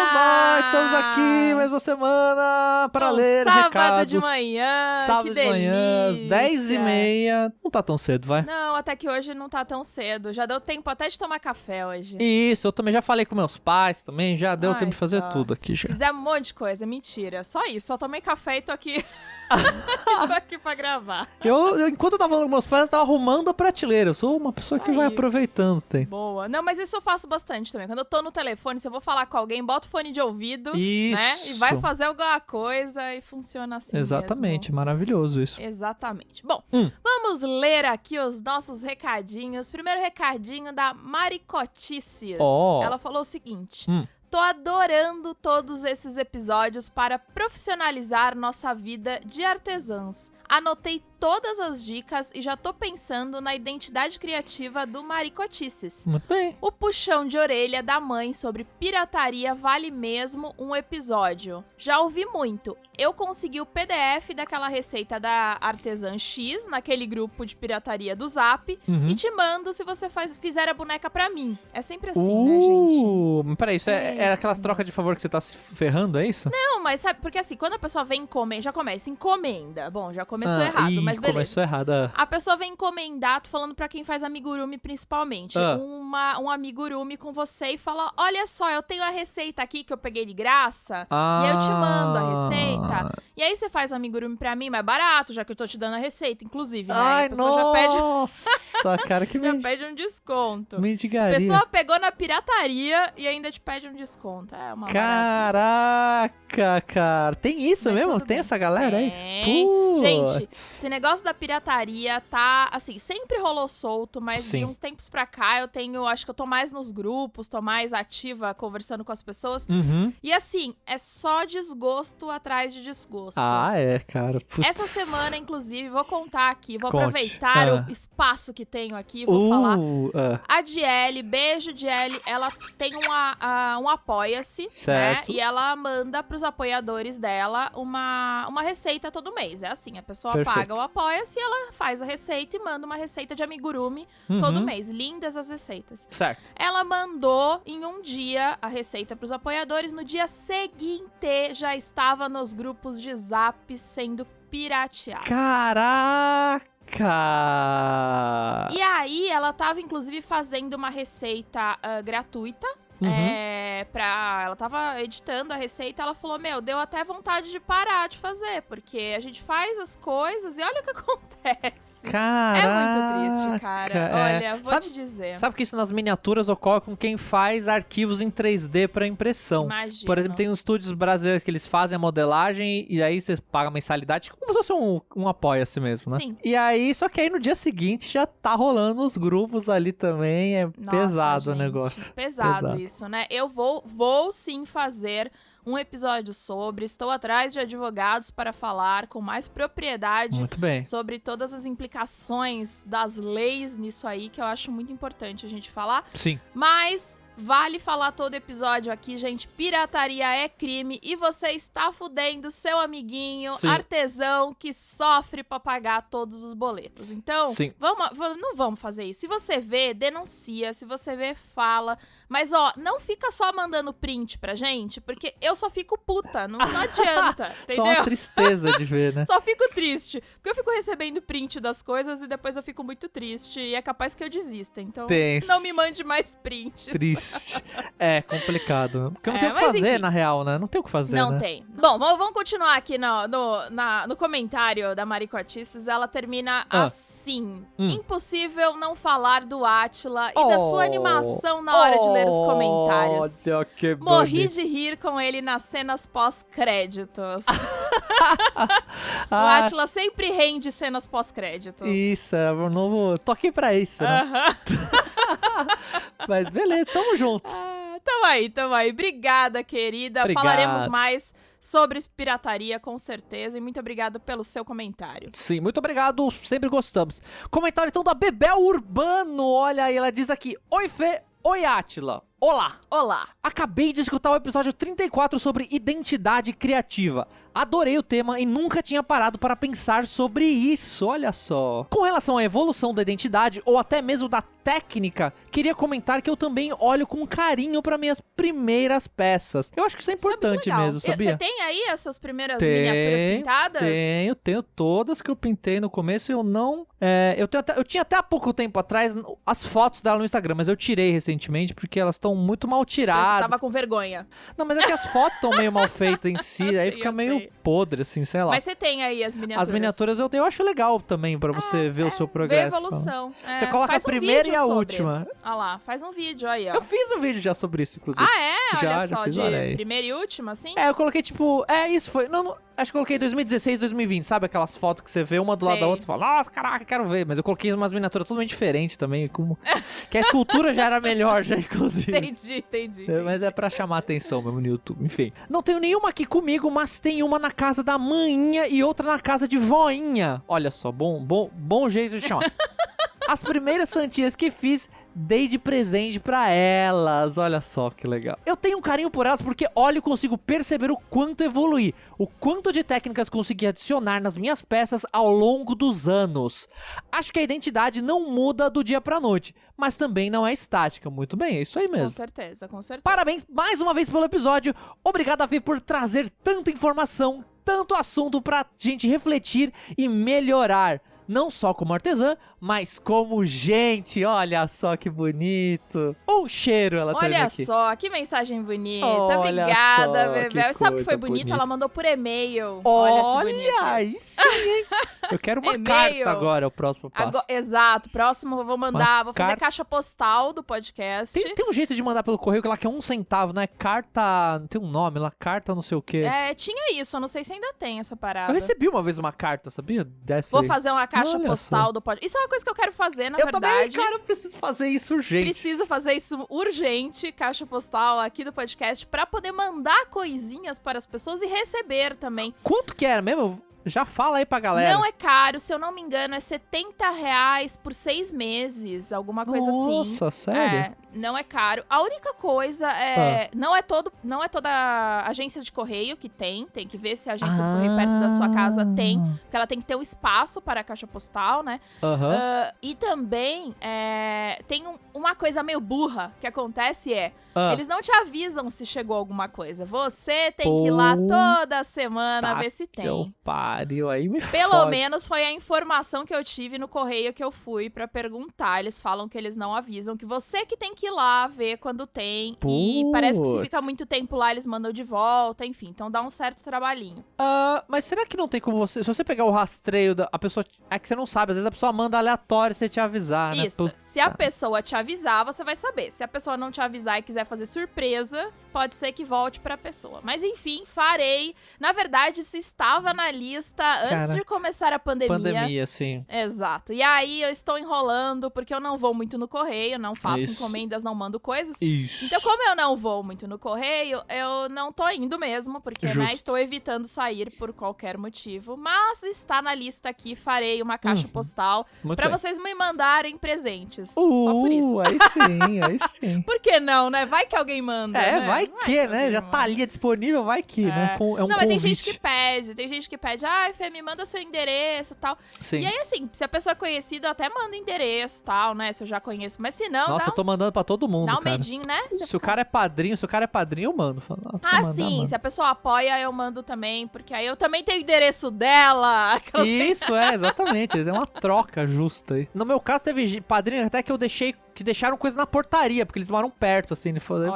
Estamos aqui mais uma semana para ler sábado recados. De manhã, sábado que de manhã, às delícia. 10h30. Não tá tão cedo, vai? Não, até que hoje não tá tão cedo. Já deu tempo até de tomar café hoje. Isso, eu também já falei com meus pais também, já deu Ai, tempo de fazer só. tudo aqui já. Fizemos um monte de coisa, mentira. Só isso, só tomei café e tô aqui. Tô aqui pra gravar. Enquanto eu tava falando com meus pais, eu tava arrumando a prateleira. Eu sou uma pessoa Isso que vai aí. aproveitando o tempo. Boa. Não, mas isso eu faço bastante também. Quando eu tô no telefone, se eu vou falar com alguém, boto fone de ouvido, Isso. né? E vai fazer alguma coisa e funciona assim Exatamente, mesmo. maravilhoso isso. Exatamente. Bom, vamos ler aqui os nossos recadinhos. Primeiro recadinho da Maricotices. Ó. Ela falou o seguinte: tô adorando todos esses episódios para profissionalizar nossa vida de artesãs. Anotei todas as dicas e já tô pensando na identidade criativa do Maricotices. Muito bem. O puxão de orelha da mãe sobre pirataria vale mesmo um episódio. Já ouvi muito. Eu consegui o PDF daquela receita da Artesã X naquele grupo de pirataria do Zap e te mando se você fizer a boneca pra mim. É sempre assim, né, gente? Peraí, isso é aquelas trocas de favor que você tá se ferrando, é isso? Não, mas sabe, porque assim, quando a pessoa vem já começa encomenda. Bom, já começou errado, mas beleza. Começou errado. A pessoa vem encomendar, tô falando pra quem faz amigurumi principalmente, um amigurumi com você e fala, olha só, eu tenho a receita aqui que eu peguei de graça, e aí eu te mando a receita, e aí você faz o amigurumi pra mim mais barato, já que eu tô te dando a receita, inclusive, né? Ai, a pessoa nossa, cara, que já pede um desconto. mendigaria. A pessoa pegou na pirataria e ainda te pede um desconto. É uma Caraca, cara. Tem isso Mas mesmo? tudo Tem bem. essa galera aí? Tem. Putz. Gente, esse negócio da pirataria tá, assim, sempre rolou solto, mas Sim. de uns tempos pra cá acho que eu tô mais nos grupos, tô mais ativa conversando com as pessoas. E assim, é só desgosto atrás de desgosto. Ah, é, cara. Putz. Essa semana, inclusive, vou contar aqui, vou Conte. aproveitar o espaço que tenho aqui, vou falar. A Diele, beijo Diele, ela tem um Apoia-se, né? Certo. E ela manda pros apoiadores dela uma receita todo mês. É assim, a pessoa Perfeito. paga o Apoia-se e ela faz a receita e manda uma receita de amigurumi todo mês. Lindas as receitas. Certo. Ela mandou em um dia a receita pros apoiadores, no dia seguinte já estava nos grupos de Zap sendo pirateada. Caraca! E aí, ela tava, inclusive, fazendo uma receita gratuita. Ela tava editando a receita, ela falou, deu até vontade de parar de fazer, porque a gente faz as coisas e olha o que acontece. Caraca! É muito triste, cara. Olha, vou te dizer. Sabe que isso nas miniaturas ocorre com quem faz arquivos em 3D pra impressão. Imagino. Por exemplo, tem uns estúdios brasileiros que eles fazem a modelagem e aí você paga mensalidade, como se fosse um apoia-se mesmo, né? Sim. E aí, só que aí no dia seguinte já tá rolando os grupos ali também, Nossa, pesado o gente, negócio. Pesado isso, né? Eu vou sim fazer um episódio sobre. Estou atrás de advogados para falar com mais propriedade Muito bem. sobre todas as implicações das leis nisso aí, que eu acho muito importante a gente falar. Sim. Mas vale falar todo episódio aqui, gente. Pirataria é crime e você está fudendo seu amiguinho Sim. artesão que sofre pra pagar todos os boletos. Então, Sim. não vamos fazer isso. Se você vê, denuncia. Se você vê, fala. Mas, ó, não fica só mandando print pra gente, porque eu só fico puta. Não adianta, Só entendeu? uma tristeza de ver, né? Só fico triste. Porque eu fico recebendo print das coisas e depois eu fico muito triste. E é capaz que eu desista. Então, Tenso. não me mande mais prints. Triste. É complicado. Porque não tem o que mas fazer, enfim. na real, né? Não tem o que fazer, Não né? tem. Bom, vamos continuar aqui no comentário da Maricotices. Ela termina assim. Impossível não falar do Átila e da sua animação na hora de ler os comentários. Olha que Morri bonito. de rir com ele nas cenas pós-créditos. O Ah, Átila sempre rende cenas pós-créditos. isso, é o novo... Tô aqui pra isso, né? Aham. Mas beleza, tamo junto. Tamo aí. Obrigada, querida. Obrigado. Falaremos mais sobre pirataria, com certeza. E muito obrigado pelo seu comentário. Sim, muito obrigado, sempre gostamos. Comentário então da Bebel Urbano, olha aí, ela diz aqui: Oi Fê, oi Átila, olá. Olá. Acabei de escutar o episódio 34 sobre identidade criativa. Adorei o tema e nunca tinha parado para pensar sobre isso, olha só. Com relação à evolução da identidade ou até mesmo da técnica, queria comentar que eu também olho com carinho para minhas primeiras peças. Eu acho que isso é importante Legal. mesmo, sabia? Você tem aí as suas primeiras miniaturas pintadas? Tenho todas que eu pintei no começo. Eu não. Eu tinha até há pouco tempo atrás as fotos dela no Instagram, mas eu tirei recentemente porque elas estão muito mal Eu tiradas. tava com vergonha. Não, mas é que as fotos estão meio mal feitas em si, Eu aí sei, fica eu meio sei. podre, assim, sei lá. Mas você tem aí as miniaturas. As miniaturas eu acho legal também pra você ver o seu Ver a progresso. evolução. Você coloca Faz a primeira vídeo e a sobre. última. Olha lá, faz um vídeo aí, ó. Eu fiz um vídeo já sobre isso, inclusive. Ah, é? Olha Já só, fiz, de olha aí. primeira e última, assim? Eu coloquei tipo. Isso foi. Não, acho que eu coloquei 2016, 2020, sabe? Aquelas fotos que você vê uma do lado da Sei. outra e fala, nossa, caraca, quero ver. Mas eu coloquei umas miniaturas totalmente diferentes também. Que a escultura já era melhor, já, inclusive. Entendi. Mas é pra chamar atenção mesmo no YouTube, enfim. Não tenho nenhuma aqui comigo, mas tem uma na casa da maninha e outra na casa de voinha. Olha só, bom jeito de chamar. As primeiras santinhas que fiz, dei de presente pra elas. Olha só que legal. Eu tenho um carinho por elas porque olho e consigo perceber o quanto evoluí, o quanto de técnicas consegui adicionar nas minhas peças ao longo dos anos. Acho que a identidade não muda do dia pra noite, mas também não é estática. Muito bem, é isso aí mesmo. Com certeza. Parabéns mais uma vez pelo episódio. Obrigado, Fê, por trazer tanta informação, tanto assunto pra gente refletir e melhorar. Não só como artesã, mas como gente. Olha só que bonito. Um cheiro, ela teve Olha aqui. só, que mensagem bonita. Olha Obrigada, só, Bebel. que Sabe o que foi coisa bonito? bonita. Ela mandou por e-mail. Olha, que bonito aí isso. sim, hein? Eu quero uma E-mail. carta agora, o próximo passo. Exato. Próximo eu vou mandar. Vou fazer carta. caixa postal do podcast. Tem um jeito de mandar pelo correio que lá que é 1 centavo, não é? Carta... Tem um nome lá, carta não sei o quê. Tinha isso. Eu não sei se ainda tem essa parada. Eu recebi uma vez uma carta, sabia? Dessa Vou aí. fazer uma caixa Olha postal só. do podcast. Isso é uma coisa que eu quero fazer, na Eu verdade. também, cara, eu preciso fazer isso urgente. Preciso fazer isso urgente, caixa postal aqui do podcast, pra poder mandar coisinhas para as pessoas e receber também. Quanto que era mesmo? Já fala aí pra galera. Não é caro, se eu não me engano, é R$70 por 6 meses, alguma coisa assim. Nossa, sério? É, não é caro. A única coisa não é toda agência de correio que tem que ver se a agência de correio perto da sua casa tem, porque ela tem que ter um espaço para a caixa postal, né? Aham. E também tem uma coisa meio burra que acontece eles não te avisam se chegou alguma coisa. Você tem que ir lá toda semana ver se Que eu tem. pariu, aí me Pelo fode. menos foi a informação que eu tive no correio que eu fui pra perguntar. Eles falam que eles não avisam, que você que tem que ir lá ver quando tem. E parece que se Putz. fica muito tempo lá, eles mandam de volta, enfim. Então dá um certo trabalhinho. Mas será que não tem como você... Se você pegar o rastreio da a pessoa... É que você não sabe, às vezes a pessoa manda aleatório sem te avisar, né? Isso. Se a pessoa te avisar, você vai saber. Se a pessoa não te avisar e quiser fazer surpresa, pode ser que volte pra pessoa. Mas enfim, farei. Na verdade, isso estava na lista antes de começar a pandemia. Pandemia, sim. Exato. E aí eu estou enrolando porque eu não vou muito no correio, não faço encomendas, não mando coisas. Isso. Então, como eu não vou muito no correio, eu não tô indo mesmo, porque, né, estou evitando sair por qualquer motivo. Mas está na lista aqui, farei uma caixa postal pra vocês me mandarem presentes. Só por isso. Aí sim. Por que não, né? Vai que alguém manda, né? Vai que, né? Já tá ali disponível, vai que, né? É um não, mas convite. tem gente que pede, Fê, me manda seu endereço e tal. Sim. E aí, assim, se a pessoa é conhecida, eu até mando endereço e tal, né? Se eu já conheço. Mas se não, Nossa, eu tô mandando pra todo mundo, dá um cara. medinho, né? Se o cara é padrinho, eu mando. Sim, mando. Se a pessoa apoia, eu mando também, porque aí eu também tenho o endereço dela. Isso, exatamente. É uma troca justa aí. No meu caso, teve padrinho até que deixaram coisa na portaria, porque eles moram perto, assim. Ele falou,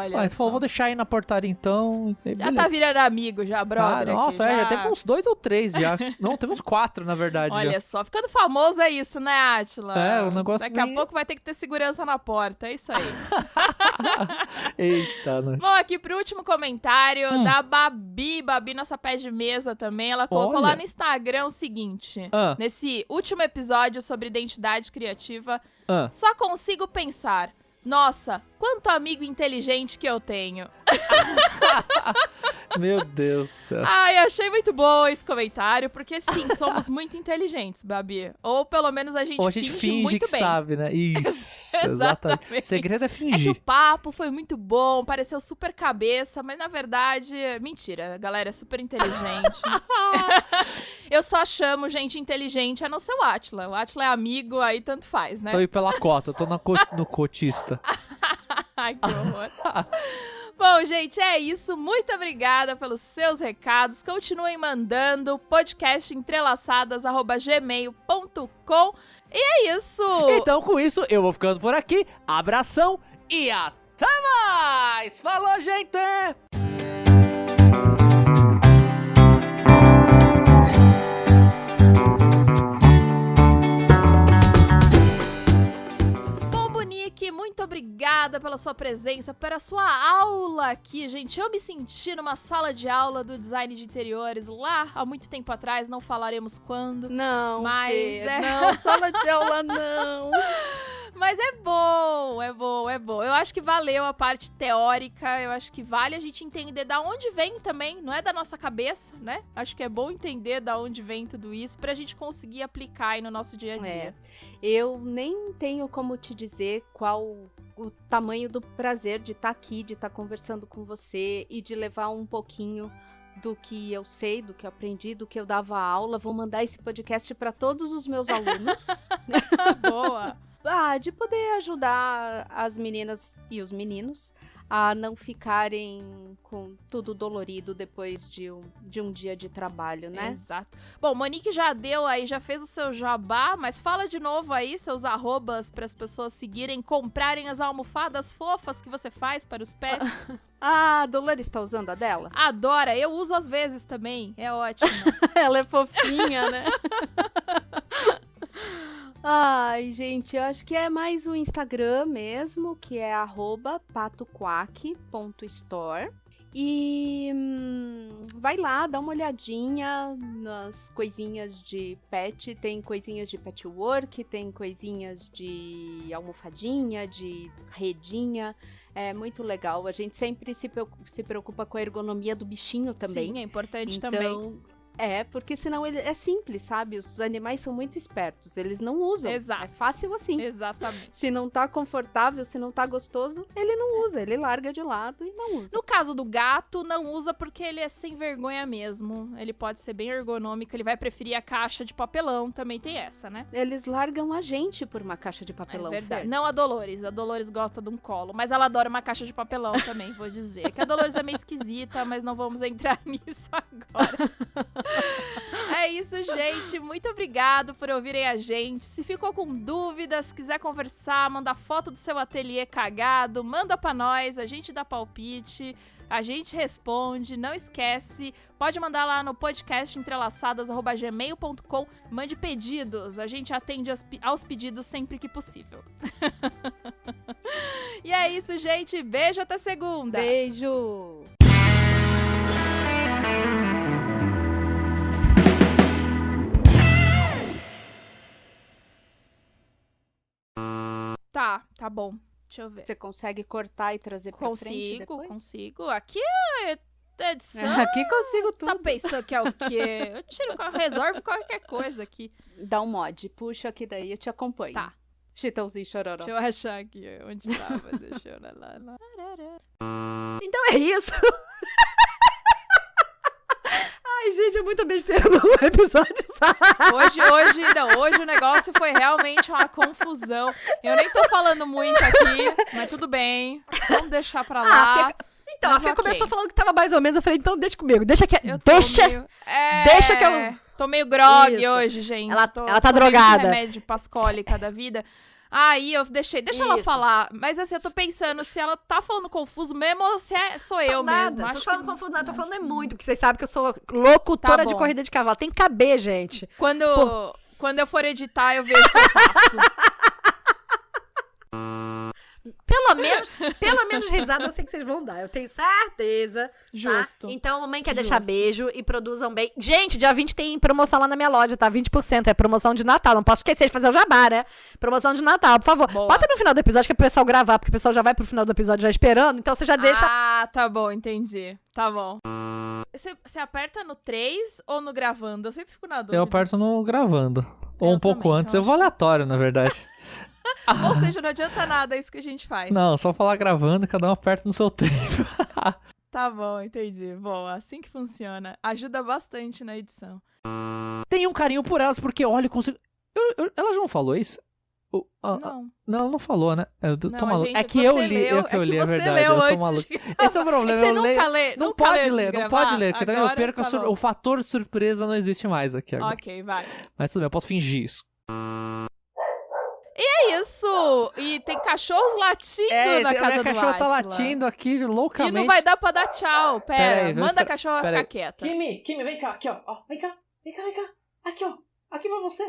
vou deixar aí na portaria então. Aí, já tá virando amigo, já, brother. Nossa, já teve uns 2 ou 3 já. Não, teve uns 4, na verdade. Olha só, ficando famoso é isso, né, Átila? O negócio Daqui a pouco vai ter que ter segurança na porta, é isso aí. Eita, nós. Bom, aqui pro último comentário da Babi, nossa pé de mesa também. Ela colocou lá no Instagram o seguinte: nesse último episódio sobre identidade criativa, só consigo pensar, nossa, quanto amigo inteligente que eu tenho. Meu Deus do céu. Ai, achei muito bom esse comentário, porque sim, somos muito inteligentes, Babi. Ou pelo menos a gente finge muito que bem. sabe, né? Isso, exatamente. O segredo é fingir. É que o papo foi muito bom, pareceu super cabeça, mas na verdade, mentira, a galera é super inteligente. Eu só chamo gente inteligente a não ser o Átila. O Átila é amigo, aí tanto faz, né? Tô aí pela cota, eu tô no cotista. Ai, que horror. Bom, gente, é isso. Muito obrigada pelos seus recados. Continuem mandando podcastemtrelaçadas@gmail.com. E é isso. Então, com isso, eu vou ficando por aqui. Abração e até mais! Falou, gente! Muito obrigada pela sua presença, pela sua aula aqui, gente. Eu me senti numa sala de aula do design de interiores lá há muito tempo atrás, não falaremos quando. Não, mas não, sala de aula não. Mas é bom. Eu acho que valeu a parte teórica, eu acho que vale a gente entender da onde vem também, não é da nossa cabeça, né? Acho que é bom entender da onde vem tudo isso pra gente conseguir aplicar aí no nosso dia a dia. Eu nem tenho como te dizer qual o tamanho do prazer de estar aqui, de estar conversando com você e de levar um pouquinho do que eu sei, do que eu aprendi, do que eu dava aula. Vou mandar esse podcast para todos os meus alunos. Boa! De poder ajudar as meninas e os meninos a não ficarem com tudo dolorido depois de um dia de trabalho, né? Exato. Bom, Monique já deu aí, já fez o seu jabá, mas fala de novo aí seus arrobas para as pessoas seguirem, comprarem as almofadas fofas que você faz para os pets. A Dolores tá usando a dela? Adora, eu uso às vezes também, é ótimo. Ela é fofinha, né? Ai, gente, eu acho que é mais o Instagram mesmo, que é @patoquack.store. E vai lá, dá uma olhadinha nas coisinhas de pet. Tem coisinhas de patchwork, tem coisinhas de almofadinha, de redinha. É muito legal. A gente sempre se preocupa com a ergonomia do bichinho também. Sim, é importante então, também. Porque senão é simples, sabe? Os animais são muito espertos, eles não usam. Exato. É fácil assim. Exatamente. Se não tá confortável, se não tá gostoso, ele não usa, ele larga de lado e não usa. No caso do gato, não usa porque ele é sem vergonha mesmo. Ele pode ser bem ergonômico, ele vai preferir a caixa de papelão, também tem essa, né? Eles largam a gente por uma caixa de papelão. É verdade. Fer. Não a Dolores gosta de um colo, mas ela adora uma caixa de papelão também, vou dizer. Que a Dolores é meio esquisita, mas não vamos entrar nisso agora. É isso, gente. Muito obrigado por ouvirem a gente. Se ficou com dúvidas, quiser conversar, manda foto do seu ateliê cagado, manda pra nós, a gente dá palpite, a gente responde, não esquece. Pode mandar lá no podcast entrelaçadas@gmail.com. Mande pedidos, a gente atende aos pedidos sempre que possível. E é isso, gente. Beijo, até segunda. Beijo! Tá bom. Deixa eu ver. Você consegue cortar e trazer pra frente depois? Consigo. Aqui é edição. Aqui consigo tudo. Tá pensando que é o quê? Eu tiro, resolvo qualquer coisa aqui. Dá um mod, puxa aqui daí, eu te acompanho. Tá. Chitãozinho Chororó. Deixa eu achar aqui onde tava. Deixa eu lá. Então é isso. Ai, gente, é muita besteira no episódio, sabe? Hoje o negócio foi realmente uma confusão. Eu nem tô falando muito aqui, mas tudo bem. Vamos deixar pra lá. Então, Mas a Fê ok. começou falando que tava mais ou menos. Eu falei, então deixa comigo. Deixa que. Eu tô Deixa. meio- deixa que eu- Tô meio grog Isso. hoje, gente. Ela tá Tomei drogada. muito remédio pascólica da vida. Aí eu deixei. Deixa ela Isso. falar. Mas assim, eu tô pensando se ela tá falando confuso mesmo ou se sou eu mesmo. Tô Acho falando que- confuso, não. Tô falando é muito, porque vocês sabem que eu sou locutora Tá de bom. corrida de cavalo. Tem que caber, gente. Quando eu for editar, eu vejo o que eu faço. Pelo menos risada eu sei que vocês vão dar. Eu tenho certeza. Justo. Tá? Então, mamãe quer Justo. deixar beijo e produzam bem. Gente, dia 20 tem promoção lá na minha loja, tá? 20%. É promoção de Natal. Não posso esquecer de fazer o jabá, né? Promoção de Natal, por favor. Boa. Bota no final do episódio que é pro pessoal gravar, porque o pessoal já vai pro final do episódio já esperando. Então você já deixa. Ah, tá bom, entendi. Tá bom. Você aperta no 3 ou no gravando? Eu sempre fico na dúvida. Eu aperto no gravando. Ou Eu um pouco também, antes. então Eu vou aleatório, na verdade. Ou seja, não adianta nada isso que a gente faz. Não, só falar gravando, cada um aperta no seu tempo. Tá bom, entendi. Bom, assim que funciona. Ajuda bastante na edição. Tenho um carinho por elas, porque, olha, eu consigo... Ela já não falou isso? Não. Não, ela não falou, né? Eu tô Não, maluco. gente, É que você eu li, leu, é você verdade. leu Eu tô antes maluco. de Esse é o problema, Você eu leio... nunca lê, Não nunca pode lê antes ler, de não gravar? pode ler, porque também eu Agora perco tá bom. o fator surpresa não existe mais aqui agora. Ok, vai. Mas tudo bem, eu posso fingir isso. É isso! E tem cachorros latindo na casa minha do cachorra tá Átila. latindo aqui E loucamente. não vai dar pra dar tchau. Pera Pera, aí, manda a cachorra pera ficar aí. quieta. Kimi, vem cá, aqui, ó. Vem cá. Aqui, ó. Aqui pra você.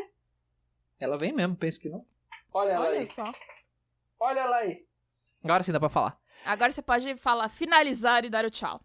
Ela vem mesmo, pensa que não. Olha ela Olha aí. só. Olha ela aí. Agora sim dá pra falar. Agora você pode falar, finalizar e dar o tchau.